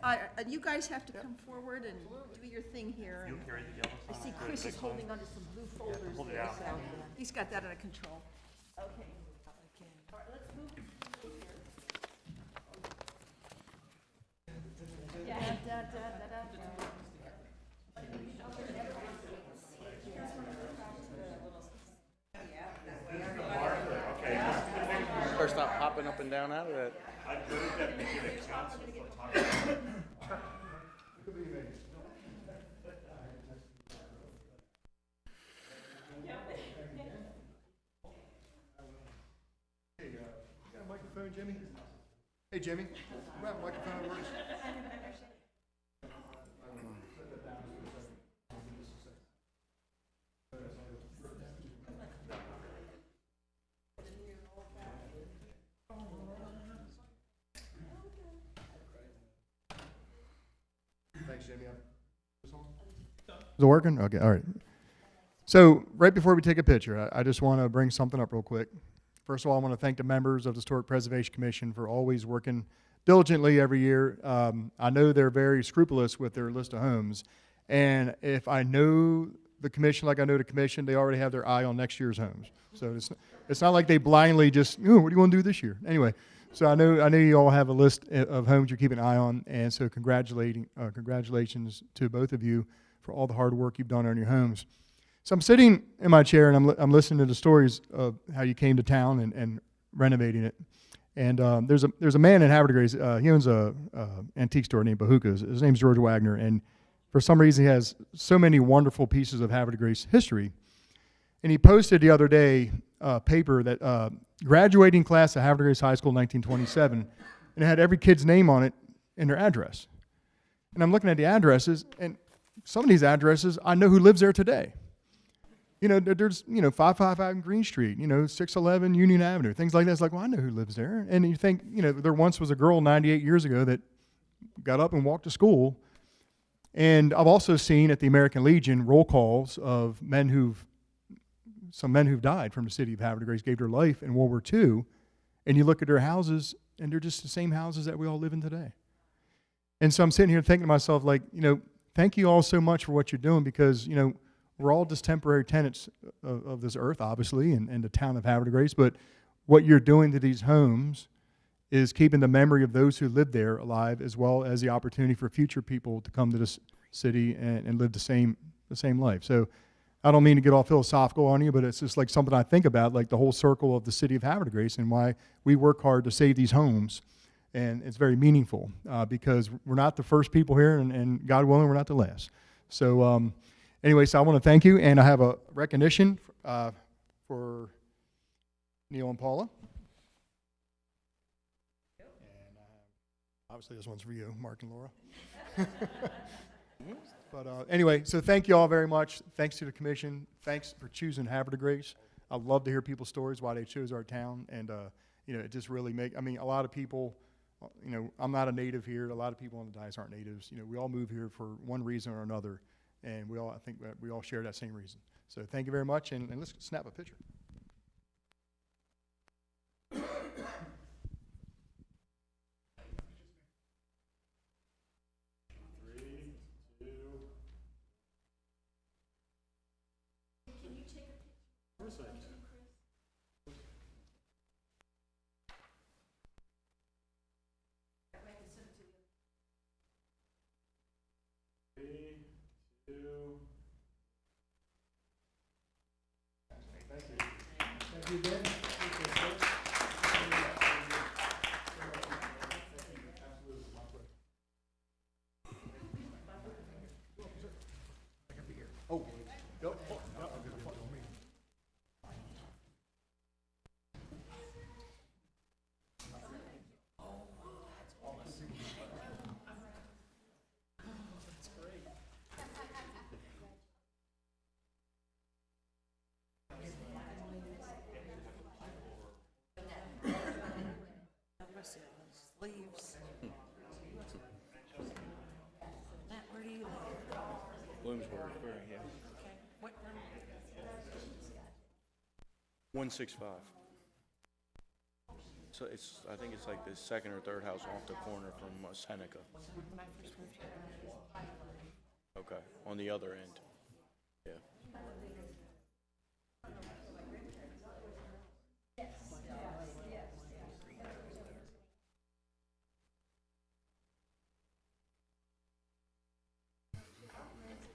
you guys have to come forward and do your thing here. You'll carry the yellow I sign see or the Chris big is sign? holding onto some blue folders hold it there, out. so he's got that under control. Okay. All right, let's move here. Da, da, da, da, da. Better stop hopping up and down out of that. Got a microphone, Jimmy? Hey, Jimmy, you have a microphone that works? Thanks, Jimmy. Is it working? Okay, all right. So right before we take a picture, I just want to bring something up real quick. First of all, I want to thank the members of the Historic Preservation Commission for always working diligently every year. I know they're very scrupulous with their list of homes, and if I know the commission like I know the commission, they already have their eye on next year's homes. So it's not like they blindly just, what do you want to do this year? Anyway, so I know you all have a list of homes you're keeping an eye on, and so congratulations to both of you for all the hard work you've done on your homes. So I'm sitting in my chair and I'm listening to the stories of how you came to town and renovating it. And there's a man in Havre Grace. He owns a antique store named Bahuka's. His name's George Wagner, and for some reason he has so many wonderful pieces of Havre Grace history. And he posted the other day a paper that graduating class at Havre Grace High School 1927, and it had every kid's name on it and their address. And I'm looking at the addresses, and some of these addresses I know who lives there today. You know, there's, 555 Green Street, 611 Union Avenue, things like that. It's like, well, I know who lives there. And you think, there once was a girl 98 years ago that got up and walked to school. And I've also seen at the American Legion roll calls of some men who've died from the city of Havre de Grace, gave their life in World War II. And you look at their houses, and they're just the same houses that we all live in today. And so I'm sitting here thinking to myself, like, thank you all so much for what you're doing, because, we're all just temporary tenants of this earth, obviously, and the town of Havre de Grace. But what you're doing to these homes is keeping the memory of those who lived there alive, as well as the opportunity for future people to come to this city and live the same life. So I don't mean to get all philosophical on you, but it's just like something I think about, like the whole circle of the city of Havre de Grace and why we work hard to save these homes. And it's very meaningful because we're not the first people here, and God willing, we're not the last. So anyway, so I want to thank you, and I have a recognition for Neil and Paula. And obviously this one's for you, Mark and Laura. But anyway, so thank you all very much. Thanks to the commission. Thanks for choosing Havre de Grace. I love to hear people's stories, why they chose our town. And, it just really a lot of people, I'm not a native here. A lot of people on the dais aren't natives. We all move here for one reason or another. And I think that we all share that same reason. So thank you very much. And let's snap a picture. Sleeves. Matt, where do you live? Williamsburg, yeah. Okay. What room? 165. So I think it's like the second or third house off the corner from Seneca. When I first moved here. Okay, on the other end. Yeah.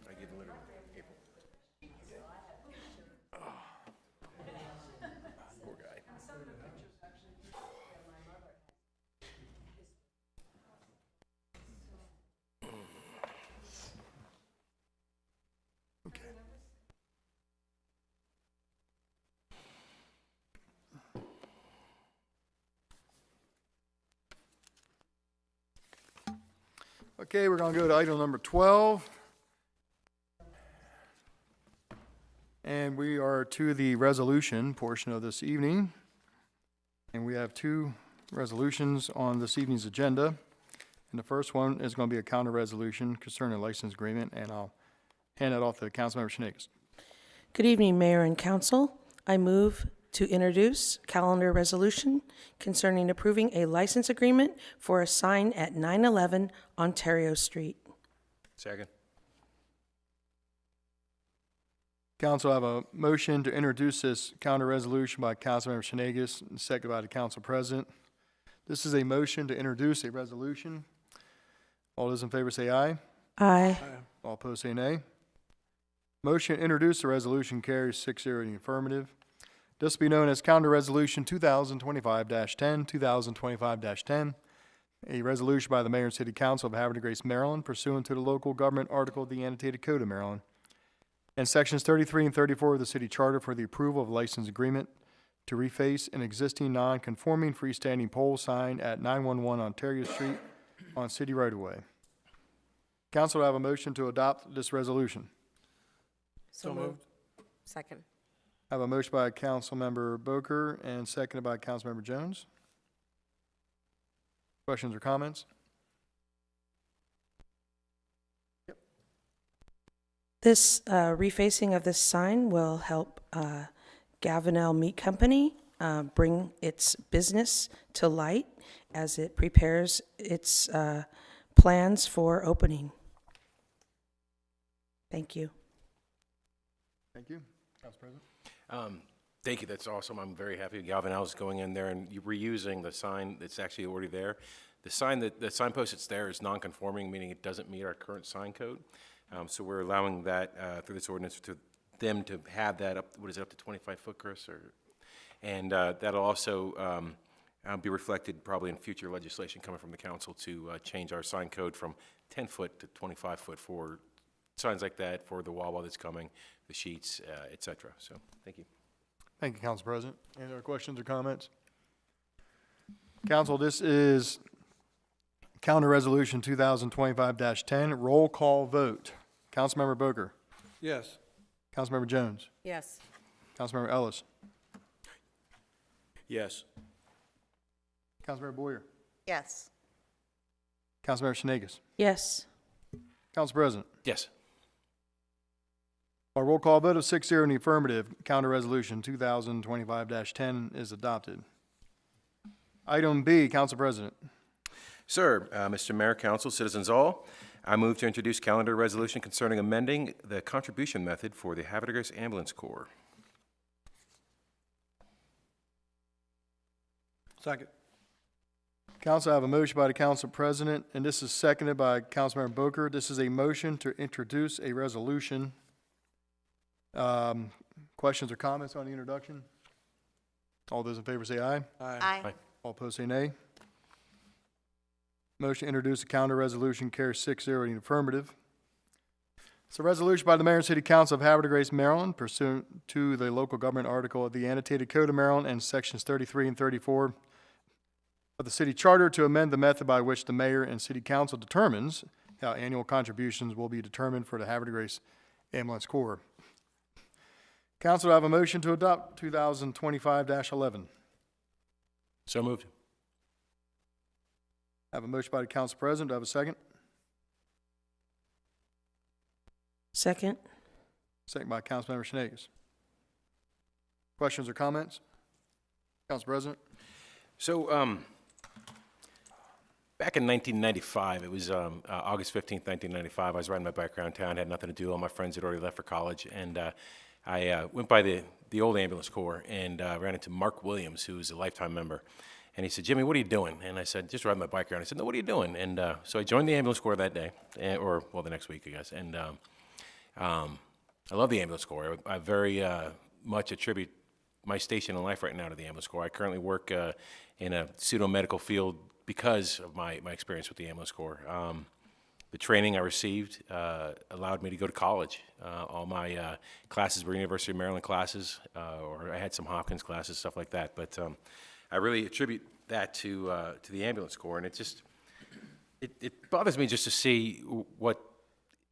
I get literally April. Poor guy. Okay. Okay, we're going to go to item number 12. And we are to the resolution portion of this evening. And we have two resolutions on this evening's agenda. And the first one is going to be a counter resolution concerning a license agreement, and I'll hand that off to Councilmember Shenakis. Good evening, Mayor and Council. I move to introduce calendar resolution concerning approving a license agreement for a sign at 911 Ontario Street. Second. Council, I have a motion to introduce this counter resolution by Councilmember Shenakis and seconded by the Council President. This is a motion to introduce a resolution. All those in favor say aye. Aye. All opposed say nay. Motion to introduce the resolution carries 6-0 in the affirmative. This will be known as Counter Resolution 2025-10, 2025-10, a resolution by the Mayor and City Council of Havre de Grace, Maryland, pursuant to the local government article of the Annotated Code of Maryland, and sections 33 and 34 of the City Charter for the approval of a license agreement to reface an existing non-conforming freestanding pole sign at 911 Ontario Street on city right-of-way. Council, I have a motion to adopt this resolution. So moved. Second. I have a motion by Councilmember Boker and seconded by Councilmember Jones. Questions or comments? This refacing of this sign will help Gavinell Meat Company bring its business to light as it prepares its plans for opening. Thank you. Thank you. Council President. Thank you, that's awesome. I'm very happy Galvinal is going in there and reusing the sign that's actually already there. The signpost that's there is non-conforming, meaning it doesn't meet our current sign code. So we're allowing that through this ordinance to them to have that up, what is it, up to 25 foot, Chris? And that'll also be reflected probably in future legislation coming from the council to change our sign code from 10 foot to 25 foot for signs like that, for the Wawa that's coming, the sheets, et cetera. So, thank you. Thank you, Council President. Any other questions or comments? Council, this is Calendar Resolution 2025-10, roll call vote. Councilmember Boker. Yes. Councilmember Jones. Yes. Councilmember Ellis. Yes. Councilmember Boyer. Yes. Councilmember Shenanigans. Yes. Council President. Yes. Our roll call vote of 6-0 in the affirmative, Calendar Resolution 2025-10 is adopted. Item B, Council President. Sir, Mr. Mayor, Council, citizens all, I move to introduce calendar resolution concerning amending the contribution method for the Havre de Grace Ambulance Corps. Second. Council, I have a motion by the Council President, and this is seconded by Councilmember Boker. This is a motion to introduce a resolution. Questions or comments on the introduction? All those in favor say aye. Aye. Aye. All opposed say nay. Motion to introduce a calendar resolution carries 6-0 in the affirmative. It's a resolution by the Mayor and City Council of Havre de Grace, Maryland, pursuant to the local government article of the Annotated Code of Maryland and sections 33 and 34 of the city charter to amend the method by which the mayor and city council determines how annual contributions will be determined for the Havre de Grace Ambulance Corps. Council, do I have a motion to adopt 2025-11? So moved. I have a motion by the Council President. Do I have a second? Second. Second by Councilmember Shenanigans. Questions or comments? Council President. So, back in 1995, it was August 15th, 1995, I was riding my bike around town, had nothing to do, all my friends had already left for college, and I went by the old ambulance corps and ran into Mark Williams, who was a lifetime member. And he said, "Jimmy, what are you doing?" And I said, "Just riding my bike around." He said, "No, what are you doing?" And so I joined the ambulance corps that day, or the next week, I guess. And I love the ambulance corps. I very much attribute my station in life right now to the ambulance corps. I currently work in a pseudo-medical field because of my experience with the ambulance corps. The training I received allowed me to go to college. All my classes were University of Maryland classes, or I had some Hopkins classes, stuff like that. But I really attribute that to the ambulance corps, and it bothers me just to see what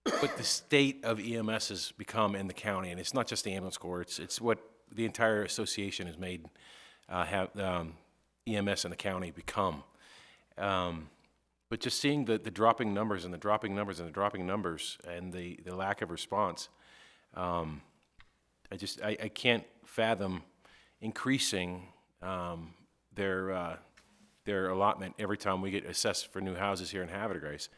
the state of EMS has become in the county, and it's not just the ambulance corps. It's what the entire association has made EMS in the county become. But just seeing the dropping numbers and the dropping numbers and the dropping numbers and the lack of response, I can't fathom increasing their allotment every time we get assessed for new houses here in Havre de Grace.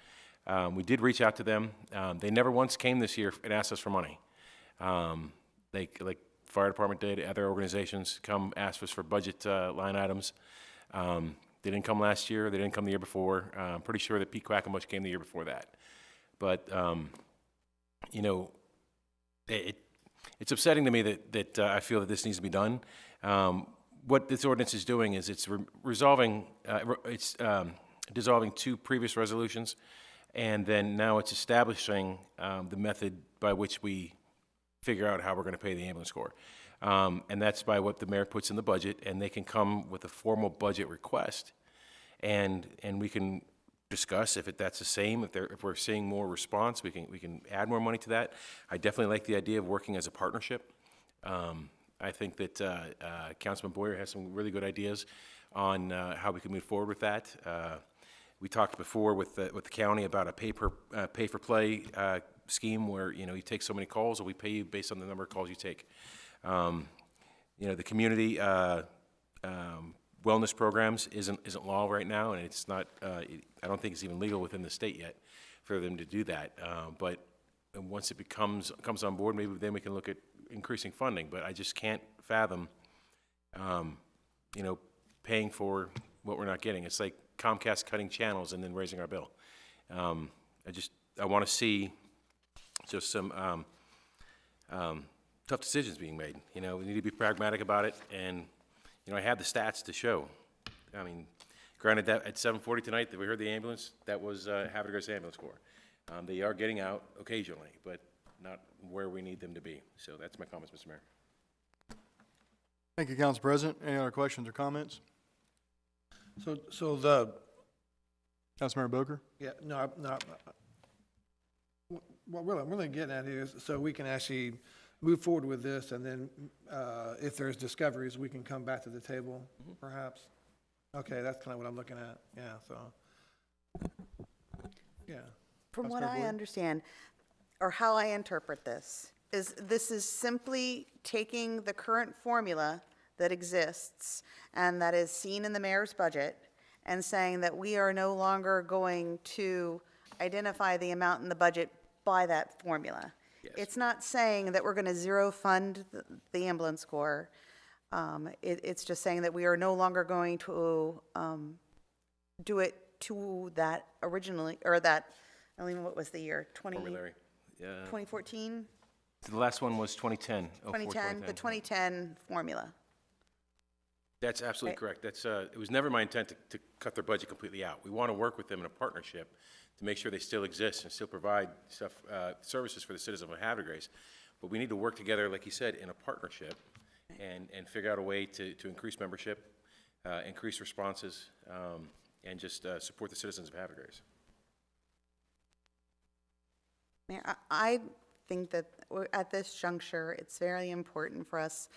We did reach out to them. They never once came this year and asked us for money. They, like fire department did, other organizations come ask us for budget line items. They didn't come last year. They didn't come the year before. I'm pretty sure that Pete Quackenbush came the year before that. But, you know, it's upsetting to me that I feel that this needs to be done. What this ordinance is doing is it's dissolving two previous resolutions, and then now it's establishing the method by which we figure out how we're going to pay the ambulance corps. And that's by what the mayor puts in the budget, and they can come with a formal budget request, and we can discuss if that's the same. If we're seeing more response, we can add more money to that. I definitely like the idea of working as a partnership. I think that Councilman Boyer has some really good ideas on how we can move forward with that. We talked before with the county about a pay-for-play scheme where, you know, you take so many calls and we pay you based on the number of calls you take. You know, the community wellness programs isn't law right now, and it's not, I don't think it's even legal within the state yet for them to do that. But once it comes on board, maybe then we can look at increasing funding. But I just can't fathom, you know, paying for what we're not getting. It's like Comcast cutting channels and then raising our bill. I want to see just some tough decisions being made. You know, we need to be pragmatic about it, and you know, I have the stats to show. I mean, granted that at 7:40 tonight that we heard the ambulance, that was Havre Grace Ambulance Corps. They are getting out occasionally, but not where we need them to be. So that's my comments, Mr. Mayor. Thank you, Council President. Any other questions or comments? So the, Councilmember Boker? yeah, no, what I'm really getting at here is so we can actually move forward with this, and then if there's discoveries, we can come back to the table, perhaps. Okay, that's kind of what I'm looking at. Yeah, so, yeah. From what I understand, or how I interpret this is simply taking the current formula that exists and that is seen in the mayor's budget and saying that we are no longer going to identify the amount in the budget by that formula. Yes. It's not saying that we're going to zero fund the ambulance corps. It's just saying that we are no longer going to do it to that originally, or that, I don't even know what was the year, Formulary. Yeah. 2014? The last one was 2010. 2010, the 2010 formula. That's absolutely correct. That's, it was never my intent to cut their budget completely out. We want to work with them in a partnership to make sure they still exist and still provide stuff, services for the citizens of Havre Grace. But we need to work together, like you said, in a partnership and figure out a way to increase membership, increase responses, and just support the citizens of Havre Grace. Mayor, I think that at this juncture, it's very important for us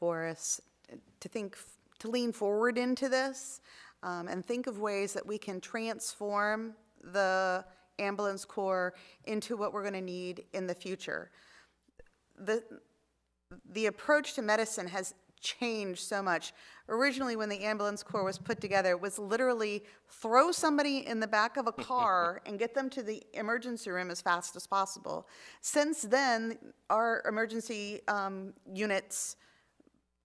to lean forward into this and think of ways that we can transform the ambulance corps into what we're going to need in the future. The approach to medicine has changed so much. Originally, when the ambulance corps was put together, it was literally throw somebody in the back of a car and get them to the emergency room as fast as possible. Since then, our emergency units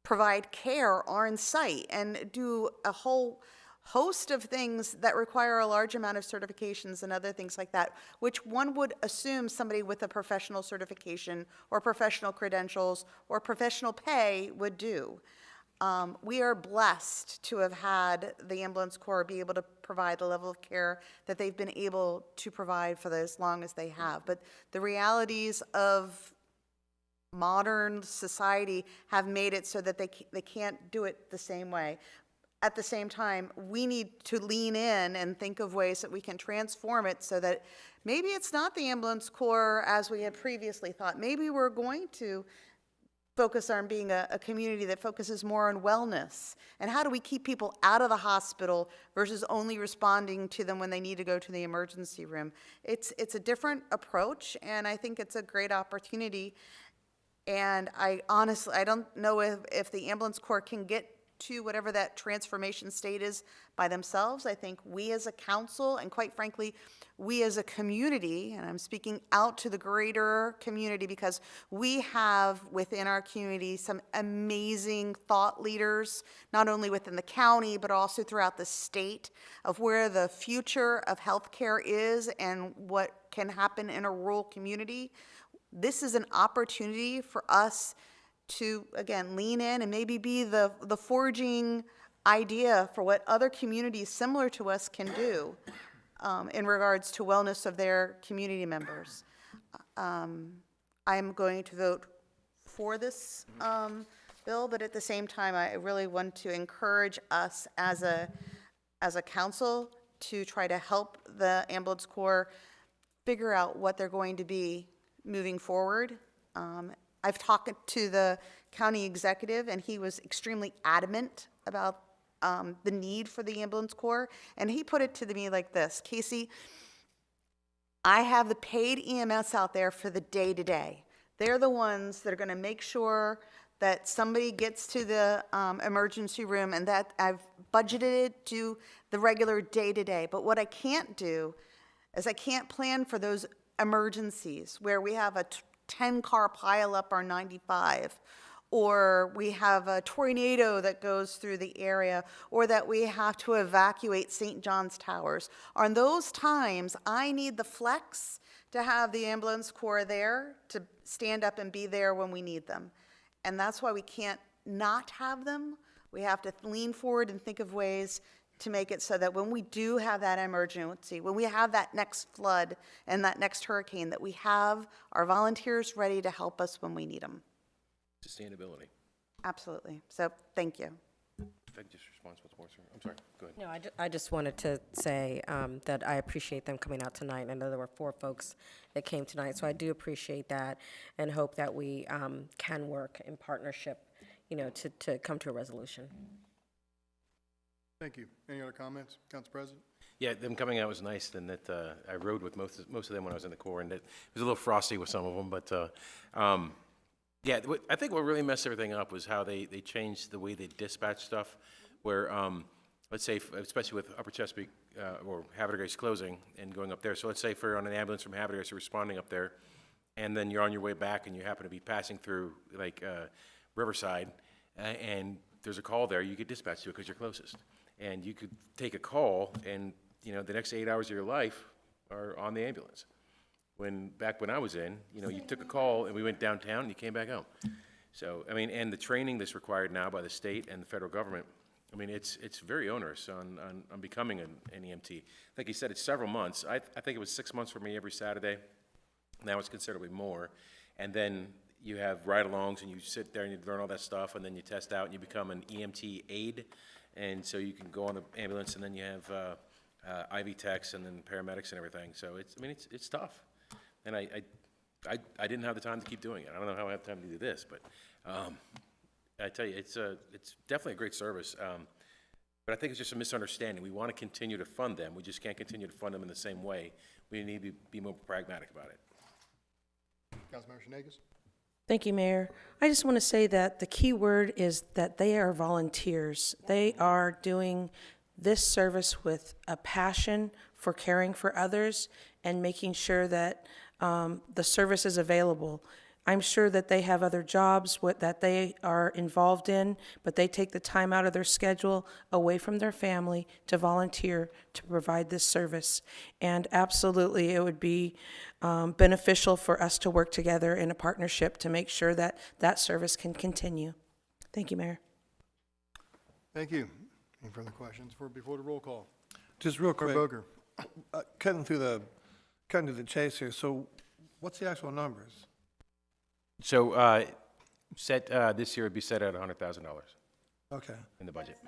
provide care on site and do a whole host of things that require a large amount of certifications and other things like that, which one would assume somebody with a professional certification or professional credentials or professional pay would do. We are blessed to have had the ambulance corps be able to provide the level of care that they've been able to provide for as long as they have. But the realities of modern society have made it so that they can't do it the same way. At the same time, we need to lean in and think of ways that we can transform it so that maybe it's not the ambulance corps as we had previously thought. Maybe we're going to focus on being a community that focuses more on wellness. And how do we keep people out of the hospital versus only responding to them when they need to go to the emergency room? It's a different approach, and I think it's a great opportunity. And I honestly, I don't know if the ambulance corps can get to whatever that transformation state is by themselves. I think we as a council, and quite frankly, we as a community, and I'm speaking out to the greater community because we have within our community some amazing thought leaders, not only within the county, but also throughout the state of where the future of healthcare is and what can happen in a rural community. This is an opportunity for us to, again, lean in and maybe be the forging idea for what other communities similar to us can do in regards to wellness of their community members. I'm going to vote for this bill, but at the same time, I really want to encourage us as a council to try to help the ambulance corps figure out what they're going to be moving forward. I've talked to the county executive, and he was extremely adamant about the need for the ambulance corps. And he put it to me like this: Casey, I have the paid EMS out there for the day-to-day. They're the ones that are going to make sure that somebody gets to the emergency room, and that I've budgeted it to the regular day-to-day. But what I can't do is I can't plan for those emergencies where we have a 10-car pileup on 95, or we have a tornado that goes through the area, or that we have to evacuate St. John's Towers. On those times, I need the flex to have the ambulance corps there to stand up and be there when we need them. And that's why we can't not have them. We have to lean forward and think of ways to make it so that when we do have that emergency, when we have that next flood and that next hurricane, that we have our volunteers ready to help us when we need them. Sustainability. Absolutely. So thank you. If I could just respond once more, sir. I'm sorry, go ahead. No, I just wanted to say that I appreciate them coming out tonight. I know there were 4 folks that came tonight, so I do appreciate that and hope that we can work in partnership, to come to a resolution. Thank you. Any other comments, Council President? Yeah, them coming out was nice, and that I rode with most of them when I was in the Corps, and it was a little frosty with some of them, but yeah, I think what really messed everything up was how they changed the way they dispatch stuff, where, let's say, especially with Upper Chesapeake or Havre Grace closing and going up there, so let's say for on an ambulance from Havre Grace, you're responding up there, and then you're on your way back and you happen to be passing through, like, Riverside, and there's a call there, you get dispatched to it because you're closest. And you could take a call, and, the next 8 hours of your life are on the ambulance. Back when I was in, you took a call and we went downtown and you came back home. So, I mean, and the training that's required now by the state and the federal government, I mean, it's very onerous on becoming an EMT. Like you said, it's several months. I think it was 6 months for me every Saturday. Now it's considerably more. And then you have ride-alongs and you sit there and you learn all that stuff, and then you test out and you become an EMT aide. And so you can go on an ambulance, and then you have IV techs and then paramedics and everything. So it's tough. And I didn't have the time to keep doing it. I don't know how I have time to do this, but I tell you, it's definitely a great service. But I think it's just a misunderstanding. We want to continue to fund them. We just can't continue to fund them in the same way. We need to be more pragmatic about it. Councilmember Shenegis? Thank you, Mayor. I just want to say that the key word is that they are volunteers. They are doing this service with a passion for caring for others and making sure that the service is available. I'm sure that they have other jobs that they are involved in, but they take the time out of their schedule away from their family to volunteer to provide this service. And absolutely, it would be beneficial for us to work together in a partnership to make sure that that service can continue. Thank you, Mayor. Thank you. Any further questions before the roll call? Just real quick, Boger. cutting to the chase here. So what's the actual numbers? So this year would be set at $100,000 Okay. in the budget.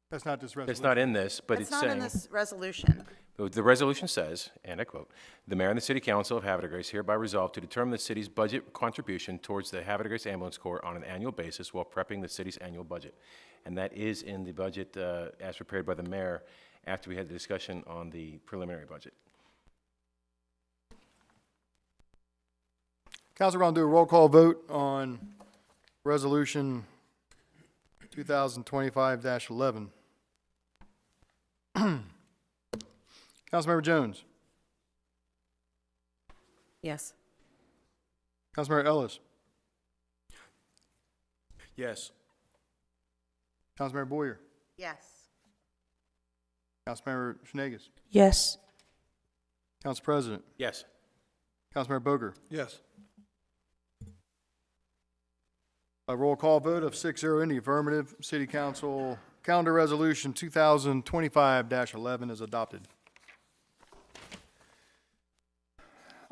That's not this resolution. It's not in this, but It's it's not saying. in this resolution. The resolution says, and I quote, "The mayor and the city council of Havre de Grace hereby resolve to determine the city's budget contribution towards the Havre de Grace Ambulance Corps on an annual basis while prepping the city's annual budget." And that is in the budget as prepared by the mayor after we had the discussion on the preliminary budget. Council, we're going to do a roll call vote on Resolution 2025-11. Councilmember Jones. Yes. Councilmember Ellis. Yes. Councilmember Boyer. Yes. Councilmember Shenegis. Yes. Council President. Yes. Councilmember Boger. Yes. A roll call vote of 6-0 in the affirmative. City Council Calendar Resolution 2025-11 is adopted.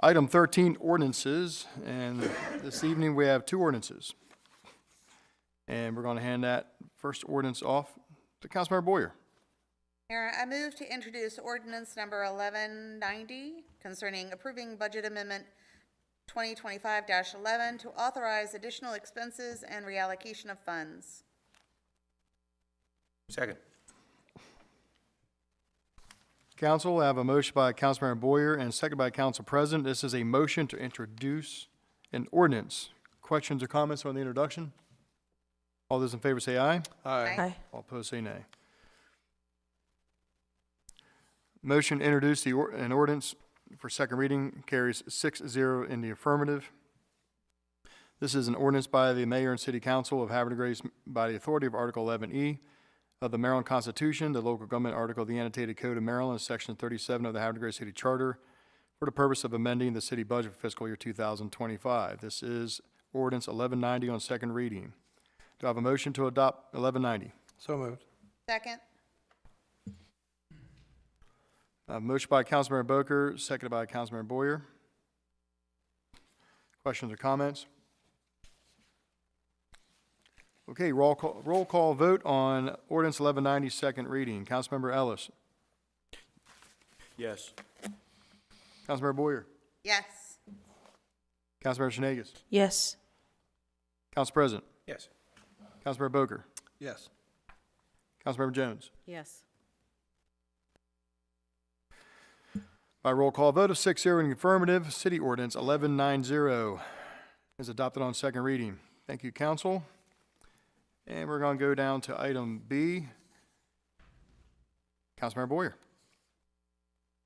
Item 13, ordinances, and this evening we have 2 ordinances. And we're going to hand that first ordinance off to Councilmember Boyer. Mayor, I move to introduce ordinance number 1190 concerning approving budget amendment 2025-11 to authorize additional expenses and reallocation of funds. Second. Council, I have a motion by Councilmember Boyer and second by Council President. This is a motion to introduce an ordinance. Questions or comments on the introduction? All those in favor say aye. Aye. All opposed say nay. Motion to introduce an ordinance for second reading carries 6-0 in the affirmative. This is an ordinance by the Mayor and City Council of Havre de Grace by the authority of Article 11E of the Maryland Constitution, the local government article of the annotated code of Maryland, Section 37 of the Havre de Grace City Charter, for the purpose of amending the city budget for fiscal year 2025. This is ordinance 1190 on second reading. Do I have a motion to adopt 1190? So moved. Second. Motion by Councilmember Boker, seconded by Councilmember Boyer. Questions or comments? Okay, roll call vote on ordinance 1190, second reading. Councilmember Ellis. Yes. Councilmember Boyer. Yes. Councilmember Shenanigans. Yes. Council President. Yes. Councilmember Boker. Yes. Councilmember Jones. Yes. By roll call vote of 6-0 in the affirmative, city ordinance 1190 is adopted on second reading. Thank you, council. And we're going to go down to item B. Councilmember Boyer.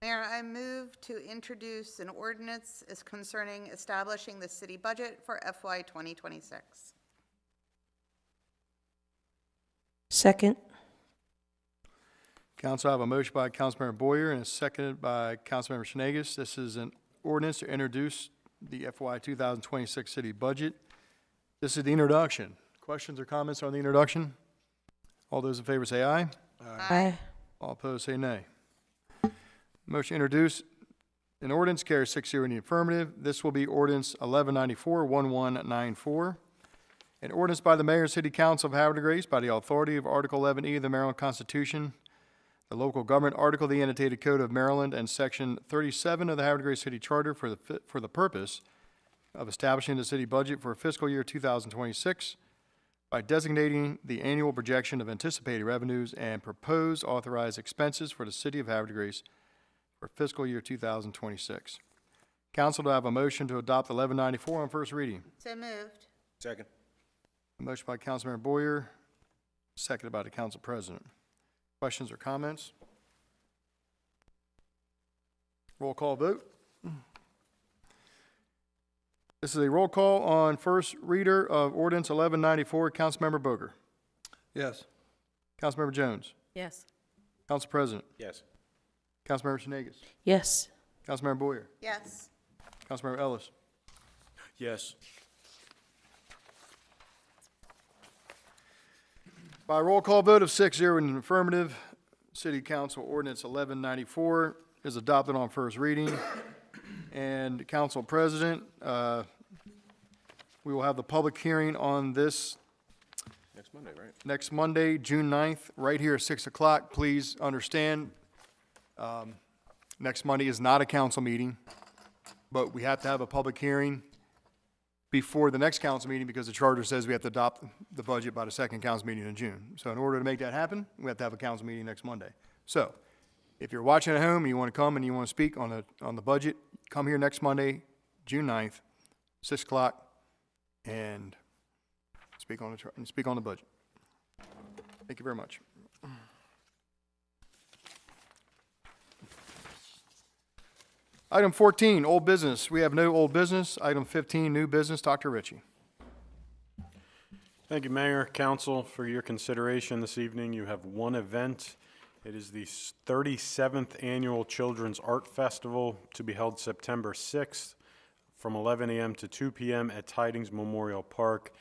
Mayor, I move to introduce an ordinance as concerning establishing the city budget for FY 2026. Second. Council, I have a motion by Councilmember Boyer and a seconded by Councilmember Shenanigans. This is an ordinance to introduce the FY 2026 city budget. This is the introduction. Questions or comments on the introduction? All those in favor say aye. Aye. All opposed say nay. Motion to introduce an ordinance carries 6-0 in the affirmative. This will be ordinance 1194. An ordinance by the Mayor and City Council of Havre de Grace by the authority of Article 11E of the Maryland Constitution, the local government article of the annotated code of Maryland, and Section 37 of the Havre de Grace City Charter for the purpose of establishing the city budget for fiscal year 2026 by designating the annual projection of anticipated revenues and proposed authorized expenses for the city of Havre de Grace for fiscal year 2026. Council, do I have a motion to adopt 1194 on first reading? So moved. Second. A motion by Councilmember Boyer, seconded by the Council President. Questions or comments? Roll call vote. This is a roll call on first reader of ordinance 1194. Councilmember Boger. Yes. Councilmember Jones. Yes. Council President. Yes. Councilmember Shenanigans. Yes. Councilmember Boyer. Yes. Councilmember Ellis. Yes. By roll call vote of 6-0 in the affirmative, City Council Ordinance 1194 is adopted on first reading. And Council President, we will have the public hearing on this Next Monday, right? next Monday, June 9th, right here at 6 o'clock. Please understand, next Monday is not a council meeting, but we have to have a public hearing before the next council meeting because the charter says we have to adopt the budget by the second council meeting in June. So in order to make that happen, we have to have a council meeting next Monday. So if you're watching at home and you want to come and you want to speak on the budget, come here next Monday, June 9th, 6 o'clock, and speak on the budget. Thank you very much. Item 14, old business. We have no old business. Item 15, new business. Dr. Ritchie. Thank you, Mayor, Council, for your consideration this evening. You have one event. It is the 37th Annual Children's Art Festival to be held September 6th from 11 a.m. to 2 p.m. at Tidings Memorial Park.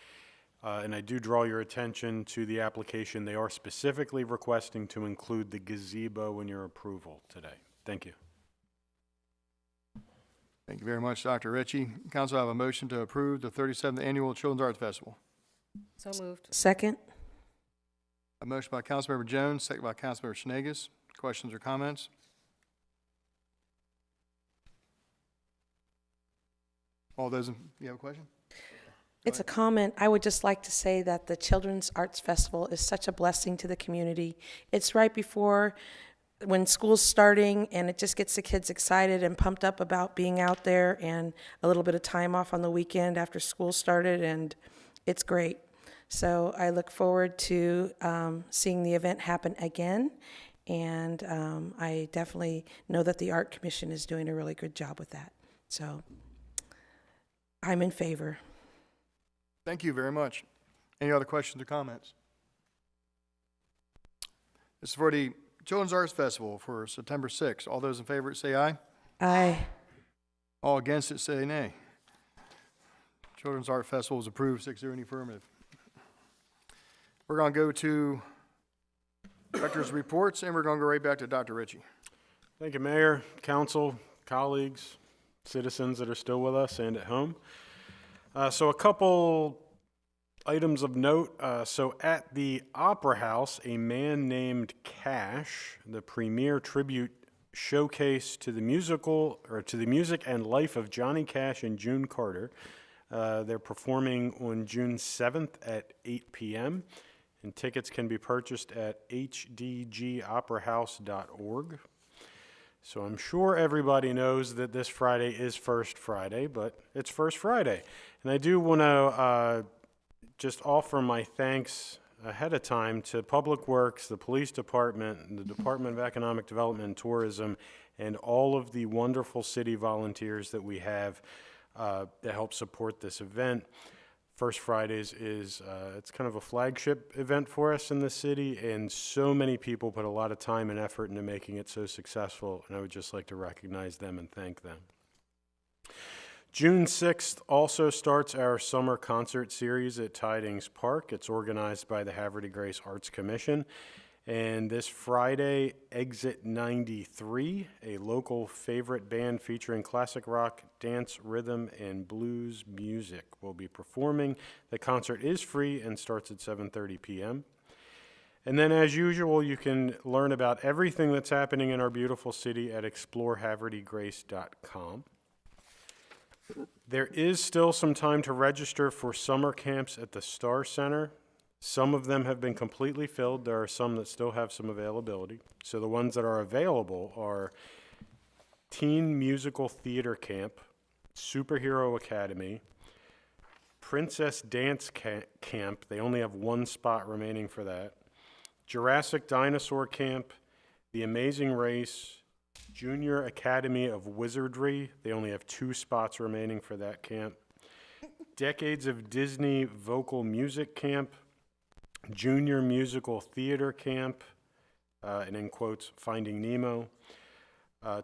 And I do draw your attention to the application. They are specifically requesting to include the gazebo in your approval today. Thank you. Thank you very much, Dr. Ritchie. Council, I have a motion to approve the 37th Annual Children's Art Festival. So moved. Second. A motion by Councilmember Jones, second by Councilmember Shenanigans. Questions or comments? All those, you have a question? It's a comment. I would just like to say that the Children's Arts Festival is such a blessing to the community. It's right before when school's starting, and it just gets the kids excited and pumped up about being out there, and a little bit of time off on the weekend after school started, and it's great. So I look forward to seeing the event happen again, and I definitely know that the Art Commission is doing a really good job with that. So I'm in favor. Thank you very much. Any other questions or comments? This is for the Children's Arts Festival for September 6th. All those in favor say aye. Aye. All against it say nay. Children's Art Festival is approved, 6-0 in the affirmative. We're going to go to Director's reports, and we're going to go right back to Dr. Ritchie. Thank you, Mayor, Council, colleagues, citizens that are still with us and at home. So a couple items of note. So at the Opera House, A Man Named Cash, the premier tribute showcase to the music and life of Johnny Cash and June Carter. They're performing on June 7th at 8 p.m. and tickets can be purchased at hdgoperahouse.org. So I'm sure everybody knows that this Friday is First Friday, but it's First Friday. And I do want to just offer my thanks ahead of time to Public Works, the Police Department, and the Department of Economic Development and Tourism, and all of the wonderful city volunteers that we have that help support this event. First Fridays is it's kind of a flagship event for us in the city, and so many people put a lot of time and effort into making it so successful, and I would just like to recognize them and thank them. June 6th also starts our summer concert series at Tidings Park. It's organized by the Havre de Grace Arts Commission. And this Friday, Exit 93, a local favorite band featuring classic rock, dance, rhythm, and blues music will be performing. The concert is free and starts at 7:30 p.m. And then, as usual, you can learn about everything that's happening in our beautiful city at explorehavredegrace.com. There is still some time to register for summer camps at the Star Center. Some of them have been completely filled. There are some that still have some availability. So the ones that are available are Teen Musical Theater Camp, Superhero Academy, Princess Dance Camp. They only have one spot remaining for that. Jurassic Dinosaur Camp, The Amazing Race, Junior Academy of Wizardry. They only have 2 spots remaining for that camp. Decades of Disney Vocal Music Camp, Junior Musical Theater Camp, and in quotes, Finding Nemo,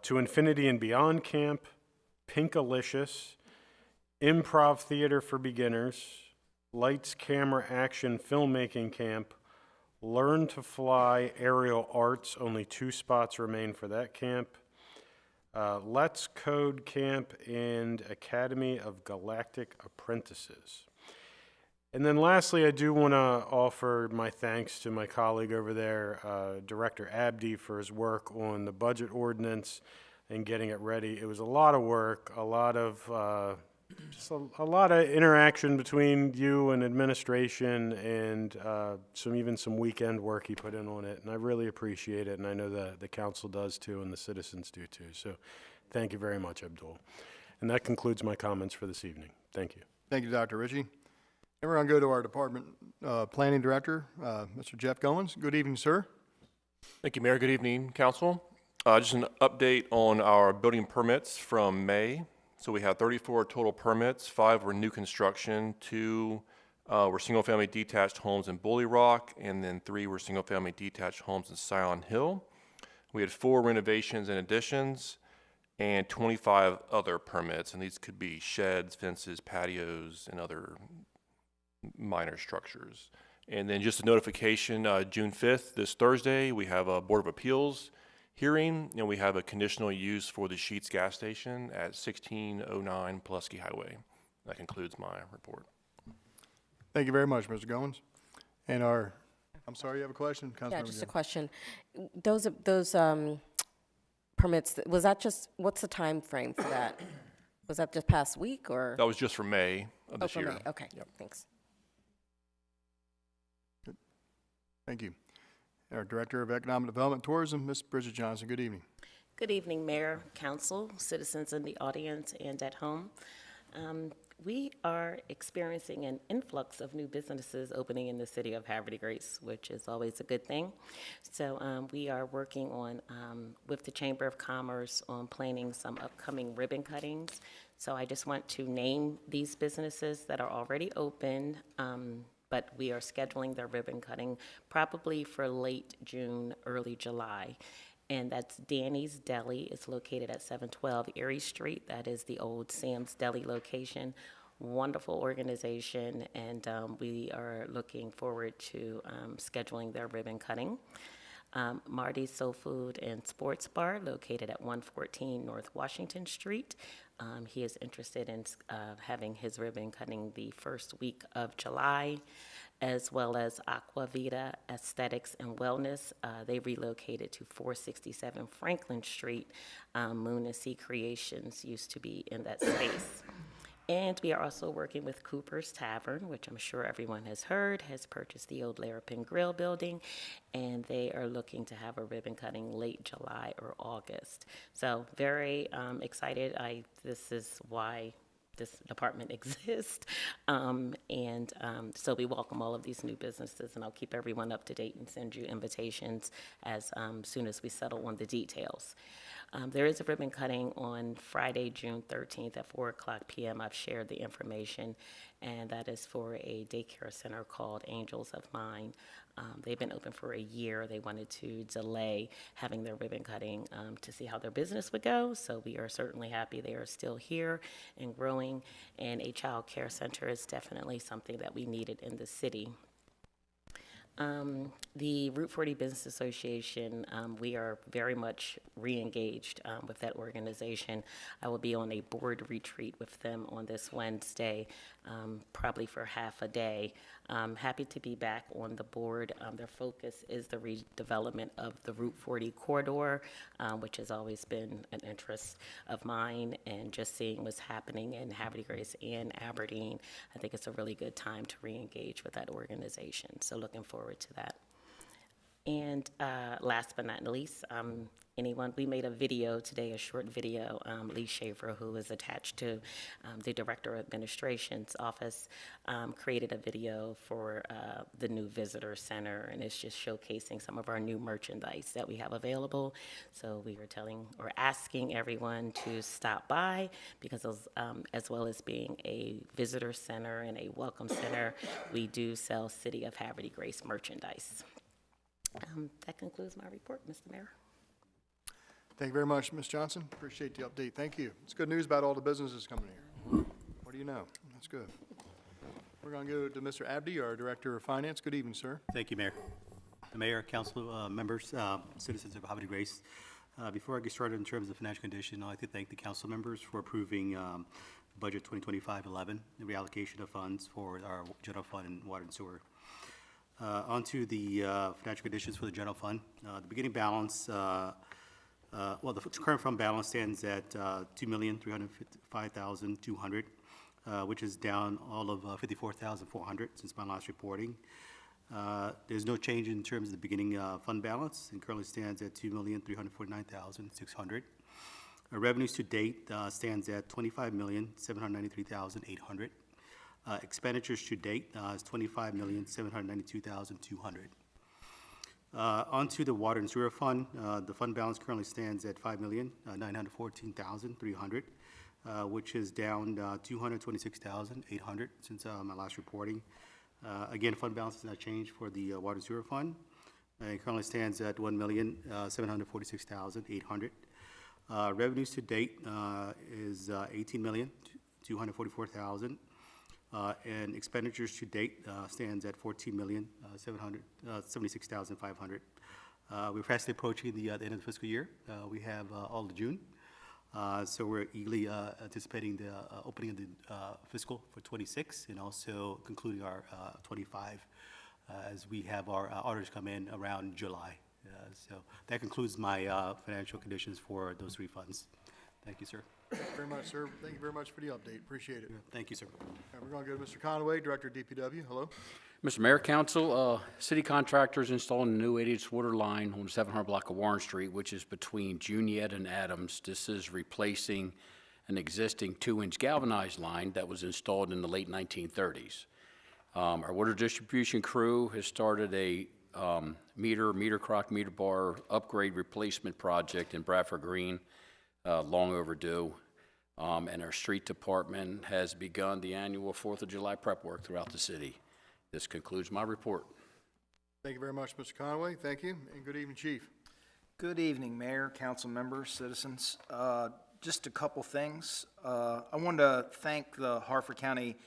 To Infinity and Beyond Camp, Pinkalicious, Improv Theater for Beginners, Lights, Camera, Action Filmmaking Camp, Learn to Fly Aerial Arts, only 2 spots remain for that camp, Let's Code Camp, and Academy of Galactic Apprentices. And then lastly, I do want to offer my thanks to my colleague over there, Director Abdi, for his work on the budget ordinance and getting it ready. It was a lot of work, a lot of just a lot of interaction between you and administration, and even some weekend work he put in on it. And I really appreciate it, and I know the council does too, and the citizens do too. So thank you very much, Abdul. And that concludes my comments for this evening. Thank you. Thank you, Dr. Ritchie. And we're going to go to our department planning director, Mr. Jeff Goins. Good evening, sir. Thank you, Mayor. Good evening, Council. Just an update on our building permits from May. So we had 34 total permits. 5 were new construction, 2 were single-family detached homes in Bully Rock, and then 3 were single-family detached homes in Scion Hill. We had 4 renovations and additions, and 25 other permits, and these could be sheds, fences, patios, and other minor structures. And then just a notification, June 5th, this Thursday, we have a Board of Appeals hearing, and we have a conditional use for the Sheetz gas station at 1609 Pulaski Highway. That concludes my report. Thank you very much, Mr. Goins. And I'm sorry, you have a question? Yeah, just a question. Those permits, was that just, what's the time frame for that? Was that just past week or? That was just for May of Oh, this for year. May. Okay, Yep. thanks. Thank you. Our Director of Economic Development and Tourism, Ms. Bridget Johnson. Good evening. Good evening, Mayor, Council, citizens in the audience and at home. We are experiencing an influx of new businesses opening in the city of Havre de Grace, which is always a good thing. So we are working on, with the Chamber of Commerce, on planning some upcoming ribbon cuttings. So I just want to name these businesses that are already open, but we are scheduling their ribbon cutting probably for late June, early July. And that's Danny's Deli. It's located at 712 Erie Street. That is the old Sam's Deli location. Wonderful organization, and we are looking forward to scheduling their ribbon cutting. Marty's Soul Food and Sports Bar, located at 114 North Washington Street. He is interested in having his ribbon cutting the first week of July, as well as Aqua Vita Aesthetics and Wellness. They relocated to 467 Franklin Street. Moon and Sea Creations used to be in that space. And we are also working with Cooper's Tavern, which I'm sure everyone has heard, has purchased the old Larapin Grill building, and they are looking to have a ribbon cutting late July or August. So very excited. This is why this department exists. So we welcome all of these new businesses, and I'll keep everyone up to date and send you invitations as soon as we settle on the details. There is a ribbon cutting on Friday, June 13th at 4:00 p.m. I've shared the information, and that is for a daycare center called Angels of Mine. They've been open for a year. They wanted to delay having their ribbon cutting to see how their business would go, so we are certainly happy they are still here and growing, and a child care center is definitely something that we needed in the city. The Route 40 Business Association, we are very much re-engaged with that organization. I will be on a board retreat with them on this Wednesday, probably for half a day. Happy to be back on the board. Their focus is the redevelopment of the Route 40 corridor, which has always been an interest of mine, and just seeing what's happening in Havre de Grace and Aberdeen, I think it's a really good time to re-engage with that organization. So looking forward to that. And last but not least, we made a video today, a short video. Lee Schaefer, who is attached to the Director of Administration's office, created a video for the new visitor center, and it's just showcasing some of our new merchandise that we have available. So we are asking everyone to stop by, because as well as being a visitor center and a welcome center, we do sell City of Havre de Grace merchandise. That concludes my report, Mr. Mayor. Thank you very much, Ms. Johnson. Appreciate the update. Thank you. It's good news about all the businesses coming here. What do you know? That's good. We're going to go to Mr. Abdi, our Director of Finance. Good evening, sir. Thank you, Mayor. The Mayor, Council members, citizens of Havre de Grace. Before I get started in terms of financial condition, I'd like to thank the council members for approving Budget 2025-11, the reallocation of funds for our general fund and water and sewer. On to the financial conditions for the general fund. The beginning balance, the current fund balance stands at $2,355,200, which is down all of $54,400 since my last reporting. There's no change in terms of the beginning fund balance, and currently stands at $2,349,600. Our revenues to date stands at $25,793,800. Expenditures to date is $25,792,200. On to the water and sewer fund. The fund balance currently stands at $5,914,300, which is down $226,800 since my last reporting. Again, fund balance has not changed for the water and sewer fund. It currently stands at $1,746,800. Revenues to date is $18,244,000. And expenditures to date stands at $14,776,500. We're fastly approaching the end of the fiscal year. We have all of June. So we're eagerly anticipating the opening of the fiscal for 26, and also concluding our 25 as we have our auditors come in around July. So that concludes my financial conditions for those three funds. Thank you, sir. Thank you very much, sir. Thank you very much for the update. Appreciate it. Thank you, sir. All right, we're going to go to Mr. Conway, Director of DPW. Hello. Mr. Mayor, Council, city contractors installing a new 8-inch water line on the 700 block of Warren Street, which is between Juniette and Adams. This is replacing an existing 2-inch galvanized line that was installed in the late 1930s. Our water distribution crew has started a meter crock, meter bar upgrade replacement project in Bradford Green, long overdue. And our street department has begun the annual 4th of July prep work throughout the city. This concludes my report. Thank you very much, Mr. Conway. Thank you, and good evening, Chief. Good evening, Mayor, council members, citizens. Just a couple things. I wanted to thank the Harford County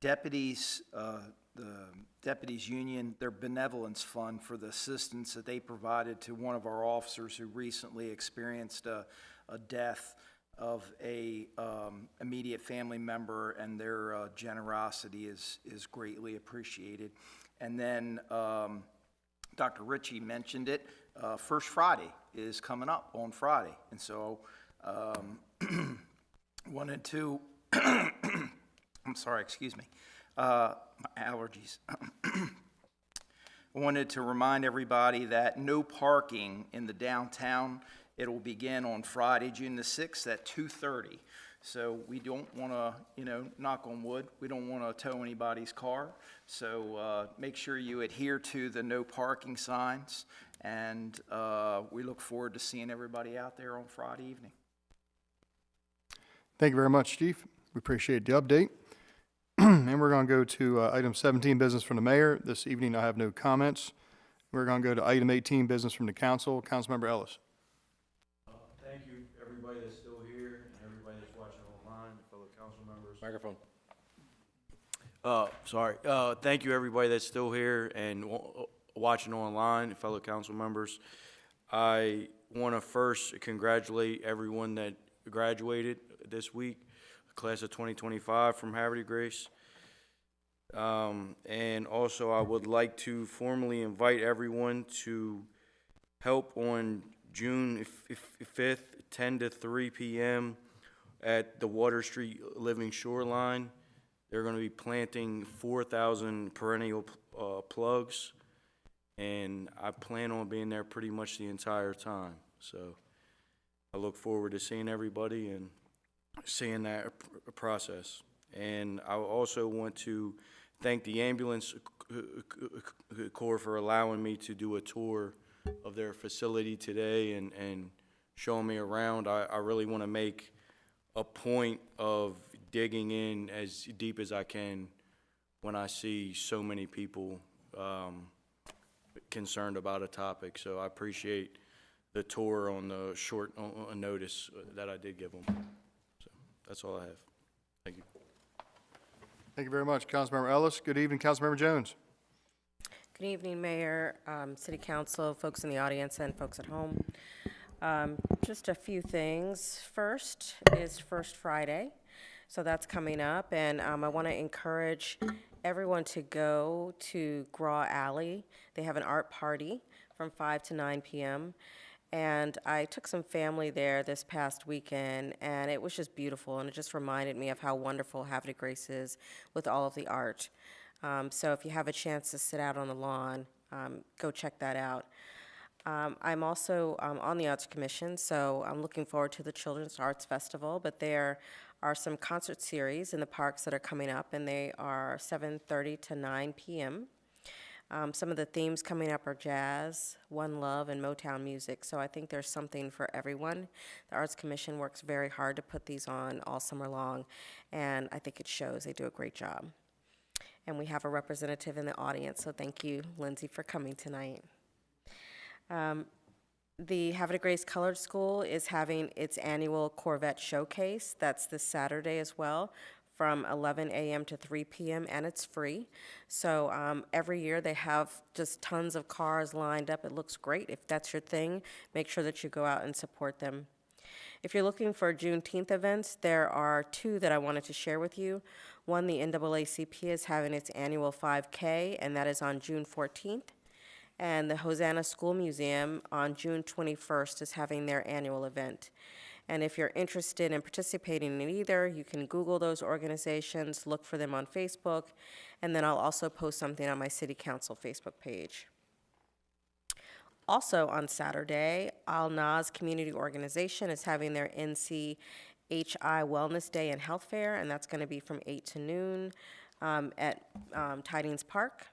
deputies, the Deputies Union, their benevolence fund for the assistance that they provided to one of our officers who recently experienced a death of a immediate family member, and their generosity is greatly appreciated. And then Dr. Ritchie mentioned it, First Friday is coming up on Friday, and so wanted to, I'm sorry, excuse me, my allergies. I wanted to remind everybody that no parking in the downtown. It will begin on Friday, June the 6th at 2:30. So we don't want to, knock on wood, we don't want to tow anybody's car. So make sure you adhere to the no parking signs, and we look forward to seeing everybody out there on Friday evening. Thank you very much, Chief. We appreciate the update. And we're going to go to item 17, business from the mayor. This evening I have no comments. We're going to go to item 18, business from the council. Councilmember Ellis. Thank you, everybody that's still here and everybody that's watching online, fellow council members. Microphone. Sorry. Thank you, everybody that's still here and watching online, fellow council members. I want to first congratulate everyone that graduated this week, class of 2025 from Havre Grace. And also I would like to formally invite everyone to help on June 5th, 10 to 3 p.m. at the Water Street Living Shoreline. They're going to be planting 4,000 perennial plugs, and I plan on being there pretty much the entire time. So I look forward to seeing everybody and seeing that process. And I also want to thank the ambulance corps for allowing me to do a tour of their facility today and showing me around. I really want to make a point of digging in as deep as I can when I see so many people concerned about a topic. So I appreciate the tour on the short notice that I did give them. So that's all I have. Thank you. Thank you very much, Councilmember Ellis. Good evening, Councilmember Jones. Good evening, Mayor, City Council, folks in the audience, and folks at home. Just a few things. First is First Friday, so that's coming up, and I want to encourage everyone to go to Graw Alley. They have an art party from 5 to 9 p.m., and I took some family there this past weekend, and it was just beautiful, and it just reminded me of how wonderful Havre de Grace is with all of the art. So if you have a chance to sit out on the lawn, go check that out. I'm also on the Arts Commission, so I'm looking forward to the Children's Arts Festival, but there are some concert series in the parks that are coming up, and they are 7:30 to 9 p.m. Some of the themes coming up are jazz, One Love, and Motown music, so I think there's something for everyone. The Arts Commission works very hard to put these on all summer long, and I think it shows. They do a great job. And we have a representative in the audience, so thank you, Lindsay, for coming tonight. The Havre de Grace Colored School is having its annual Corvette Showcase. That's this Saturday as well, from 11 a.m. to 3 p.m., and it's free. So every year they have just tons of cars lined up. It looks great. If that's your thing, make sure that you go out and support them. If you're looking for Juneteenth events, there are two that I wanted to share with you. One, the NAACP is having its annual 5K, and that is on June 14th. And the Hosanna School Museum on June 21st is having their annual event. And if you're interested in participating in either, you can Google those organizations, look for them on Facebook, and then I'll also post something on my City Council Facebook page. Also on Saturday, Al Naz Community Organization is having their NCHI Wellness Day and Health Fair, and that's going to be from 8 to noon at Tidings Park.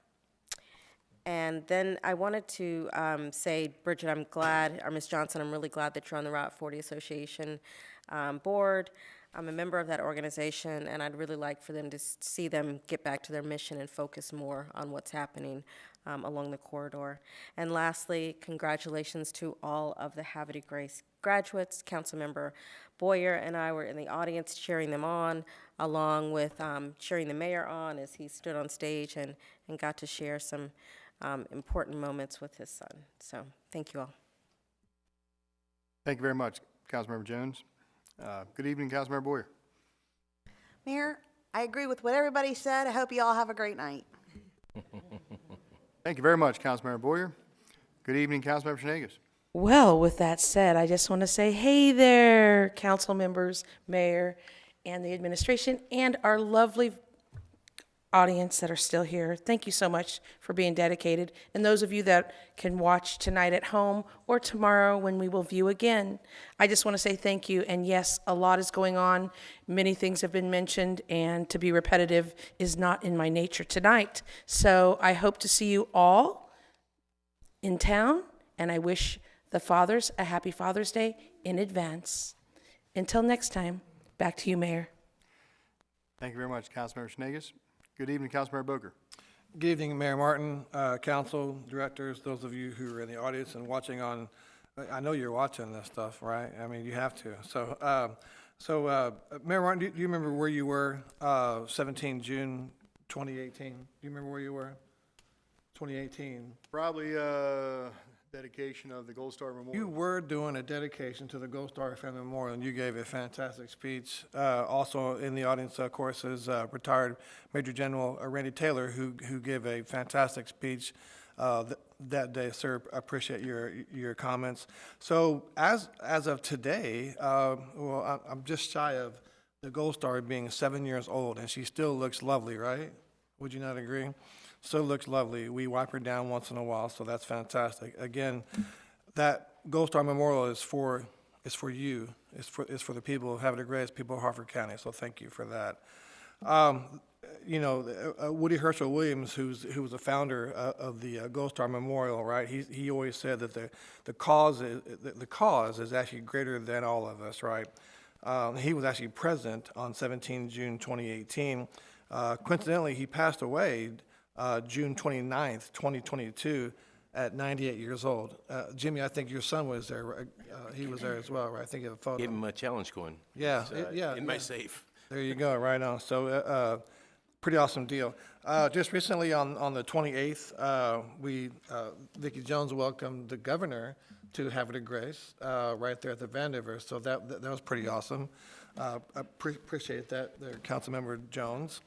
And then I wanted to say, Bridget, I'm glad, or Ms. Johnson, I'm really glad that you're on the Route 40 Association board. I'm a member of that organization, and I'd really like for them to see them get back to their mission and focus more on what's happening along the corridor. And lastly, congratulations to all of the Havre Grace graduates. Councilmember Boyer and I were in the audience cheering them on, along with cheering the mayor on as he stood on stage and got to share some important moments with his son. So thank you all. Thank you very much, Councilmember Jones. Good evening, Councilmember Boyer. Mayor, I agree with what everybody said. I hope you all have a great night. Thank you very much, Councilmember Boyer. Good evening, Councilmember Shenanigans. Well, with that said, I just want to say, hey there, council members, mayor, and the administration, and our lovely audience that are still here. Thank you so much for being dedicated. And those of you that can watch tonight at home or tomorrow when we will view again, I just want to say thank you. And yes, a lot is going on. Many things have been mentioned, and to be repetitive is not in my nature tonight. So I hope to see you all in town, and I wish the fathers a happy Father's Day in advance. Until next time, back to you, Mayor. Thank you very much, Councilmember Shenanigans. Good evening, Councilmember Booker. Good evening, Mayor Martin, council, directors, those of you who are in the audience and watching on, I know you're watching this stuff, right? I mean, you have to. So, Mayor Martin, do you remember where you were 17 June 2018? Do you remember where you were? 2018. Probably dedication of the Gold Star Memorial. You were doing a dedication to the Gold Star Family Memorial, and you gave a fantastic speech. Also in the audience, of course, is retired Major General Randy Taylor, who gave a fantastic speech that day. Sir, I appreciate your comments. So as of today, well, I'm just shy of the Gold Star being 7 years old, and she still looks lovely, right? Would you not agree? Still looks lovely. We wipe her down once in a while, so that's fantastic. Again, that Gold Star Memorial is for you. It's for the people of Havre Grace, people of Harford County. So thank you for that. You know, Woody Herschel Williams, who was the founder of the Gold Star Memorial, right? He always said that the cause is actually greater than all of us, right? He was actually present on 17 June 2018. Coincidentally, he passed away June 29th, 2022, at 98 years old. Jimmy, I think your son was there. Right? He was there as well, right? I think you have a photo. Gave him a challenge coin. Yeah, It's, in my safe. There you go, right on. So, pretty awesome deal. Just recently on the 28th, Vicki Jones welcomed the governor to Havre Grace right there at the Vandiver. So that was pretty awesome. I appreciate that, there, Councilmember Jones.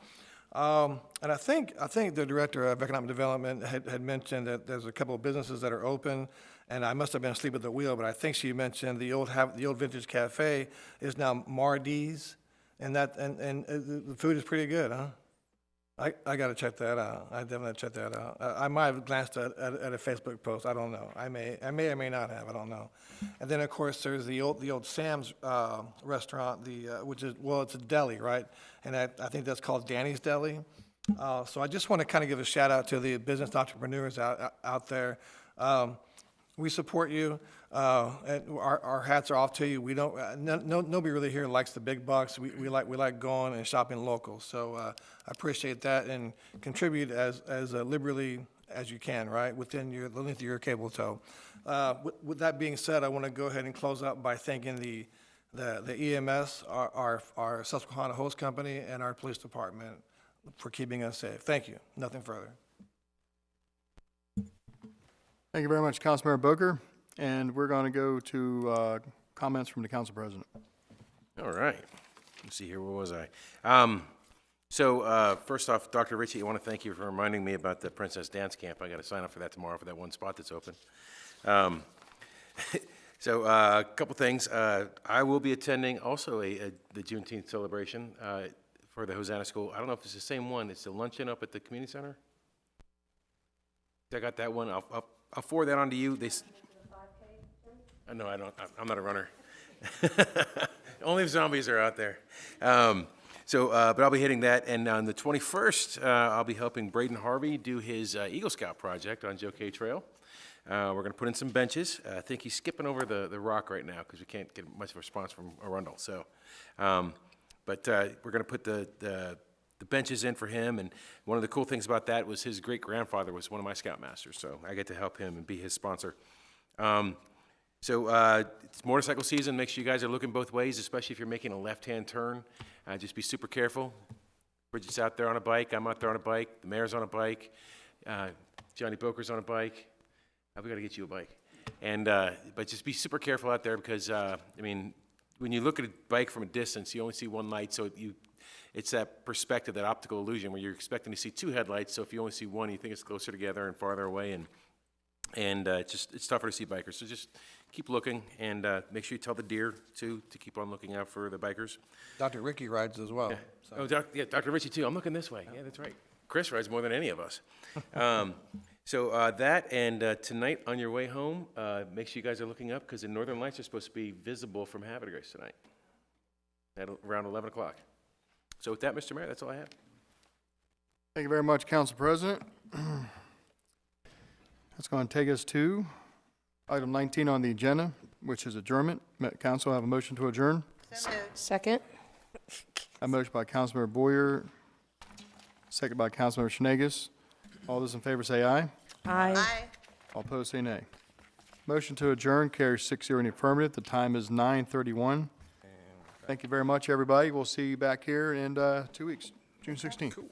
And I think the Director of Economic Development had mentioned that there's a couple of businesses that are open, and I must have been asleep at the wheel, but I think she mentioned the old Vintage Cafe is now Mardi's, and the food is pretty good, huh? I got to check that out. I definitely check that out. I might have glanced at a Facebook post. I don't know. I may or may not have. I don't know. And then of course there's the old Sam's restaurant, which is, well, it's a deli, right? And I think that's called Danny's Deli. So I just want to kind of give a shout out to the business entrepreneurs out there. We support you. And our hats are off to you. We don't. Nobody really here likes the big bucks. We like going and shopping local. So I appreciate that, and contribute as liberally as you can, right, within the length of your cable toe. With that being said, I want to go ahead and close out by thanking the EMS, our Susquehanna host company, and our police department for keeping us safe. Thank you. Nothing further. Thank you very much, Councilmember Booker. And we're going to go to comments from the Council President. All right. Let's see here. Where was I? So first off, Dr. Ritchie, I want to thank you for reminding me about the Princess Dance Camp. I got to sign up for that tomorrow for that one spot that's open. So a couple things. I will be attending also the Juneteenth celebration for the Hosanna School. I don't know if it's the same one. It's the luncheon up at the community center. I got that one. I'll forward that on to you. No, I don't. I'm not a runner. Only if zombies are out there. But I'll be hitting that. And on the 21st, I'll be helping Braden Harvey do his Eagle Scout project on Joe K Trail. We're going to put in some benches. I think he's skipping over the rock right now because we can't get much of a response from Arundel. So, we're going to put the benches in for him. And one of the cool things about that was his great-grandfather was one of my Scoutmasters. So I get to help him and be his sponsor. It's motorcycle season. Make sure you guys are looking both ways, especially if you're making a left-hand turn. Just be super careful. Bridget's out there on a bike. I'm out there on a bike. The mayor's on a bike. Johnny Boker's on a bike. We got to get you a bike. But just be super careful out there because, when you look at a bike from a distance, you only see one light. So it's that perspective, that optical illusion where you're expecting to see two headlights. So if you only see one, you think it's closer together and farther away. And it's tougher to see bikers. So just keep looking and make sure you tell the deer to keep on looking out for the bikers. Dr. Ricky rides as well. Yeah. So. Dr. Ritchie too. I'm looking this way. Yeah, that's right. Chris rides more than any of us. That and tonight on your way home, make sure you guys are looking up because the Northern Lights are supposed to be visible from Havre Grace tonight at around 11 o'clock. So with that, Mr. Mayor, that's all I have. Thank you very much, Council President. That's going to take us to item 19 on the agenda, which is adjournment. Council, have a motion to adjourn. Second. A motion by Councilmember Boyer, second by Councilmember Schnegus. All those in favor say aye. Aye. All opposed say nay. Motion to adjourn carries 6-0 in the affirmative. The time is 9:31. Thank you very much, everybody. We'll see you back here in 2 weeks, June 16th.